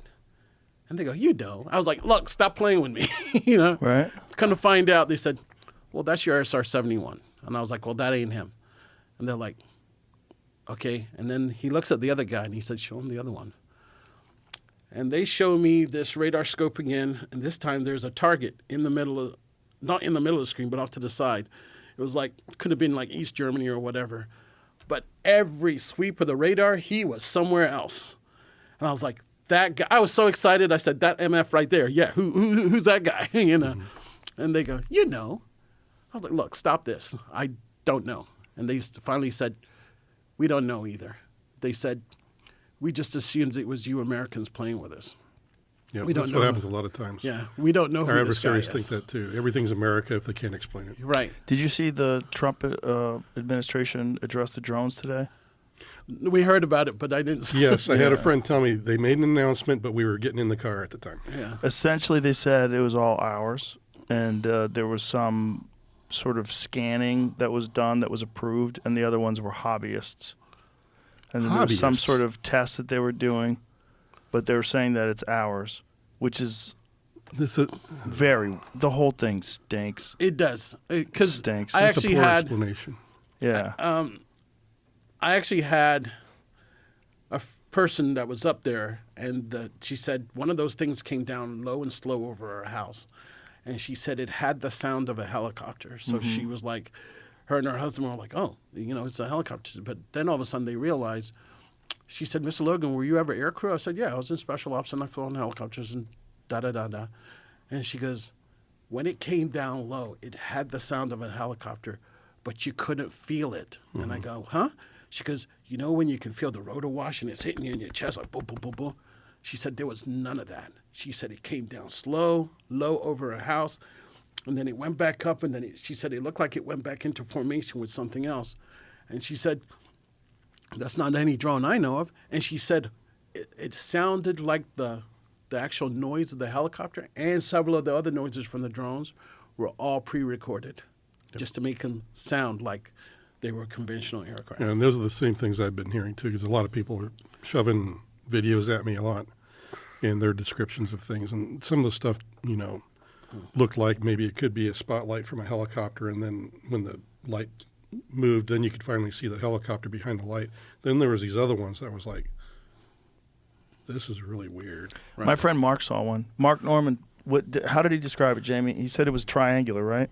S6: And they go, I was like, look, stop playing with me,
S4: Right.
S6: Come to find out, they said, well, that's your SR-71. And I was like, well, that ain't him. And they're like, okay. And then he looks at the other guy, and he said, show him the other one. And they show me this radar scope again, and this time there's a target in the middle not in the middle of the screen, but off to the side. It was like, could have been like East Germany or whatever. But every sweep of the radar, he was somewhere else. And I was like, that guy, I was so excited. I said, that MF right there. Yeah, who's that guy? Mm-hmm. And they go, I was like, look, stop this. I don't know. And they finally said, we don't know either. They said, we just assumed it was you Americans playing with us.
S5: Yeah,
S6: we don't
S5: that's
S6: know.
S5: what happens a lot of times.
S6: Yeah, we don't know
S5: Our
S6: who this guy
S5: adversaries
S6: is.
S5: think that too. Everything's America if they can't explain it.
S6: Right.
S4: Did you see the Trump administration address the drones today?
S6: We heard about it, but I didn't see
S5: Yes, I had a friend tell me they made an announcement, but we were getting in the car at the time.
S6: Yeah.
S4: Essentially, they said it was all ours, and there was some sort of scanning that was done that was approved, and the other ones were hobbyists. And there was some sort of test that they were doing, but they were saying that it's ours, which is the whole thing stinks.
S6: It does. Because
S4: Stinks.
S6: I
S5: It's
S6: actually
S5: a poor
S6: had
S5: explanation.
S4: Yeah.
S6: I actually had a person that was up there, and she said one of those things came down low and slow over her house. And she said it had the sound of a helicopter. So she was like, her and her husband were like, oh, it's a helicopter. But then all of a sudden they realized she said, Mr. Logan, were you ever aircrew? I said, yeah, I was in special ops and I flew on helicopters and da-da-da-da. And she goes, when it came down low, it had the sound of a helicopter, but you couldn't feel it. And I go, huh? She goes, you know when you can feel the rotor wash and it's hitting you in your chest like boom, boom, boom, boom? She said there was none of that. She said it came down slow, low over a house, and then it went back up, and then she said it looked like it went back into formation with something else. And she said, that's not any drone I know of. And she said it sounded like the actual noise of the helicopter and several of the other noises from the drones were all pre-recorded just to make them sound like they were conventional aircraft.
S5: And those are the same things I've been hearing too, because a lot of people are shoving videos at me a lot in their descriptions of things. And some of the stuff, you know, looked like maybe it could be a spotlight from a helicopter, and then when the light moved, then you could finally see the helicopter behind the light. Then there was these other ones that was like, this is really weird.
S4: Right. My friend Mark saw one. Mark Norman, how did he describe it, Jamie? He said it was triangular, right?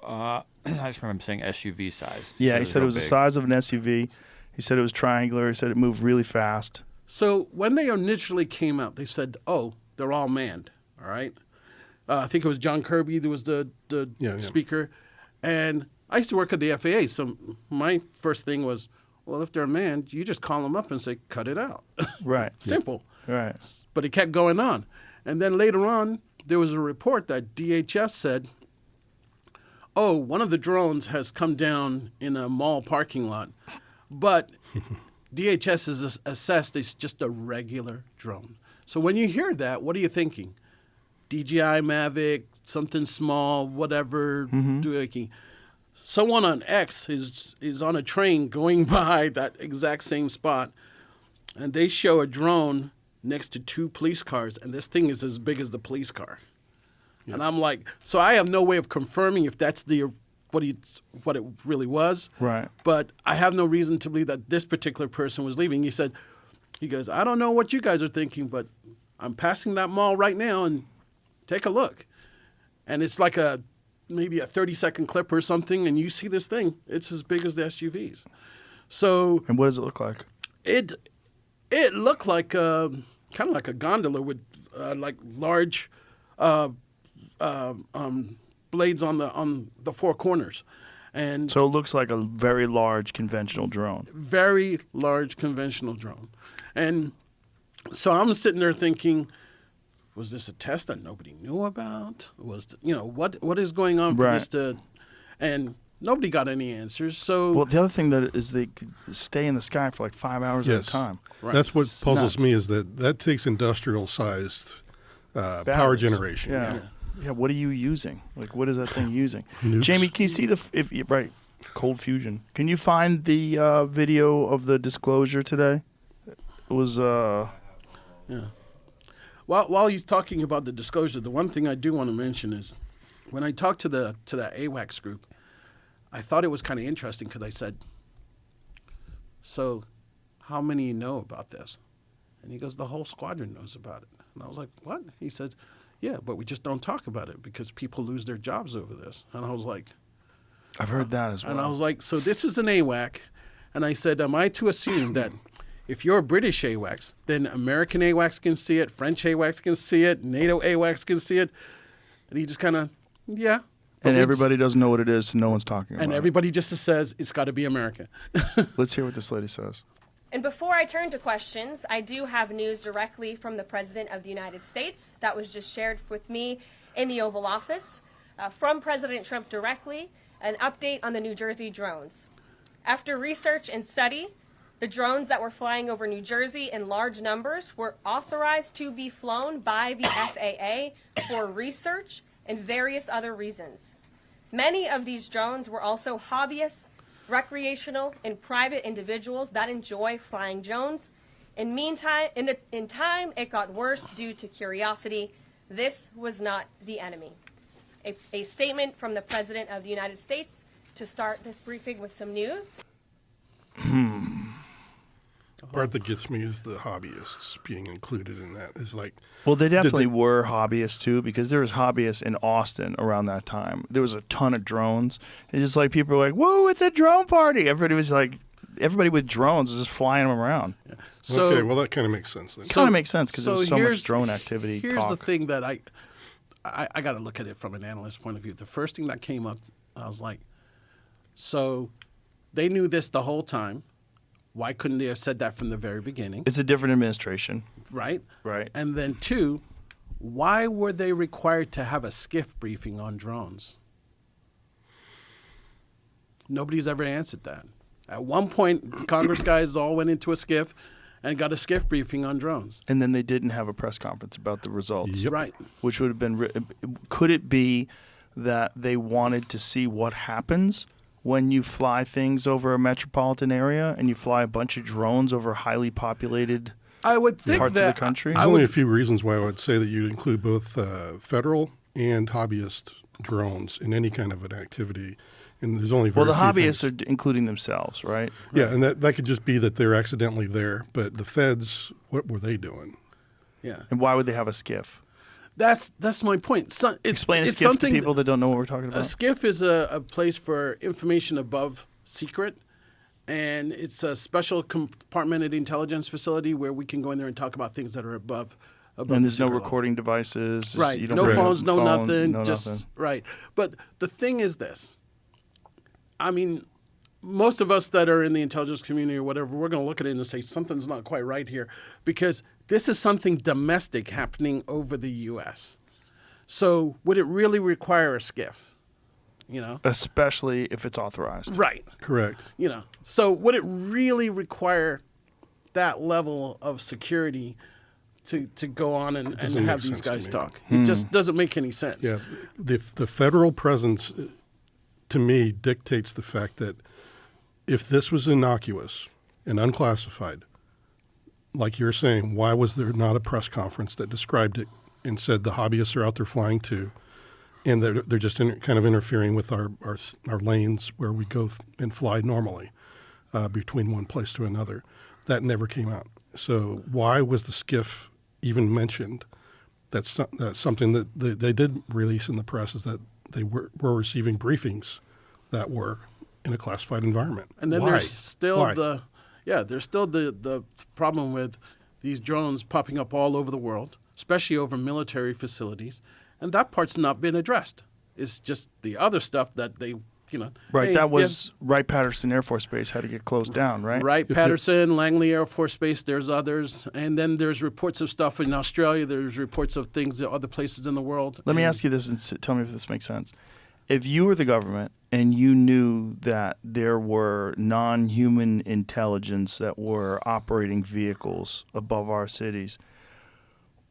S8: I just remember saying SUV sized.
S4: Yeah, he said it was the
S8: big.
S4: size of an SUV. He said it was triangular. He said it moved really fast.
S6: So when they initially came out, they said, oh, they're all manned, all right? I think it was John Kirby that was the speaker. And I used to work at the FAA, so my first thing was, well, if they're manned, you just call them up and say, cut it out.
S4: Right.
S6: Simple.
S4: Right.
S6: But it kept going on. And then later on, there was a report that DHS said, oh, one of the drones has come down in a mall parking lot, but DHS is assessed as just a regular drone. So when you hear that, what are you thinking? DJI Mavic, something small, whatever. Someone on X is on a train going by that exact same spot, and they show a drone next to 2 police cars, and this thing is as big as the police car. Yeah. And I'm like, so I have no way of confirming if that's what it really was.
S4: Right.
S6: But I have no reason to believe that this particular person was leaving. He goes, I don't know what you guys are thinking, but I'm passing that mall right now and take a look. And it's like maybe a 30-second clip or something, and you see this thing. It's as big as the SUVs. So.
S4: And what does it look like?
S6: It looked like kind of like a gondola with like large blades on the 4 corners. And
S4: so it looks like a very large conventional drone.
S6: Very large conventional drone. And so I'm sitting there thinking, was this a test that nobody knew about? What is going on for this to, and nobody got any answers. So
S4: well, the other thing that is they could stay in the sky for like 5 hours at a time.
S5: Right. That's what puzzles me, is that takes industrial sized power generation.
S4: Yeah. What are you using? Like, what is that thing using? Jamie, can you see cold fusion? Can you find the video of the disclosure today? It was
S6: yeah. While he's talking about the disclosure, the one thing I do want to mention is when I talked to the AWACS group, I thought it was kind of interesting because I said, so how many know about this? And he goes, the whole squadron knows about it. And I was like, what? He says, yeah, but we just don't talk about it because people lose their jobs over this. And I was like,
S4: I've heard that as well.
S6: And I was like, so this is an AWAC. And I said, am I to assume that if you're a British AWACS, then American AWACS can see it, French AWACS can see it, NATO AWACS can see it? And he just kind of, yeah.
S4: And everybody doesn't know what it is, so no one's talking about it.
S6: And everybody just says, it's got to be America.
S4: Let's hear what this lady says.
S9: And before I turn to questions, I do have news directly from the President of the United States that was just shared with me in the Oval Office. From President Trump directly, an update on the New Jersey drones. After research and study, the drones that were flying over New Jersey in large numbers were authorized to be flown by the FAA for research and various other reasons. Many of these drones were also hobbyists, recreational, and private individuals that enjoy flying drones. In time, it got worse due to curiosity. This was not the enemy. A statement from the President of the United States to start this briefing with some news.
S5: The part that gets me is the hobbyists being included in that. Is like,
S4: well, they definitely were hobbyists too, because there was hobbyists in Austin around that time. There was a ton of drones. It's just like people were like, "Whoa, it's a drone party!" Everybody was like everybody with drones is just flying them around.
S6: So,
S5: okay, well, that kind of makes sense then.
S4: Kind of makes sense because there's so
S6: here's-
S4: much drone activity.
S6: Here's
S4: talk.
S6: the thing that I got to look at it from an analyst point of view. The first thing that came up, I was like, so they knew this the whole time. Why couldn't they have said that from the very beginning?
S4: It's a different administration.
S6: Right?
S4: Right.
S6: And then two, why were they required to have a skiff briefing on drones? Nobody's ever answered that. At one point, the Congress guys all went into a skiff and got a skiff briefing on drones.
S4: And then they didn't have a press conference about the results.
S5: Yep.
S6: Right.
S4: Which would have been. Could it be that they wanted to see what happens when you fly things over a metropolitan area and you fly a bunch of drones over highly populated
S6: I would think
S4: parts
S6: that
S4: of the country?
S5: There's only a few reasons why I would say that you include both federal and hobbyist drones in any kind of an activity. And there's only very
S4: Well, the
S5: few
S4: hobbyists
S5: things.
S4: are including themselves, right?
S5: Yeah, and that could just be that they're accidentally there. But the feds, what were they doing?
S6: Yeah.
S4: And why would they have a skiff?
S6: That's my point.
S4: Explain a
S6: it's
S4: skiff to
S6: something
S4: people that don't know what we're talking about.
S6: A skiff is a place for information above secret, and it's a special compartmented intelligence facility where we can go in there and talk about things that are above
S4: and
S6: the
S4: there's no
S6: secret level.
S4: recording devices.
S6: Right.
S4: You don't
S6: No
S4: have a
S6: phones, no
S4: phone,
S6: nothing.
S4: no
S6: just
S4: nothing.
S6: right. But the thing is this. I mean, most of us that are in the intelligence community or whatever, we're going to look at it and say something's not quite right here because this is something domestic happening over the U.S. So would it really require a skiff? You know?
S4: Especially if it's authorized.
S6: Right.
S5: Correct.
S6: You know. So would it really require that level of security to go on and
S5: doesn't
S6: have
S5: make
S6: these
S5: sense to
S6: guys
S5: me.
S6: talk? It just doesn't make any sense.
S5: Yeah, the federal presence, to me, dictates the fact that if this was innocuous and unclassified, like you're saying, why was there not a press conference that described it and said the hobbyists are out there flying too, and they're just kind of interfering with our lanes where we go and fly normally between one place to another? That never came out. So why was the skiff even mentioned? That's something that they did release in the press, is that they were receiving briefings that were in a classified environment.
S6: And then
S5: Why?
S6: there's still
S5: Why?
S6: there's still the problem with these drones popping up all over the world, especially over military facilities, and that part's not been addressed. It's just the other stuff that they,
S4: Right.
S6: hey,
S4: That was Wright-Patterson Air Force Base had to get closed down, right?
S6: Wright Patterson, Langley Air Force Base. There's others, and then there's reports of stuff in Australia. There's reports of things in other places in the world.
S4: Let me ask you this and tell me if this makes sense. If you were the government and you knew that there were non-human intelligence that were operating vehicles above our cities,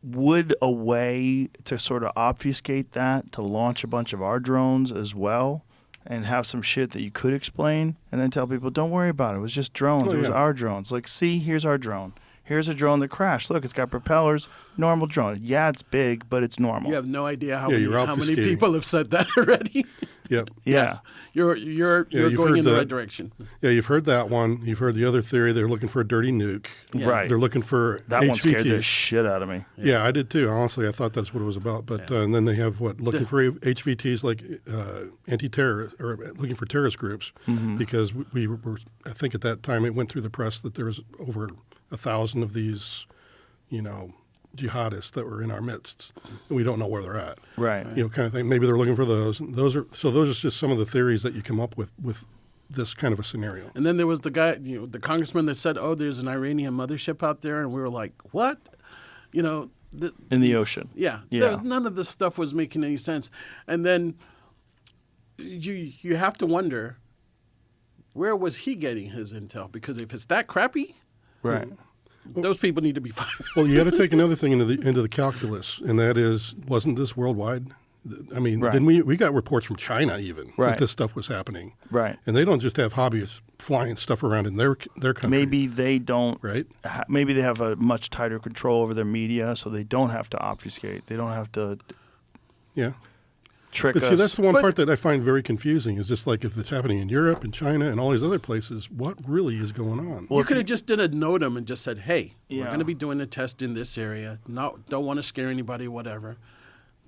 S4: would a way to sort of obfuscate that, to launch a bunch of our drones as well and have some shit that you could explain and then tell people, don't worry about it, it was just drones, it was our drones. Like, see, here's our drone. Here's a drone that crashed. Look, it's got propellers, normal drone. Yeah, it's big, but it's normal.
S6: You have no idea how
S5: you're
S6: many
S5: obfuscating.
S6: people have said that already.
S5: Yep.
S4: Yeah.
S6: You're
S5: you've
S6: going
S5: heard
S6: in the
S5: that.
S6: right direction.
S5: Yeah, you've heard that one. You've heard the other theory. They're looking for a dirty nuke.
S6: Yeah.
S4: Right.
S5: They're looking for
S4: That one scared the
S5: HVTs.
S4: shit out of me.
S5: Yeah, I did too. Honestly, I thought that's what it was about. But and then they have looking for HVTs like anti-terror or looking for terrorist groups, because we were. I think at that time it went through the press that there was over 1,000 of these, jihadists that were in our midst, and we don't know where they're at.
S4: Right.
S5: Kind of thing. Maybe they're looking for those. Those are just some of the theories that you come up with this kind of a scenario.
S6: And then there was the guy, the congressman that said, "Oh, there's an Iranian mothership out there," and we were like, "What?"
S4: In the ocean.
S6: Yeah. None of this stuff was making any sense. And then you have to wonder, where was he getting his intel? Because if it's that crappy,
S4: Right.
S6: those people need to be fired.
S5: Well, you got to take another thing into the calculus, and that is, wasn't this worldwide? I mean,
S4: Right.
S5: didn't we got reports from China even
S4: Right.
S5: that this stuff was happening,
S4: Right.
S5: and they don't just have hobbyists flying stuff around in their country.
S4: Maybe they don't.
S5: Right.
S4: Maybe they have a much tighter control over their media, so they don't have to obfuscate. They don't have to
S5: Yeah.
S4: trick
S5: But
S4: us.
S5: see, that's the one part that I find very confusing. Is just like if it's happening in Europe and China and all these other places, what really is going on?
S6: You could have just did a NOTAM and just said, "Hey, we're
S4: Yeah.
S6: going to be doing a test in this area. Don't want to scare anybody, whatever."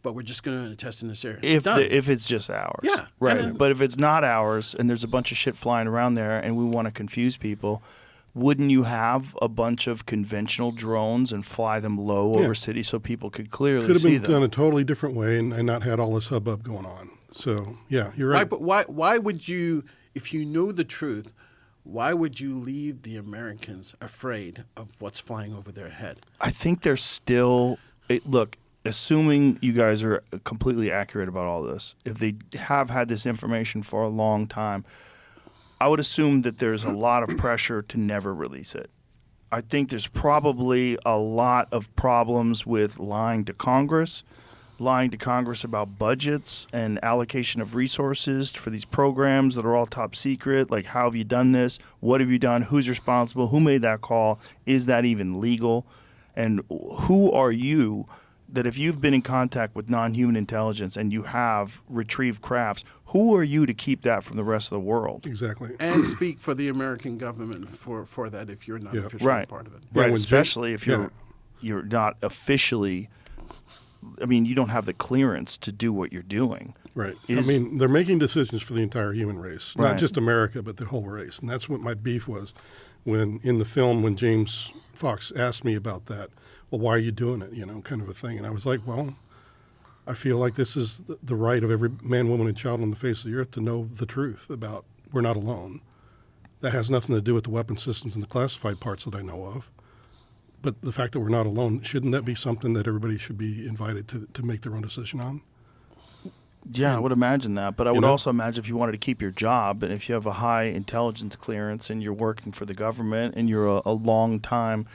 S6: but we're just going to test in this area.
S4: If it's just ours.
S6: Yeah.
S4: Right. But if it's not ours and there's a bunch of shit flying around there and we want to confuse people, wouldn't you have a bunch of conventional drones and fly them low over cities so people could clearly
S5: Could have
S4: see
S5: been
S4: them?
S5: done a totally different way and not had all this hubbub going on. So, yeah, you're right.
S6: Why would you, if you know the truth, why would you leave the Americans afraid of what's flying over their head?
S4: I think they're still look, assuming you guys are completely accurate about all this, if they have had this information for a long time, I would assume that there's a lot of pressure to never release it. I think there's probably a lot of problems with lying to Congress about budgets and allocation of resources for these programs that are all top secret. Like, how have you done this? What have you done? Who's responsible? Who made that call? Is that even legal? And who are you that if you've been in contact with non-human intelligence and you have retrieved crafts, who are you to keep that from the rest of the world?
S5: Exactly.
S6: And speak for the American government for that if you're not officially part of it.
S4: Right, especially if you're not officially... I mean, you don't have the clearance to do what you're doing.
S5: Right. I mean, they're making decisions for the entire human race, not just America, but the whole race. And that's what my beef was when in the film, when James Fox asked me about that, well, why are you doing it? You know, kind of a thing. And I was like, well, I feel like this is the right of every man, woman, and child on the face of the earth to know the truth about we're not alone. That has nothing to do with the weapon systems and the classified parts that I know of. But the fact that we're not alone, shouldn't that be something that everybody should be invited to make their own decision on?
S4: Yeah, I would imagine that. But I would also imagine if you wanted to keep your job and if you have a high intelligence clearance and you're working for the government and you're a long-time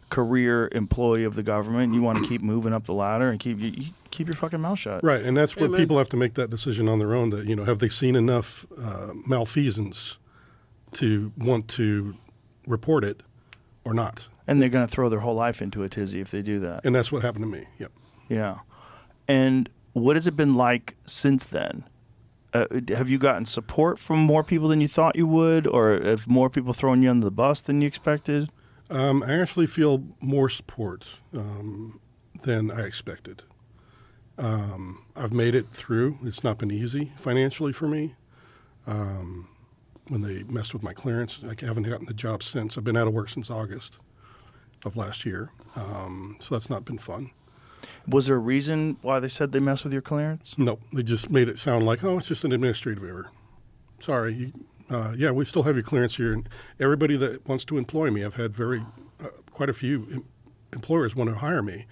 S4: career employee of the government, you want to keep moving up the ladder and keep your fucking mouth shut.
S5: Right, and that's where people have to make that decision on their own that, have they seen enough malfeasance to want to report it or not?
S4: And they're going to throw their whole life into a tizzy if they do that.
S5: And that's what happened to me. Yep.
S4: Yeah. And what has it been like since then? Have you gotten support from more people than you thought you would? Or have more people thrown you under the bus than you expected?
S5: I actually feel more support than I expected. I've made it through. It's not been easy financially for me. When they messed with my clearance, I haven't gotten the job since. I've been out of work since August of last year. So that's not been fun.
S4: Was there a reason why they said they messed with your clearance?
S5: No, they just made it sound like, oh, it's just an administrative error. Sorry. Yeah, we still have your clearance here. And everybody that wants to employ me, I've had quite a few employers want to hire me.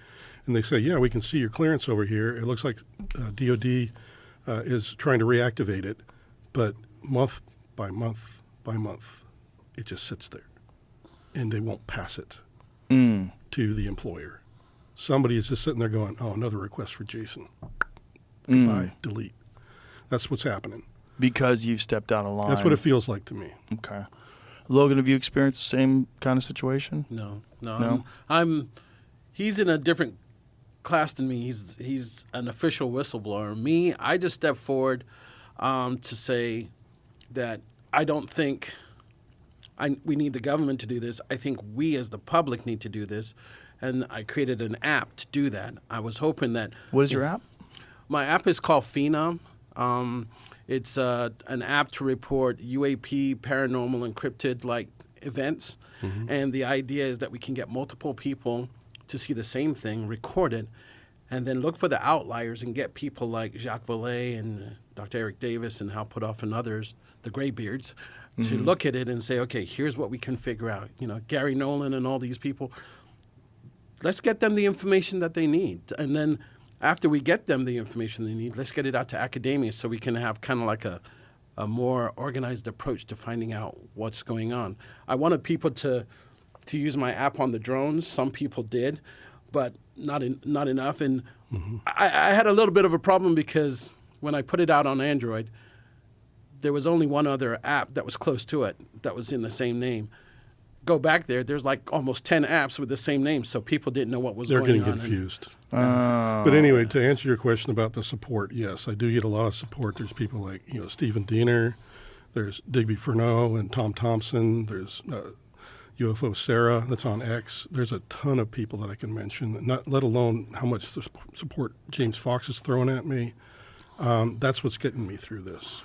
S5: And they say, yeah, we can see your clearance over here. It looks like DOD is trying to reactivate it. But month by month by month, it just sits there. And they won't pass it to the employer. Somebody is just sitting there going, oh, another request for Jason. Goodbye, delete. That's what's happening.
S4: Because you've stepped out of line.
S5: That's what it feels like to me.
S4: Okay. Logan, have you experienced the same kind of situation?
S6: No. He's in a different class than me. He's an official whistleblower. Me, I just stepped forward to say that I don't think we need the government to do this. I think we as the public need to do this. And I created an app to do that. I was hoping that...
S4: What is your app?
S6: My app is called Phenom. It's an app to report UAP, paranormal, encrypted events. Mm-hmm. And the idea is that we can get multiple people to see the same thing, record it, and then look for the outliers and get people like Jacques Vallée and Dr. Eric Davis and Hal Puthoff and others, the graybeards, to look at it and say, okay, here's what we can figure out. Gary Nolan and all these people, let's get them the information that they need. And then after we get them the information they need, let's get it out to academia so we can have kind of like a more organized approach to finding out what's going on. I wanted people to use my app on the drones. Some people did, but not enough. And I had a little bit of a problem because when I put it out on Android, there was only one other app that was close to it that was in the same name. Go back there's like almost 10 apps with the same name, so people didn't know what was going on.
S5: They're getting confused. But anyway, to answer your question about the support, yes, I do get a lot of support. There's people like, Stephen Diener, there's Digby Furneaux and Tom Thompson, there's, UFO Sarah that's on X. There's a ton of people that I can mention, not let alone how much support James Fox is throwing at me. That's what's getting me through this.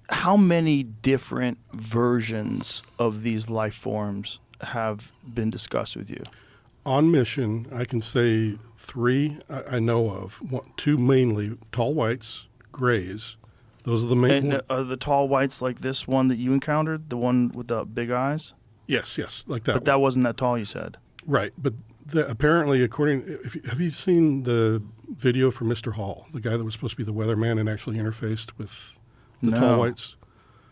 S4: How many different versions of these life forms have been discussed with you?
S5: On mission, I can say 3 I know of. 2 mainly, tall whites, grays. Those are the main.
S4: And are the tall whites like this one that you encountered, the one with the big eyes?
S5: Yes, like that.
S4: But that wasn't that tall, you said.
S5: Right, but apparently, have you seen the video from Mr. Hall, the guy that was supposed to be the weatherman and actually interfaced with the tall whites?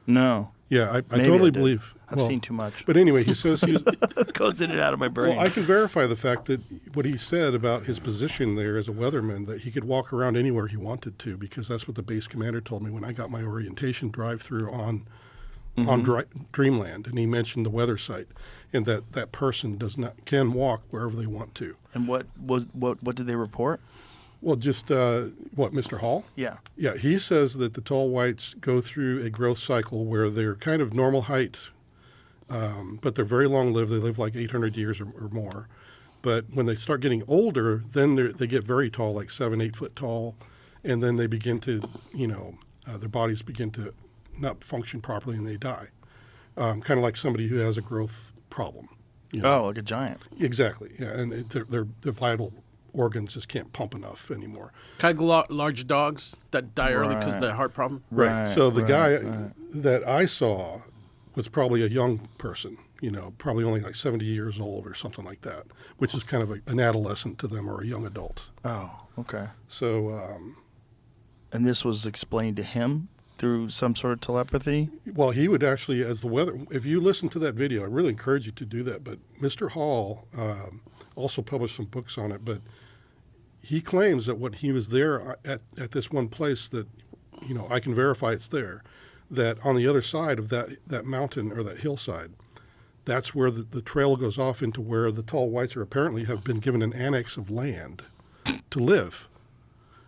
S4: No.
S5: Yeah, I
S4: Maybe
S5: totally
S4: I did.
S5: believe.
S4: I've seen too much.
S5: But anyway, he says he
S4: It goes in and out of my brain.
S5: Well, I can verify the fact that what he said about his position there as a weatherman, that he could walk around anywhere he wanted to, because that's what the base commander told me when I got my orientation drive-through on Dreamland, and he mentioned the weather site, and that person can walk wherever they want to.
S4: And what did they report?
S5: Well, just Mr. Hall?
S4: Yeah.
S5: Yeah, he says that the tall whites go through a growth cycle where they're kind of normal height, but they're very long-lived. They live like 800 years or more. But when they start getting older, then they get very tall, like 7-8 foot tall, and then they begin to, their bodies begin to not function properly and they die. Kind of like somebody who has a growth problem.
S4: Oh, like a giant.
S5: Exactly, yeah, and their vital organs just can't pump enough anymore.
S6: Kind of large dogs that die early because of their heart problem.
S5: Right. So the guy that I saw was probably a young person, probably only like 70 years old or something like that, which is kind of an adolescent to them or a young adult.
S4: Oh, okay.
S5: So,
S4: and this was explained to him through some sort of telepathy?
S5: Well, he would actually, as the weather, if you listen to that video, I really encourage you to do that. But Mr. Hall also published some books on it, but he claims that when he was there at this one place that, I can verify it's there, that on the other side of that mountain or that hillside, that's where the trail goes off into where the tall whites apparently have been given an annex of land to live,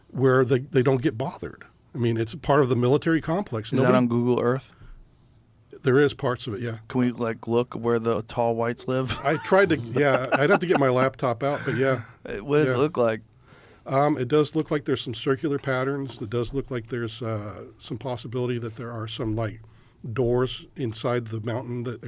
S5: where they don't get bothered. I mean, it's a part of the military complex.
S4: Is that on Google Earth?
S5: There is parts of it, yeah.
S4: Can we look where the tall whites live?
S5: I tried to, yeah. I'd have to get my laptop out, but yeah.
S4: What does it look like?
S5: It does look like there's some circular patterns. It does look like there's some possibility that there are some doors inside the mountain that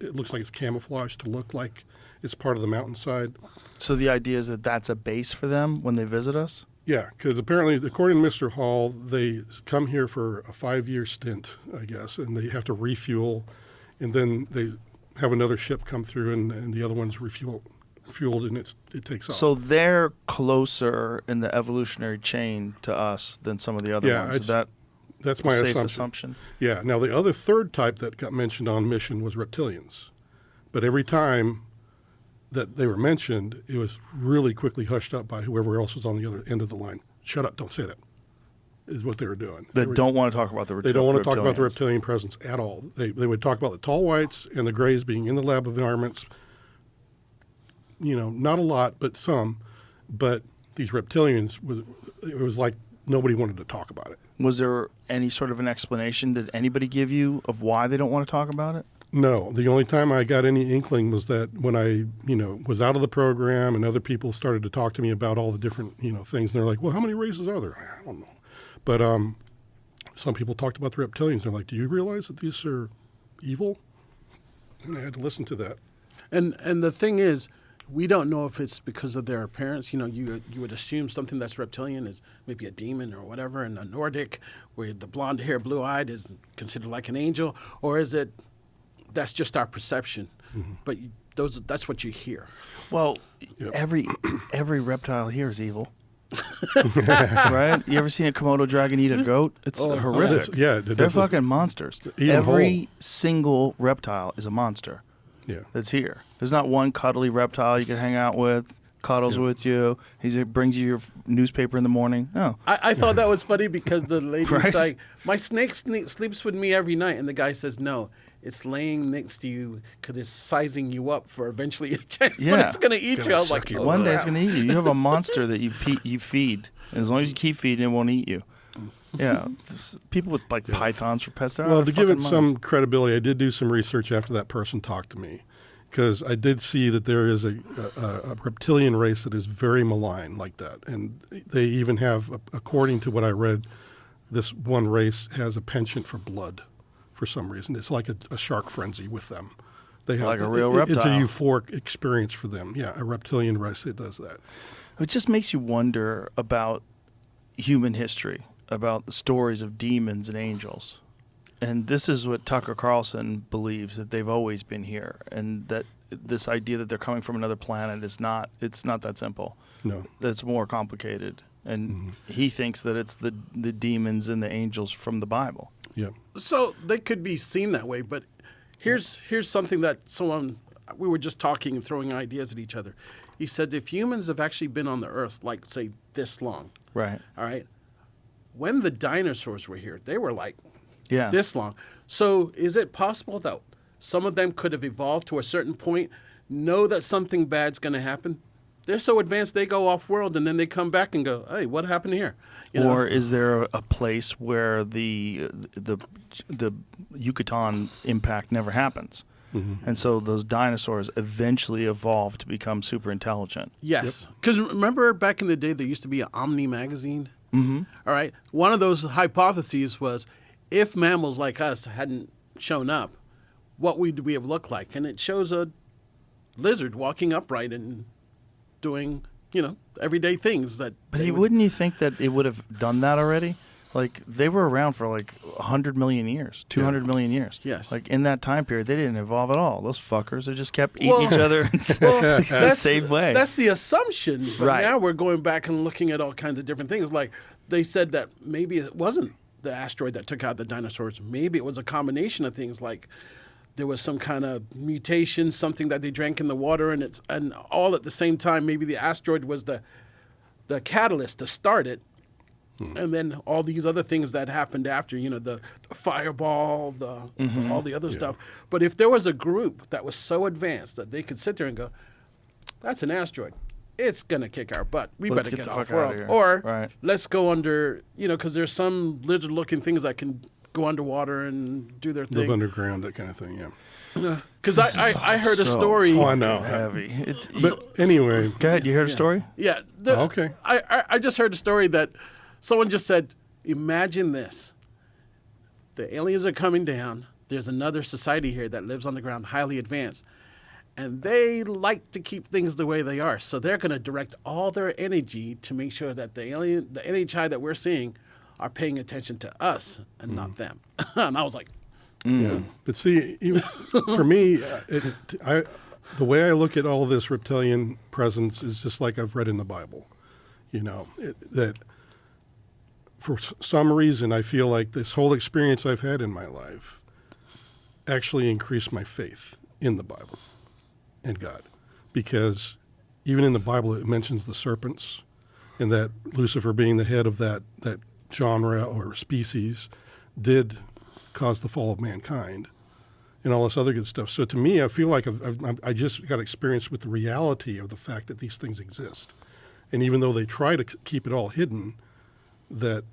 S5: it looks like it's camouflaged to look like it's part of the mountainside.
S4: So the idea is that that's a base for them when they visit us?
S5: Yeah, because apparently, according to Mr. Hall, they come here for a 5-year stint, I guess, and they have to refuel, and then they have another ship come through, and the other one's fueled, and it takes off.
S4: So they're closer in the evolutionary chain to us than some of the other ones. Is
S5: that's my
S4: safe assumption?
S5: Yeah. Now, the other third type that got mentioned on mission was reptilians, but every time that they were mentioned, it was really quickly hushed up by whoever else was on the other end of the line. Shut up, don't say that, is what they were doing.
S4: They don't want to talk about the reptilians.
S5: They don't want to talk about the reptilian presence at all. They would talk about the tall whites and the grays being in the lab environments. Not a lot, but some. But these reptilians, it was like nobody wanted to talk about it.
S4: Was there any sort of an explanation did anybody give you of why they don't want to talk about it?
S5: No, the only time I got any inkling was that when I, was out of the program and other people started to talk to me about all the different, things. And they're like, well, how many races are there? I don't know. But some people talked about the reptilians. They're like, do you realize that these are evil? And I had to listen to that.
S6: And the thing is, we don't know if it's because of their appearance. You would assume something that's reptilian is maybe a demon or whatever, and a Nordic, where the blonde hair, blue-eyed is considered like an angel, or is it that's just our perception? Mm-hmm. But that's what you hear.
S4: Well, every reptile here is evil. Right? You ever seen a Komodo dragon eat a goat? It's horrific. They're fucking monsters. Every single reptile is a monster.
S5: Yeah,
S4: that's here. There's not one cuddly reptile you can hang out with, cuddles with you. He brings you your newspaper in the morning. No.
S6: I thought that was funny because the lady's like, my snake sleeps with me every night. And the guy says, no, it's laying next to you because it's sizing you up for eventually a chance when it's going to eat you. I was like,
S4: one day it's going to eat you. You have a monster that you feed. And as long as you keep feeding, it won't eat you. Yeah, people with like pythons for pets. they're out
S5: Well,
S4: of
S5: to give
S4: their
S5: it
S4: fucking
S5: some
S4: minds.
S5: credibility, I did do some research after that person talked to me, because I did see that there is a reptilian race that is very malign like that, and they even have, according to what I read, this one race has a penchant for blood for some reason. It's like a shark frenzy with them. They have
S4: Like a real
S5: It's a
S4: reptile.
S5: euphoric experience for them. Yeah, a reptilian race that does that.
S4: It just makes you wonder about human history, about the stories of demons and angels. And this is what Tucker Carlson believes, that they've always been here, and that this idea that they're coming from another planet it's not that simple.
S5: No.
S4: That's more complicated. And he thinks that it's the demons and the angels from the Bible.
S5: Yeah.
S6: So they could be seen that way, but here's something that we were just talking and throwing ideas at each other. He said if humans have actually been on the earth, like, say, this long,
S4: Right.
S6: all right, when the dinosaurs were here, they were like
S4: Yeah.
S6: this long. So is it possible that some of them could have evolved to a certain point, know that something bad's going to happen? They're so advanced, they go off-world, and then they come back and go, hey, what happened here? You know?
S4: Or is there a place where the Yucatan impact never happens? And so those dinosaurs eventually evolve to become super intelligent.
S6: Yes. Because remember back in the day, there used to be an Omni magazine? Mm-hmm. All right. One of those hypotheses was if mammals like us hadn't shown up, what would we have looked like? And it shows a lizard walking upright and doing, everyday things that.
S4: But wouldn't you think that it would have done that already? Like, they were around for like 100 million years, 200 million years.
S6: Yes.
S4: Like, in that time period, they didn't evolve at all. Those fuckers, they just kept eating each other in the same way.
S6: That's the assumption. But
S4: Right.
S6: now we're going back and looking at all kinds of different things. Like they said that maybe it wasn't the asteroid that took out the dinosaurs. Maybe it was a combination of things, like there was some kind of mutation, something that they drank in the water, and all at the same time. Maybe the asteroid was the catalyst to start it. And then all these other things that happened after, the fireball, all the other stuff. But if there was a group that was so advanced that they could sit there and go, that's an asteroid, it's going to kick our butt.
S4: Let's
S6: Better
S4: get
S6: get
S4: the
S6: off
S4: fuck outta
S6: world.
S4: here.
S6: Or
S4: Right.
S6: let's go under, because there's some lizard-looking things that can go underwater and do their
S5: Live
S6: thing.
S5: underground, that kind of thing, yeah.
S6: Because I heard a
S4: So
S6: story.
S5: Oh, I know.
S4: heavy.
S5: But anyway,
S4: Go ahead, you heard a story?
S6: Yeah.
S5: Okay.
S6: I just heard a story that someone just said, imagine this. The aliens are coming down. There's another society here that lives on the ground, highly advanced. And they like to keep things the way they are. So they're going to direct all their energy to make sure that the NHI that we're seeing are paying attention to us and not them. And I was like,
S5: yeah. But see, even for me, the way I look at all this reptilian presence is just like I've read in the Bible. That for some reason I feel like this whole experience I've had in my life actually increased my faith in the Bible and God, because even in the Bible it mentions the serpents, and that Lucifer, being the head of that genre or species, did cause the fall of mankind and all this other good stuff. So to me, I feel like I just got experience with the reality of the fact that these things exist. And even though they try to keep it all hidden, that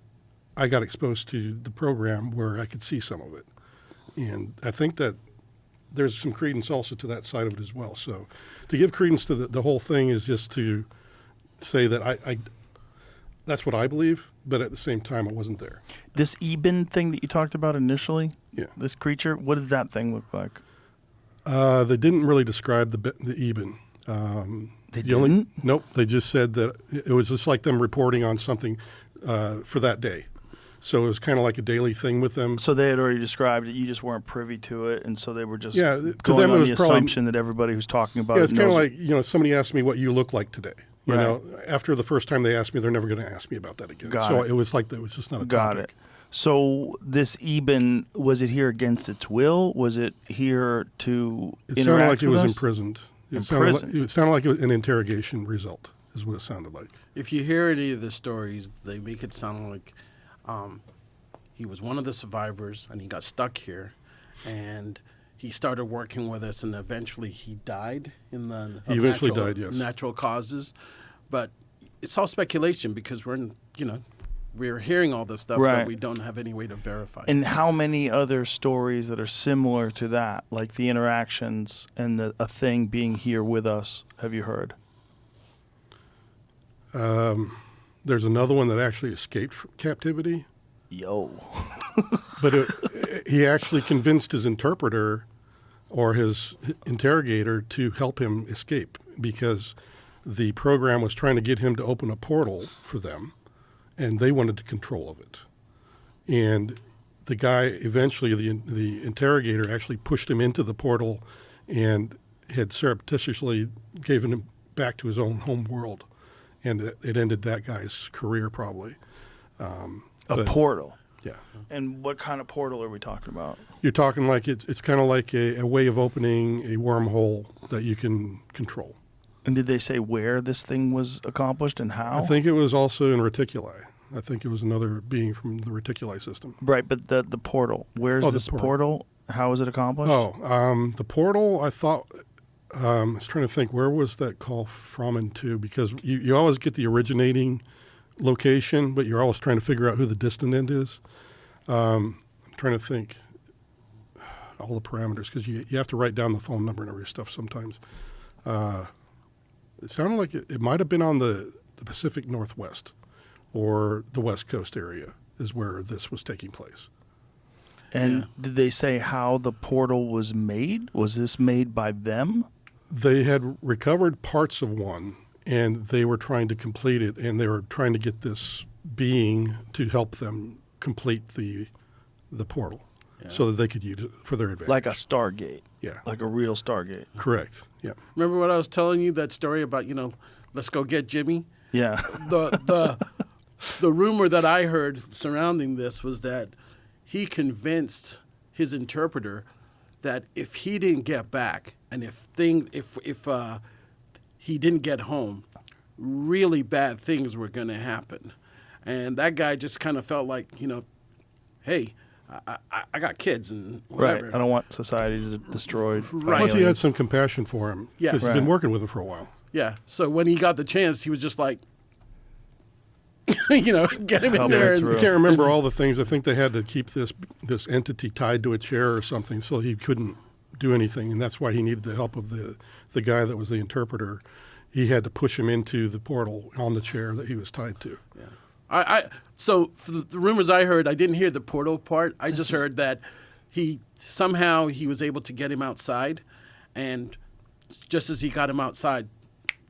S5: I got exposed to the program where I could see some of it. And I think that there's some credence also to that side of it as well. So to give credence to the whole thing is just to say that I that's what I believe, but at the same time, I wasn't there.
S4: This Eben thing that you talked about initially,
S5: Yeah.
S4: this creature, what did that thing look like?
S5: They didn't really describe the Eben.
S4: They
S5: The only-
S4: didn't?
S5: Nope. They just said that it was just like them reporting on something for that day. So it was kind of like a daily thing with them.
S4: So they had already described it. You just weren't privy to it, and so they were just
S5: Yeah, to
S4: going
S5: them it
S4: on
S5: was
S4: the
S5: probably-
S4: assumption that everybody who's talking about
S5: Yeah,
S4: it
S5: it's kind of
S4: knows
S5: like, somebody asked me what you look like today. You
S4: Right.
S5: know, after the first time they asked me, they're never going to ask me about that again.
S4: Got
S5: so
S4: it.
S5: it was like, it was just not a
S4: Got
S5: topic.
S4: it. So this Eben, was it here against its will? Was it here to
S5: It
S4: interact
S5: sounded like it
S4: with
S5: was
S4: us?
S5: imprisoned. It
S4: Imprisoned.
S5: sounded like an interrogation result is what it sounded like.
S6: if you hear any of the stories, they make it sound like he was one of the survivors and he got stuck here, and he started working with us, and eventually he died
S5: He eventually died, yes.
S6: natural causes. But it's all speculation because we're in, we're hearing all this stuff,
S4: Right.
S6: but we don't have any way to verify it.
S4: And how many other stories that are similar to that, like the interactions and a thing being here with us, have you heard?
S5: There's another one that actually escaped from captivity,
S4: Yo.
S5: but he actually convinced his interpreter or his interrogator to help him escape because the program was trying to get him to open a portal for them, and they wanted control of it. And the guy eventually, the interrogator actually pushed him into the portal and had surreptitiously given him back to his own home world. And it ended that guy's career probably.
S4: A portal.
S5: Yeah.
S4: And what kind of portal are we talking about?
S5: You're talking like it's kind of like a way of opening a wormhole that you can control.
S4: And did they say where this thing was accomplished and how?
S5: I think it was also in reticuli. I think it was another being from the reticuli system.
S4: Right, but the portal. Where's
S5: the
S4: this
S5: portal.
S4: portal? How is it accomplished?
S5: The portal, I thought, I was trying to think, where was that call from and to? Because you always get the originating location, but you're always trying to figure out who the distant end is. I'm trying to think all the parameters because you have to write down the phone number and every stuff sometimes. It sounded like it might have been on the Pacific Northwest or the West Coast area is where this was taking place.
S4: And did they say how the portal was made? Was this made by them?
S5: They had recovered parts of one, and they were trying to complete it, and they were trying to get this being to help them complete the portal so that they could use it for their advantage.
S4: Like a Stargate.
S5: Yeah.
S4: Like a real Stargate.
S5: Correct. Yeah.
S6: Remember what I was telling you, that story about, let's go get Jimmy?
S4: Yeah.
S6: The rumor that I heard surrounding this was that he convinced his interpreter that if he didn't get back and if he didn't get home, really bad things were going to happen. And that guy just kind of felt like, hey, I got kids and whatever.
S4: Right. I don't want society to destroyed.
S6: Right.
S5: Plus, he had some compassion for him.
S6: Yes.
S5: Because he's been working with him for a while.
S6: Yeah. So when he got the chance, he was just like, get him in there.
S5: I can't remember all the things. I think they had to keep this entity tied to a chair or something so he couldn't do anything. And that's why he needed the help of the guy that was the interpreter. He had to push him into the portal on the chair that he was tied to.
S6: Yeah. So for the rumors I heard, I didn't hear the portal part. I just heard that he was able to get him outside, and just as he got him outside,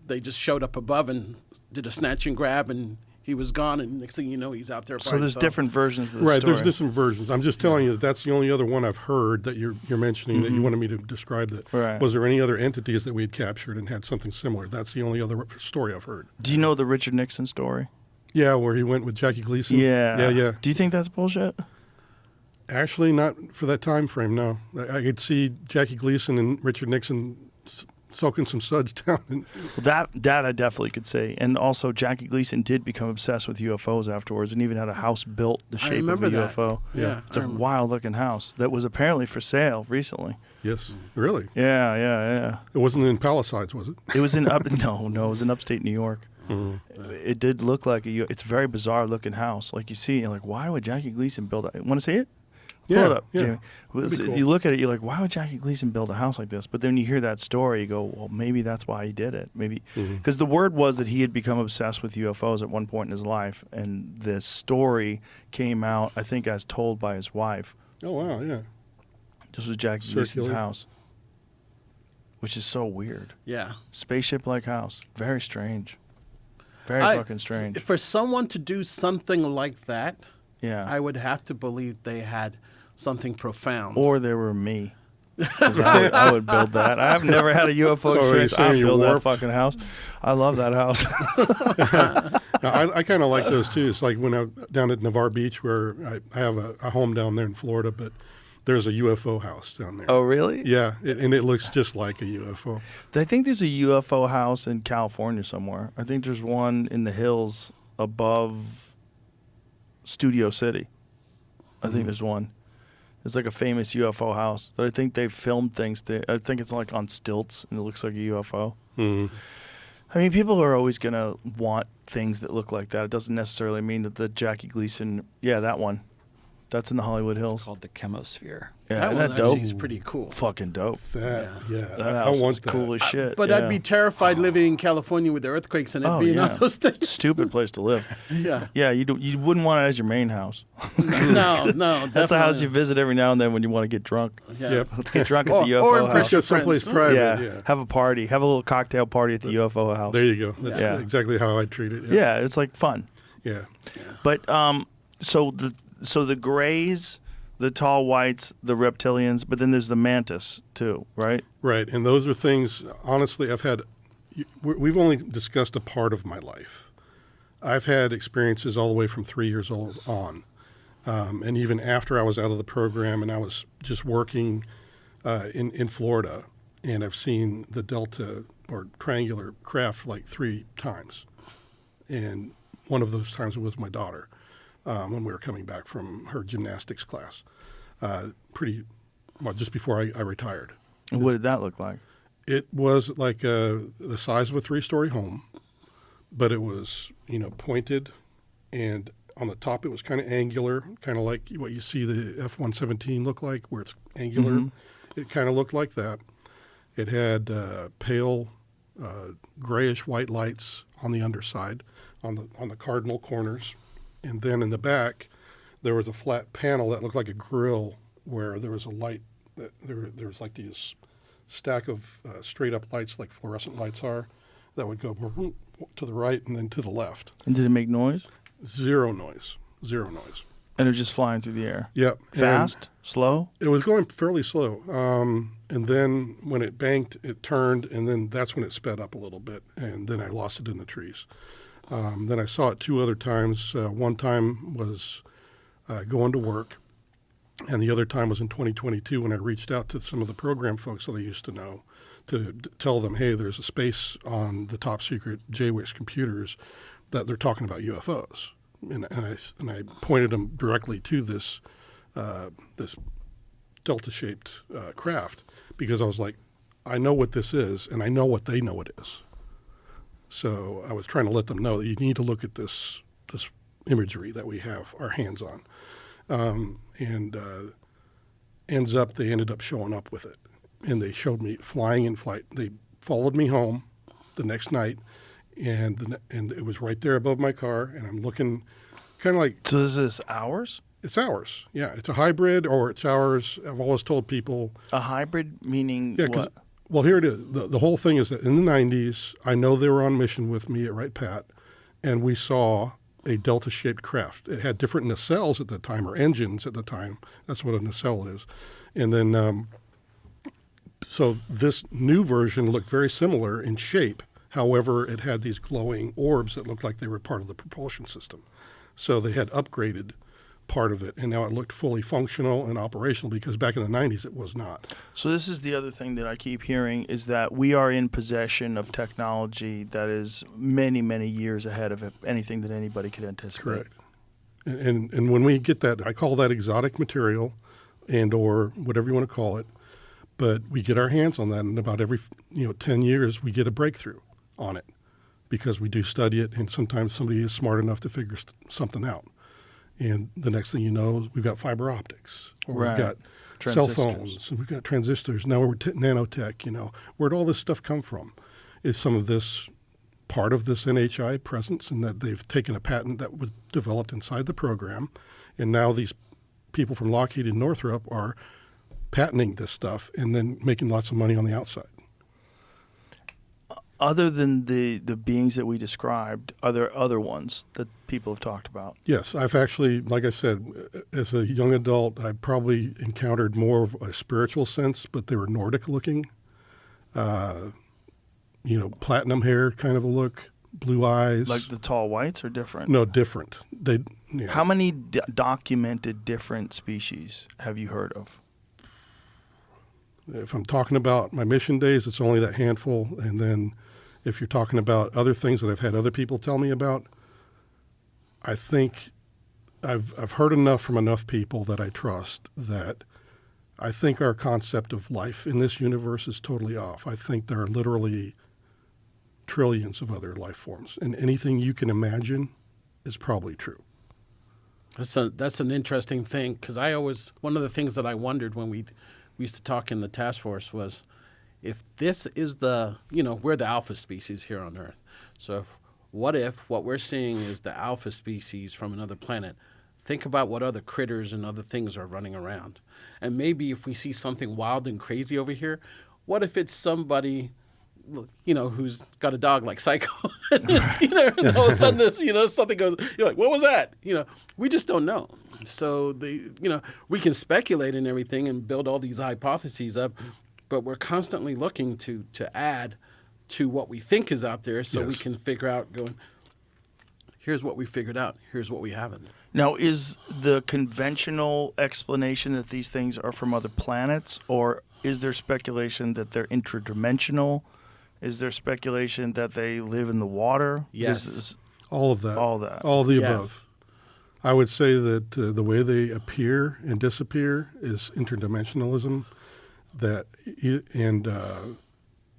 S6: they just showed up above and did a snatch and grab, and he was gone. And next thing you know, he's out there.
S4: So there's different versions of the
S5: story. Right, there's different versions. I'm just telling you that's the only other one I've heard that you're mentioning that you wanted me to describe. That was there any other entities that we had captured and had something similar? That's the only other story I've heard.
S4: Do you know the Richard Nixon story?
S5: Yeah, where he went with Jackie Gleason.
S4: Yeah. Do you think that's bullshit?
S5: Actually, not for that time frame, no. I could see Jackie Gleason and Richard Nixon soaking some suds down.
S4: That I definitely could say. And also, Jackie Gleason did become obsessed with UFOs afterwards and even had a house built the shape of a UFO.
S6: Yeah.
S4: It's a wild-looking house that was apparently for sale recently.
S5: Yes, really?
S4: Yeah.
S5: It wasn't in Palisades, was it?
S4: It was in no, it was in upstate New York. Mm-hmm. It did look like it's a very bizarre looking house. Like you see, you're like, why would Jackie Gleason build it? Want to see it? Pull it up, Jamie. Cool. You look at it, you're like, why would Jackie Gleason build a house like this? But then you hear that story, you go, well, maybe that's why he did it. Maybe because the word was that he had become obsessed with UFOs at one point in his life, and this story came out, I think, as told by his wife.
S5: Oh wow, yeah.
S4: This was Jackie Gleason's house, which is so weird.
S6: Yeah,
S4: spaceship-like house, very strange. Very fucking strange.
S6: For someone to do something like that,
S4: I
S6: would have to believe they had something profound.
S4: Or they were me. I would build that. I've never had a UFO experience. I'd build that fucking house. I love that house.
S5: I kind of like those too. It's like when I'm down at Navarre Beach where I have a home down there in Florida, but there's a UFO house down there.
S4: Oh, really?
S5: Yeah, and it looks just like a UFO.
S4: I think there's a UFO house in California somewhere. I think there's one in the hills above Studio City. I think there's one. It's like a famous UFO house that I think they filmed things there. I think it's like on stilts and it looks like a UFO. I mean, people are always going to want things that look like that. It doesn't necessarily mean that the Jackie Gleason, that one, that's in the Hollywood
S8: It's
S4: Hills.
S8: called the chemosphere.
S4: Yeah,
S6: That
S4: isn't
S6: one
S4: that dope?
S6: actually is pretty cool.
S4: Fucking dope.
S5: That,
S4: That
S5: I
S4: house
S5: want
S4: is
S5: that.
S4: cool as shit.
S6: But
S4: yeah.
S6: I'd be terrified living in California with the earthquakes and it being on those things.
S4: Stupid place to live.
S6: Yeah.
S4: Yeah, you wouldn't want it as your main house.
S6: No,
S4: That's a house
S6: definitely.
S4: you visit every now and then when you want to get drunk.
S6: Yeah.
S5: Yep.
S4: Let's get drunk at
S6: Or-
S4: the
S6: or
S4: UFO
S6: impress
S4: house.
S6: your
S5: Just someplace
S6: friends.
S5: private.
S4: Yeah, have a party. Have a little cocktail party at the UFO house.
S5: There you go. That's
S4: Yeah.
S5: exactly how I treat it.
S4: Yeah, it's like fun.
S5: Yeah.
S4: But so the grays, the tall whites, the reptilians, but then there's the mantis too, right?
S5: Right. And those are things, honestly, we've only discussed a part of my life. I've had experiences all the way from 3 years old on. And even after I was out of the program and I was just working in Florida, and I've seen the Delta or triangular craft like 3 times. And one of those times was with my daughter when we were coming back from her gymnastics class, just before I retired.
S4: And what did that look like?
S5: It was like the size of a 3-story home, but it was, pointed, and on the top it was kind of angular, kind of like what you see the F-117 look like, where it's angular.
S4: Mm-hmm.
S5: It kind of looked like that. It had pale grayish white lights on the underside, on the cardinal corners, and then in the back there was a flat panel that looked like a grill where there was a light. There was like these stack of straight up lights like fluorescent lights are that would go to the right and then to the left.
S4: And did it make noise?
S5: Zero noise.
S4: And it was just flying through the air.
S5: Yep.
S4: Fast? Slow?
S5: It was going fairly slow. And then when it banked, it turned, and then that's when it sped up a little bit, and then I lost it in the trees. Then I saw it 2 other times. One time was going to work, and the other time was in 2022 when I reached out to some of the program folks that I used to know to tell them, hey, there's a space on the top secret JWIX computers that they're talking about UFOs. And I pointed them directly to this delta-shaped craft because I was like, I know what this is, and I know what they know it is. So I was trying to let them know that you need to look at this imagery that we have our hands on. They ended up showing up with it. And they showed me flying in flight. They followed me home the next night, and it was right there above my car, and I'm looking kind of like...
S4: So is this ours?
S5: It's ours. Yeah, it's a hybrid or it's ours. I've always told people...
S4: A hybrid meaning what?
S5: Well, here it is. The whole thing is that in the 90s, I know they were on mission with me at Wright Pat, and we saw a delta-shaped craft. It had different nacelles at the time, or engines at the time. That's what a nacelle is. And then, so this new version looked very similar in shape. However, it had these glowing orbs that looked like they were part of the propulsion system. So they had upgraded part of it, and now it looked fully functional and operational because back in the 90s it was not.
S4: So this is the other thing that I keep hearing is that we are in possession of technology that is many, many years ahead of anything that anybody could anticipate.
S5: Correct. And when we get that, I call that exotic material and or whatever you want to call it, but we get our hands on that, and about every 10 years we get a breakthrough on it because we do study it, and sometimes somebody is smart enough to figure something out. And the next thing you know, we've got fiber optics, or
S4: Right.
S5: we've got cell phones, and we've got transistors. Now we're nanotech. Where'd all this stuff come from? Is some of this part of this NHI presence, and that they've taken a patent that was developed inside the program, and now these people from Lockheed and Northrop are patenting this stuff and then making lots of money on the outside.
S4: Other than the beings that we described, are there other ones that people have talked about?
S5: Yes, I've actually, like I said, as a young adult, I probably encountered more of a spiritual sense, but they were Nordic looking, platinum hair kind of a look, blue eyes.
S4: Like the tall whites or different?
S5: No, different.
S4: How many documented different species have you heard of?
S5: If I'm talking about my mission days, it's only that handful. And then if you're talking about other things that I've had other people tell me about, I think I've heard enough from enough people that I trust that I think our concept of life in this universe is totally off. I think there are literally trillions of other life forms, and anything you can imagine is probably true.
S6: That's an interesting thing, because one of the things that I wondered when we used to talk in the task force was, if this is we're the alpha species here on Earth. So what if what we're seeing is the alpha species from another planet? Think about what other critters and other things are running around. And maybe if we see something wild and crazy over here, what if it's somebody, who's got a dog like Psycho? And all of a sudden something goes, you're like, what was that? We just don't know. So we can speculate and everything and build all these hypotheses up, but we're constantly looking to add to what we think is out there, so we can figure out, here's what we figured out, here's what we haven't.
S4: Now, is the conventional explanation that these things are from other planets, or is there speculation that they're interdimensional? Is there speculation that they live in the water?
S6: Yes.
S5: All of that.
S4: All that.
S5: All the above. I would say that the way they appear and disappear is interdimensionalism.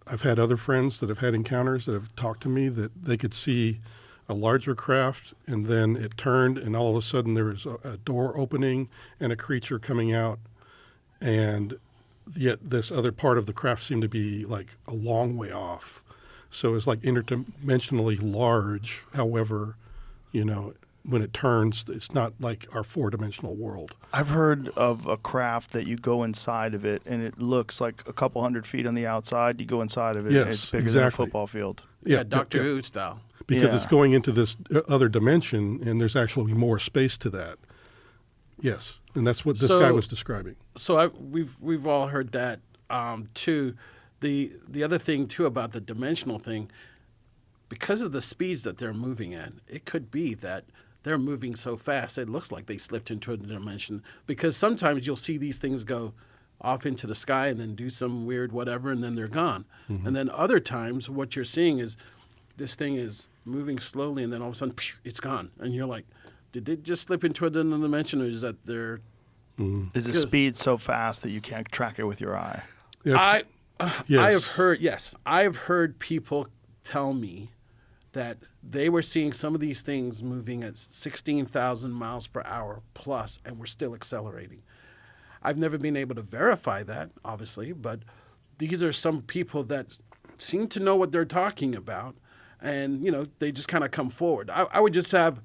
S5: I've had other friends that have had encounters that have talked to me that they could see a larger craft, and then it turned, and all of a sudden there was a door opening and a creature coming out, and yet this other part of the craft seemed to be like a long way off. So it's like interdimensionally large. However, when it turns, it's not like our four-dimensional world.
S4: I've heard of a craft that you go inside of it, and it looks like a couple 100 feet on the outside. You go inside of it, and it's bigger than a football field.
S6: Yeah, Doctor Who style.
S5: Because it's going into this other dimension, and there's actually more space to that. Yes, and that's what this guy was describing.
S6: So we've all heard that too. The other thing too about the dimensional thing, because of the speeds that they're moving at, it could be that they're moving so fast it looks like they slipped into a dimension. Because sometimes you'll see these things go off into the sky and then do some weird whatever, and then they're gone. Mm-hmm. And then other times what you're seeing is this thing is moving slowly, and then all of a sudden it's gone, and you're like, did it just slip into another dimension, or is that they're...
S4: Mm-hmm. Is the speed so fast that you can't track it with your eye?
S5: Yes.
S6: I have heard people tell me that they were seeing some of these things moving at 16,000 miles per hour plus, and we're still accelerating. I've never been able to verify that, obviously, but these are some people that seem to know what they're talking about, and, they just kind of come forward. I would just have,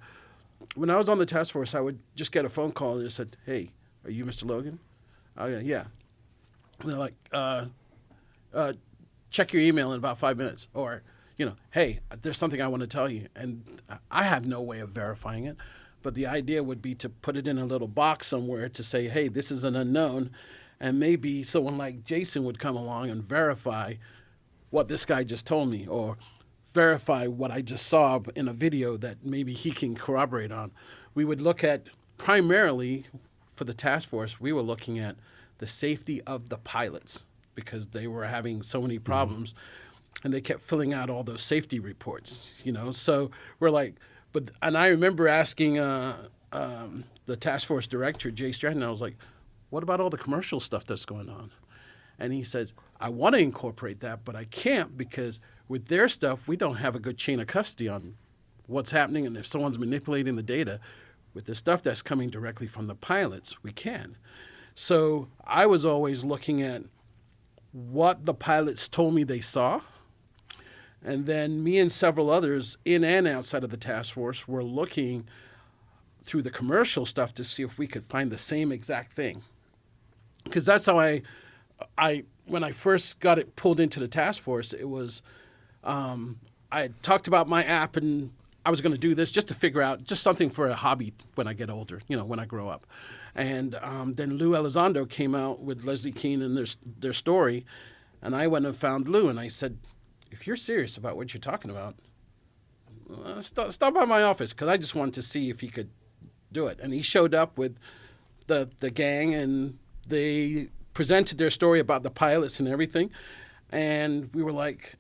S6: when I was on the task force, I would just get a phone call and just said, hey, are you Mr. Logan? Oh, yeah. And they're like, check your email in about 5 minutes, or, hey, there's something I want to tell you. And I have no way of verifying it, but the idea would be to put it in a little box somewhere to say, hey, this is an unknown, and maybe someone like Jason would come along and verify what this guy just told me, or verify what I just saw in a video that maybe he can corroborate on. We would look at, primarily for the task force, we were looking at the safety of the pilots, because they were having so many problems, and they kept filling out all those safety reports, So we're like, and I remember asking the task force director, Jay Stratton, I was like, what about all the commercial stuff that's going on? And he says, I want to incorporate that, but I can't, because with their stuff, we don't have a good chain of custody on what's happening, and if someone's manipulating the data. With the stuff that's coming directly from the pilots, we can. So I was always looking at what the pilots told me they saw, and then me and several others in and outside of the task force were looking through the commercial stuff to see if we could find the same exact thing. Because that's how I when I first got it pulled into the task force, it was, I talked about my app, and I was going to do this just to figure out just something for a hobby when I get older, when I grow up. And then Lue Elizondo came out with Leslie Keane and their story, and I went and found Lue, and I said, if you're serious about what you're talking about, stop by my office, because I just wanted to see if he could do it. And he showed up with the gang, and they presented their story about the pilots and everything, and we were like,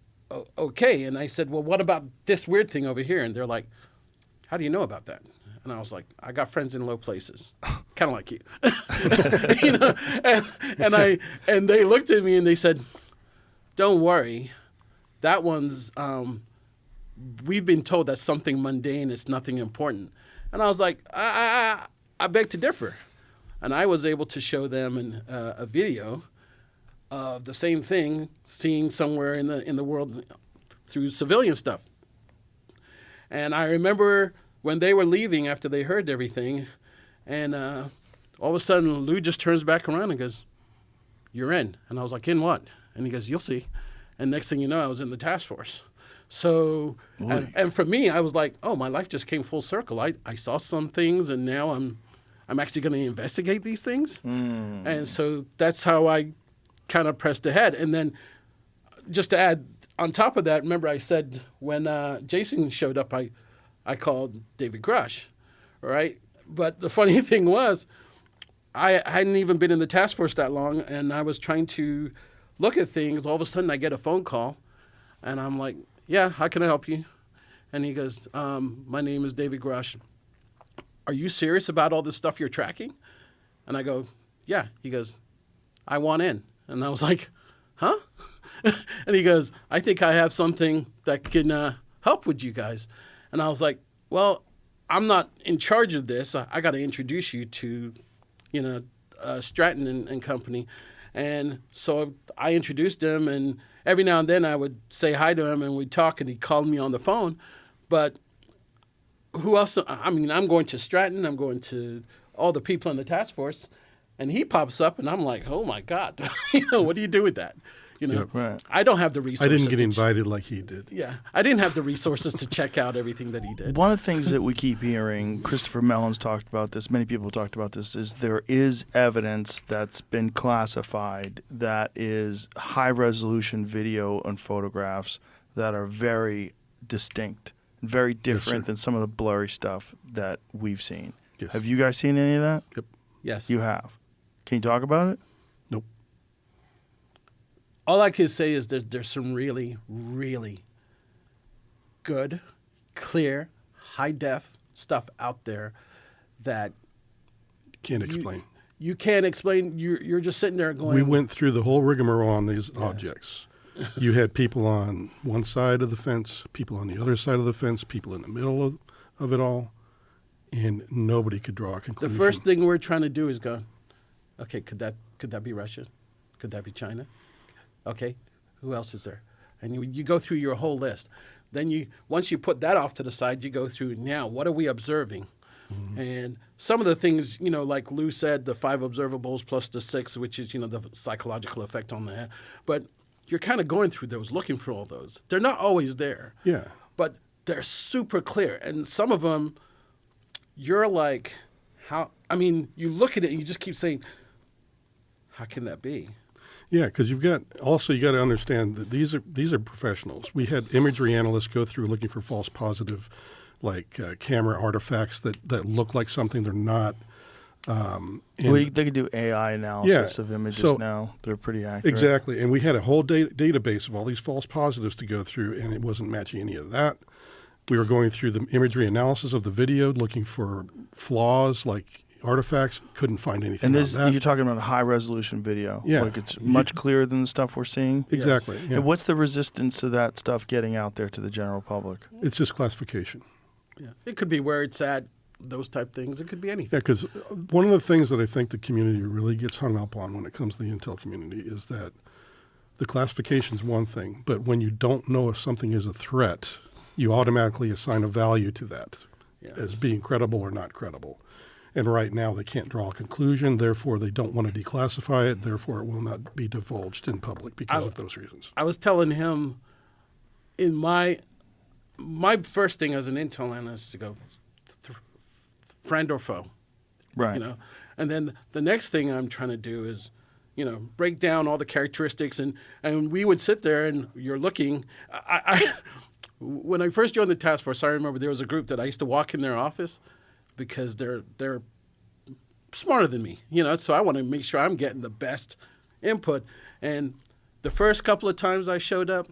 S6: okay. And I said, well, what about this weird thing over here? And they're like, how do you know about that? And I was like, I got friends in low places, kind of like you. And they looked at me and they said, don't worry, that one's we've been told that something mundane is nothing important. And I was like, I beg to differ. And I was able to show them a video of the same thing seen somewhere in the world through civilian stuff. And I remember when they were leaving after they heard everything, and all of a sudden Lou just turns back around and goes, "You're in." And I was like, "In what?" And he goes, "You'll see." And next thing you know, I was in the task force. So, and for me, I was like, oh, my life just came full circle. I saw some things, and now I'm actually going to investigate these things. And so that's how I kind of pressed ahead. And then just to add on top of that, remember I said when Jason showed up, I called David Grush, right? But the funny thing was, I hadn't even been in the task force that long, and I was trying to look at things. All of a sudden, I get a phone call, and I'm like, "Yeah, how can I help you?" And he goes, "My name is David Grush. Are you serious about all this stuff you're tracking?" And I go, "Yeah." He goes, "I want in." And I was like, "Huh?" And he goes, "I think I have something that can help with you guys." And I was like, "Well, I'm not in charge of this. I got to introduce you to, Stratton and company." And so I introduced him, and every now and then I would say hi to him, and we'd talk, and he'd call me on the phone. But who else? I mean, I'm going to Stratton. I'm going to all the people in the task force, and he pops up, and I'm like, oh, my God. What do you do with that?
S5: Right.
S6: I don't have the resources.
S5: I didn't get invited like he did.
S6: Yeah. I didn't have the resources to check out everything that he did.
S4: One of the things that we keep hearing, Christopher Mellon's talked about this, many people have talked about this, is there is evidence that's been classified that is high-resolution video and photographs that are very distinct, very different than some of the blurry stuff that we've seen.
S5: Yes.
S4: Have you guys seen any of that?
S5: Yep.
S6: Yes.
S4: You have. Can you talk about it?
S5: Nope.
S6: All I can say is there's some really, really good, clear, high-def stuff out there that
S5: Can't explain.
S6: You can't explain. You're just sitting there going...
S5: We went through the whole rigmarole on these objects. You had people on one side of the fence, people on the other side of the fence, people in the middle of it all, and nobody could draw a conclusion.
S6: The first thing we're trying to do is go, okay, could that be Russia? Could that be China? Okay, who else is there? And you go through your whole list. Then once you put that off to the side, you go through, now, what are we observing? Mm-hmm. And some of the things, like Lou said, the 5 observables plus the 6, which is, the psychological effect on the head. But you're kind of going through those, looking for all those. They're not always there.
S5: Yeah.
S6: But they're super clear. And some of them, you're like, you look at it and you just keep saying, how can that be?
S5: Yeah, because you got to understand that these are professionals. We had imagery analysts go through looking for false positive, camera artifacts that look like something they're not.
S4: They can do AI analysis of images now. They're pretty accurate.
S5: Exactly, and we had a whole database of all these false positives to go through, and it wasn't matching any of that. We were going through the imagery analysis of the video, looking for flaws like artifacts, couldn't find anything.
S4: And you're talking about a high-resolution video.
S5: Yeah.
S4: It's much clearer than the stuff we're seeing.
S5: Exactly.
S4: Yes.
S5: Yeah.
S4: And what's the resistance to that stuff getting out there to the general public?
S5: It's just classification.
S6: Yeah. It could be where it's at, those type things. It could be anything.
S5: Yeah, because one of the things that I think the community really gets hung up on when it comes to the intel community is that the classification is one thing, but when you don't know if something is a threat, you automatically assign a value to that as being credible or not credible. And right now they can't draw a conclusion, therefore they don't want to declassify it, therefore it will not be divulged in public because of those reasons.
S6: I was telling him in my first thing as an intel analyst to go, friend or foe.
S4: Right.
S6: And then the next thing I'm trying to do is, break down all the characteristics. And we would sit there and you're looking. When I first joined the task force, I remember there was a group that I used to walk in their office because they're smarter than me, so I want to make sure I'm getting the best input. And the first couple of times I showed up,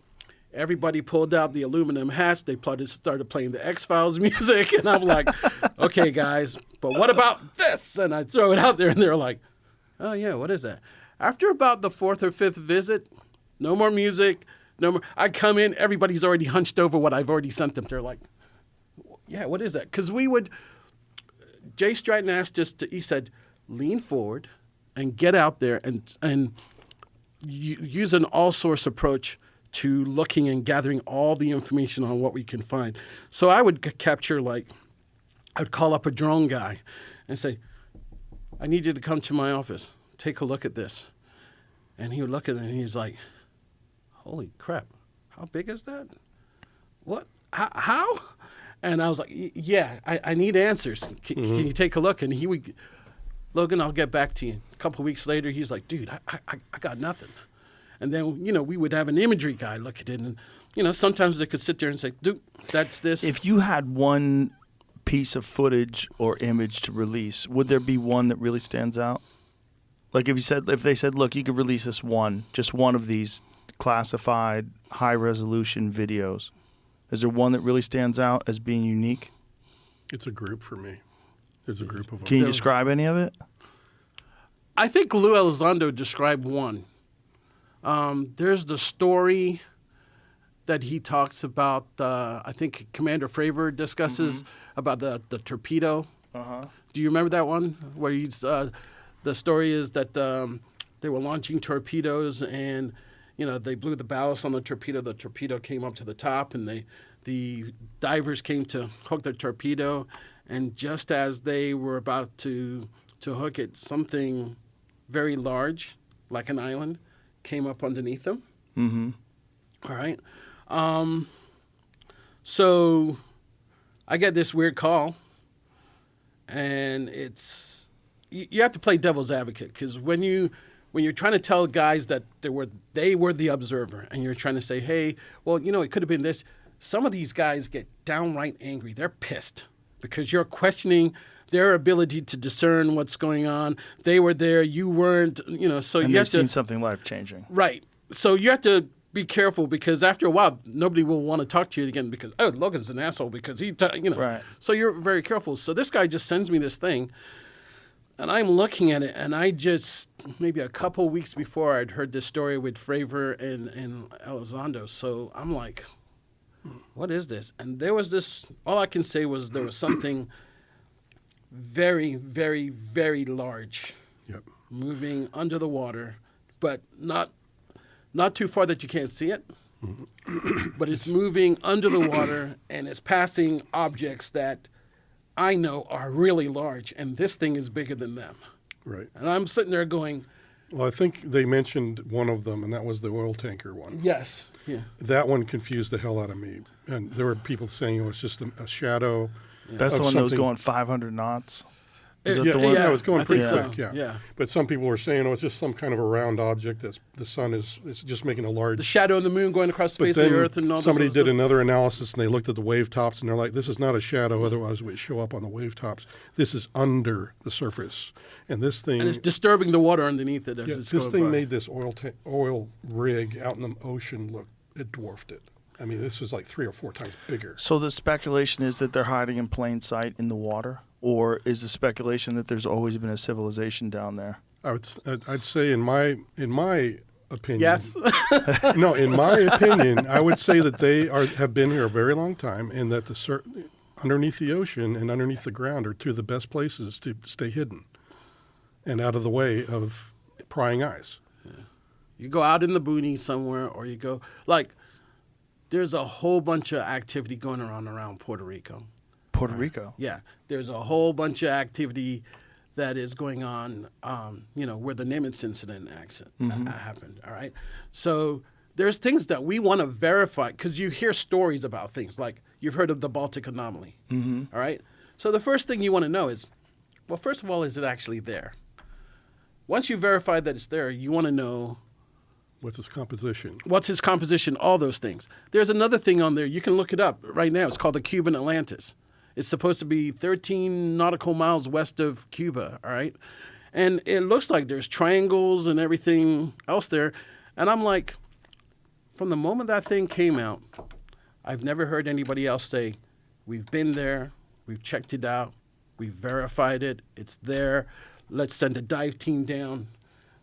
S6: everybody pulled out the aluminum hats. They started playing the X-Files music. And I'm like, okay, guys, but what about this? And I throw it out there, and they're like, oh, yeah, what is that? After about the 4th or 5th visit, no more music, no more. I come in, everybody's already hunched over what I've already sent them. They're like, yeah, what is that? Because Jay Stratton asked us he said, lean forward and get out there and use an all-source approach to looking and gathering all the information on what we can find. So I would capture, I'd call up a drone guy and say, I need you to come to my office. Take a look at this. And he would look at it and he's like, holy crap, how big is that? What? How? And I was like, yeah, I need answers. Can you take a look? And he would, Logan, I'll get back to you. A couple of weeks later, he's like, dude, I got nothing. And then, we would have an imagery guy look at it. And, sometimes they could sit there and say, dude, that's this.
S4: If you had one piece of footage or image to release, would there be one that really stands out? Like if they said, look, you could release this just one of these classified high-resolution videos, is there one that really stands out as being unique?
S5: It's a group for me. There's a group of them.
S4: Can you describe any of it?
S6: I think Lue Elizondo described one. There's the story that he talks about, I think Commander Fravor discusses about the torpedo. Do you remember that one? Where the story is that they were launching torpedoes and, they blew the ballast on the torpedo came up to the top, and the divers came to hook the torpedo, and just as they were about to hook it, something very large, like an island, came up underneath them. All right. So I get this weird call, and you have to play devil's advocate, because when you're trying to tell guys that they were the observer, and you're trying to say, hey, well, it could have been this. Some of these guys get downright angry. They're pissed because you're questioning their ability to discern what's going on. They were there, you weren't, so
S4: and
S6: you have to.
S4: they've seen something life-changing.
S6: Right. So you have to be careful, because after a while, nobody will want to talk to you again because, Logan's an asshole because
S4: Right.
S6: So you're very careful. So this guy just sends me this thing, and I'm looking at it, and I just, maybe a couple weeks before, I'd heard this story with Fravor and Elizondo. So I'm like, what is this? And there was this, all I can say was there was something very, very, very large moving under the water, but not too far that you can't see it, but it's moving under the water, and it's passing objects that I know are really large, and this thing is bigger than them.
S5: Right.
S6: And I'm sitting there going,
S5: well, I think they mentioned one of them, and that was the oil tanker one.
S6: yes. Yeah.
S5: That one confused the hell out of me. And there were people saying it was just a shadow.
S4: That's the one that was going 500 knots. Is that
S5: Yeah,
S4: the one?
S5: it was going
S6: I
S5: pretty
S6: think
S5: quick,
S6: so. Yeah.
S5: But some people were saying it was just some kind of a round object that the sun is just making a large.
S6: The shadow of the moon going across the
S5: But
S6: face of
S5: then
S6: the earth and all this
S5: somebody
S6: other
S5: did
S6: stuff.
S5: another analysis, and they looked at the wave tops, and they're like, this is not a shadow, otherwise it would show up on the wave tops. This is under the surface. And this thing...
S6: And it's disturbing the water underneath it as
S5: yeah,
S6: it's
S5: this
S6: going
S5: thing
S6: by.
S5: made this oil rig out in the ocean look, it dwarfed it. I mean, this was like 3 or 4 times bigger.
S4: So the speculation is that they're hiding in plain sight in the water? Or is the speculation that there's always been a civilization down there?
S5: I'd say in my opinion.
S6: Yes.
S5: No, in my opinion, I would say that they have been here a very long time, and that underneath the ocean and underneath the ground are two of the best places to stay hidden and out of the way of prying eyes.
S6: Yeah. You go out in the boonies somewhere, or you go, there's a whole bunch of activity going around Puerto Rico.
S4: Puerto Rico?
S6: Yeah. There's a whole bunch of activity that is going on, where the Nimitz incident happened, all right? So there's things that we want to verify, because you hear stories about things, like you've heard of the Baltic anomaly, all right? So the first thing you want to know is, well, first of all, is it actually there? Once you verify that it's there, you want to know...
S5: What's its composition?
S6: What's its composition, all those things. There's another thing on there. You can look it up right now. It's called the Cuban Atlantis. It's supposed to be 13 nautical miles west of Cuba, all right? And it looks like there's triangles and everything else there. And I'm like, from the moment that thing came out, I've never heard anybody else say, we've been there, we've checked it out, we've verified it, it's there, let's send a dive team down.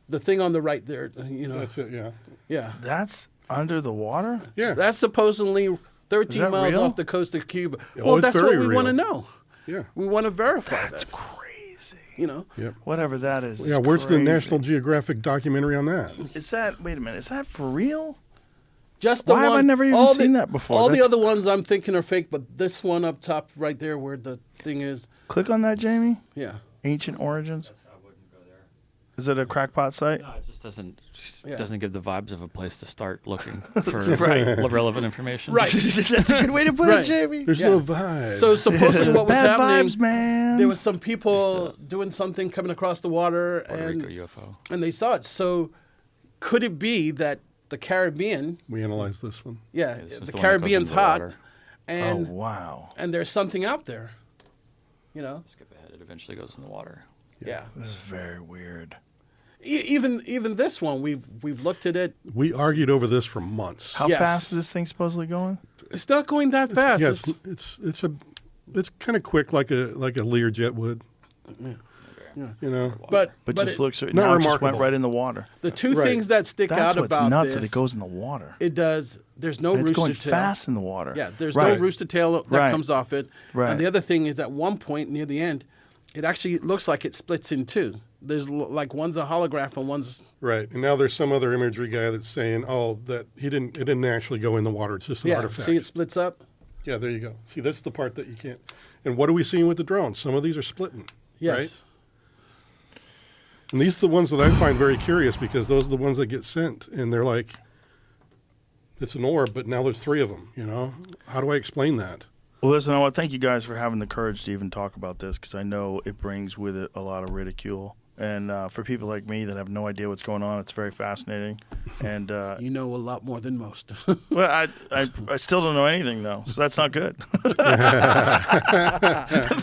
S6: The thing on the right there,
S5: That's it, yeah.
S6: Yeah.
S4: That's Under the water?
S5: Yeah.
S6: That's supposedly 13
S4: that
S6: miles
S4: real?
S6: off the coast of Cuba.
S5: Oh,
S6: Well,
S5: it's
S6: that's
S5: very
S6: what we want to
S5: real.
S6: know.
S5: Yeah.
S6: We want to verify
S4: That's
S6: that.
S4: crazy.
S6: You know?
S5: Yep.
S4: Whatever that is.
S5: Yeah, where's the National Geographic documentary on that?
S4: Is that, wait a minute, is that for real?
S6: Just the
S4: Why have
S6: one.
S4: I never even
S6: all
S4: seen that before?
S6: All the
S4: That's-
S6: other ones I'm thinking are fake, but this one up top right there where the thing is,
S4: Click on that, Jamie.
S6: yeah.
S4: Ancient Origins.
S8: I wouldn't go there.
S4: Is it a crackpot site?
S8: No, it just doesn't
S6: Yeah.
S8: doesn't give the vibes of a place to start looking for
S4: Right.
S8: relevant information.
S6: Right.
S4: That's a good way to put
S6: Right.
S4: it, Jamie.
S5: There's
S6: Yeah.
S5: no vibe.
S6: So supposedly what was
S4: Bad
S6: happening,
S4: vibes, man.
S6: there was some people doing something coming across the water,
S8: Puerto
S6: and
S8: Rico UFO.
S6: they saw it. So could it be that the Caribbean,
S5: we analyzed this one.
S6: yeah,
S8: This is
S6: the
S8: the one that goes
S6: Caribbean's
S8: into the
S6: hot,
S8: water.
S6: and
S4: Oh, wow.
S6: and there's something out there, you know?
S8: Skip ahead. It eventually goes in the water.
S6: Yeah.
S4: This is very weird.
S6: Even this one, we've looked at it.
S5: We argued over this for months.
S4: How
S6: Yes.
S4: fast is this thing supposedly going?
S6: It's not going that fast.
S5: Yes,
S6: It's-
S5: it's kind of quick, like a Learjet would. You know,
S6: but
S4: But just
S6: it-
S4: looks,
S5: not
S4: now it just went
S5: remarkable.
S4: right in the water.
S6: the two
S5: Right.
S6: things that stick
S4: That's
S6: out
S4: what's
S6: about
S4: nuts
S6: this,
S4: that it goes in the water.
S6: it does. There's no
S4: And it's
S6: rooster
S4: going
S6: tail.
S4: fast in the water.
S6: Yeah, there's
S5: Right.
S6: no rooster tail that
S4: Right.
S6: comes off it.
S4: Right.
S6: And the other thing is, at one point near the end, it actually looks like it splits in two. There's like one's a holograph and one's
S5: right. And now there's some other imagery guy that's saying, "Oh, that it didn't actually go in the water. It's just an
S6: yeah.
S5: artifact."
S6: See, it splits up.
S5: Yeah, there you go. See, that's the part that you can't. And what are we seeing with the drones? Some of these are splitting.
S6: Yes.
S5: Right? And these are the ones that I find very curious because those are the ones that get sent, and they're like, it's an orb, but now there's three of them. You know, how do I explain that?
S4: Well, listen, I want to thank you guys for having the courage to even talk about this because I know it brings with it a lot of ridicule. And for people like me that have no idea what's going on, it's very fascinating. And
S6: You know a lot more than most.
S4: well, I still don't know anything though, so that's not good. If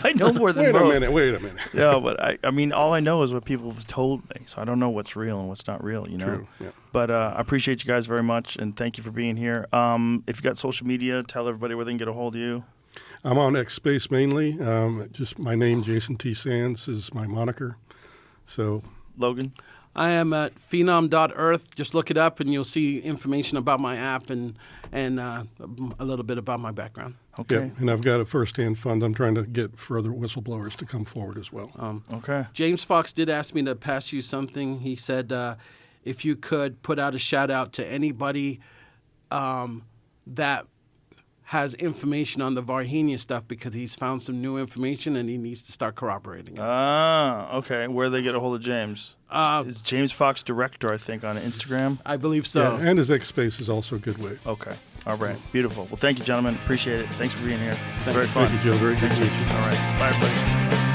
S4: I know more than
S5: Wait
S4: most,
S5: a minute.
S4: yeah, but I mean, all I know is what people have told me, so I don't know what's real and what's not real, you know.
S5: True, yeah.
S4: But I appreciate you guys very much, and thank you for being here. If you got social media, tell everybody where they can get a hold of you.
S5: I'm on X Space mainly. Just my name, Jason T. Sands, is my moniker. So
S4: Logan.
S6: I am at phenom.earth. Just look it up, and you'll see information about my app and a little bit about my background.
S4: Okay.
S5: yeah, and I've got a first-hand fund. I'm trying to get further whistleblowers to come forward as well.
S4: Okay.
S6: James Fox did ask me to pass you something. He said if you could put out a shout out to anybody that has information on the Varhenia stuff because he's found some new information and he needs to start corroborating it.
S4: Ah, okay. Where they get a hold of James? Is James Fox Director, I think, on Instagram?
S6: I believe so.
S5: Yeah, and his X Space is also a good way.
S4: Okay. All right. Beautiful. Well, thank you, gentlemen. Appreciate it. Thanks for being here. It's very
S6: Thanks.
S4: fun.
S5: Thank you, Joe. Very good to meet you.
S4: All right. Bye, everybody.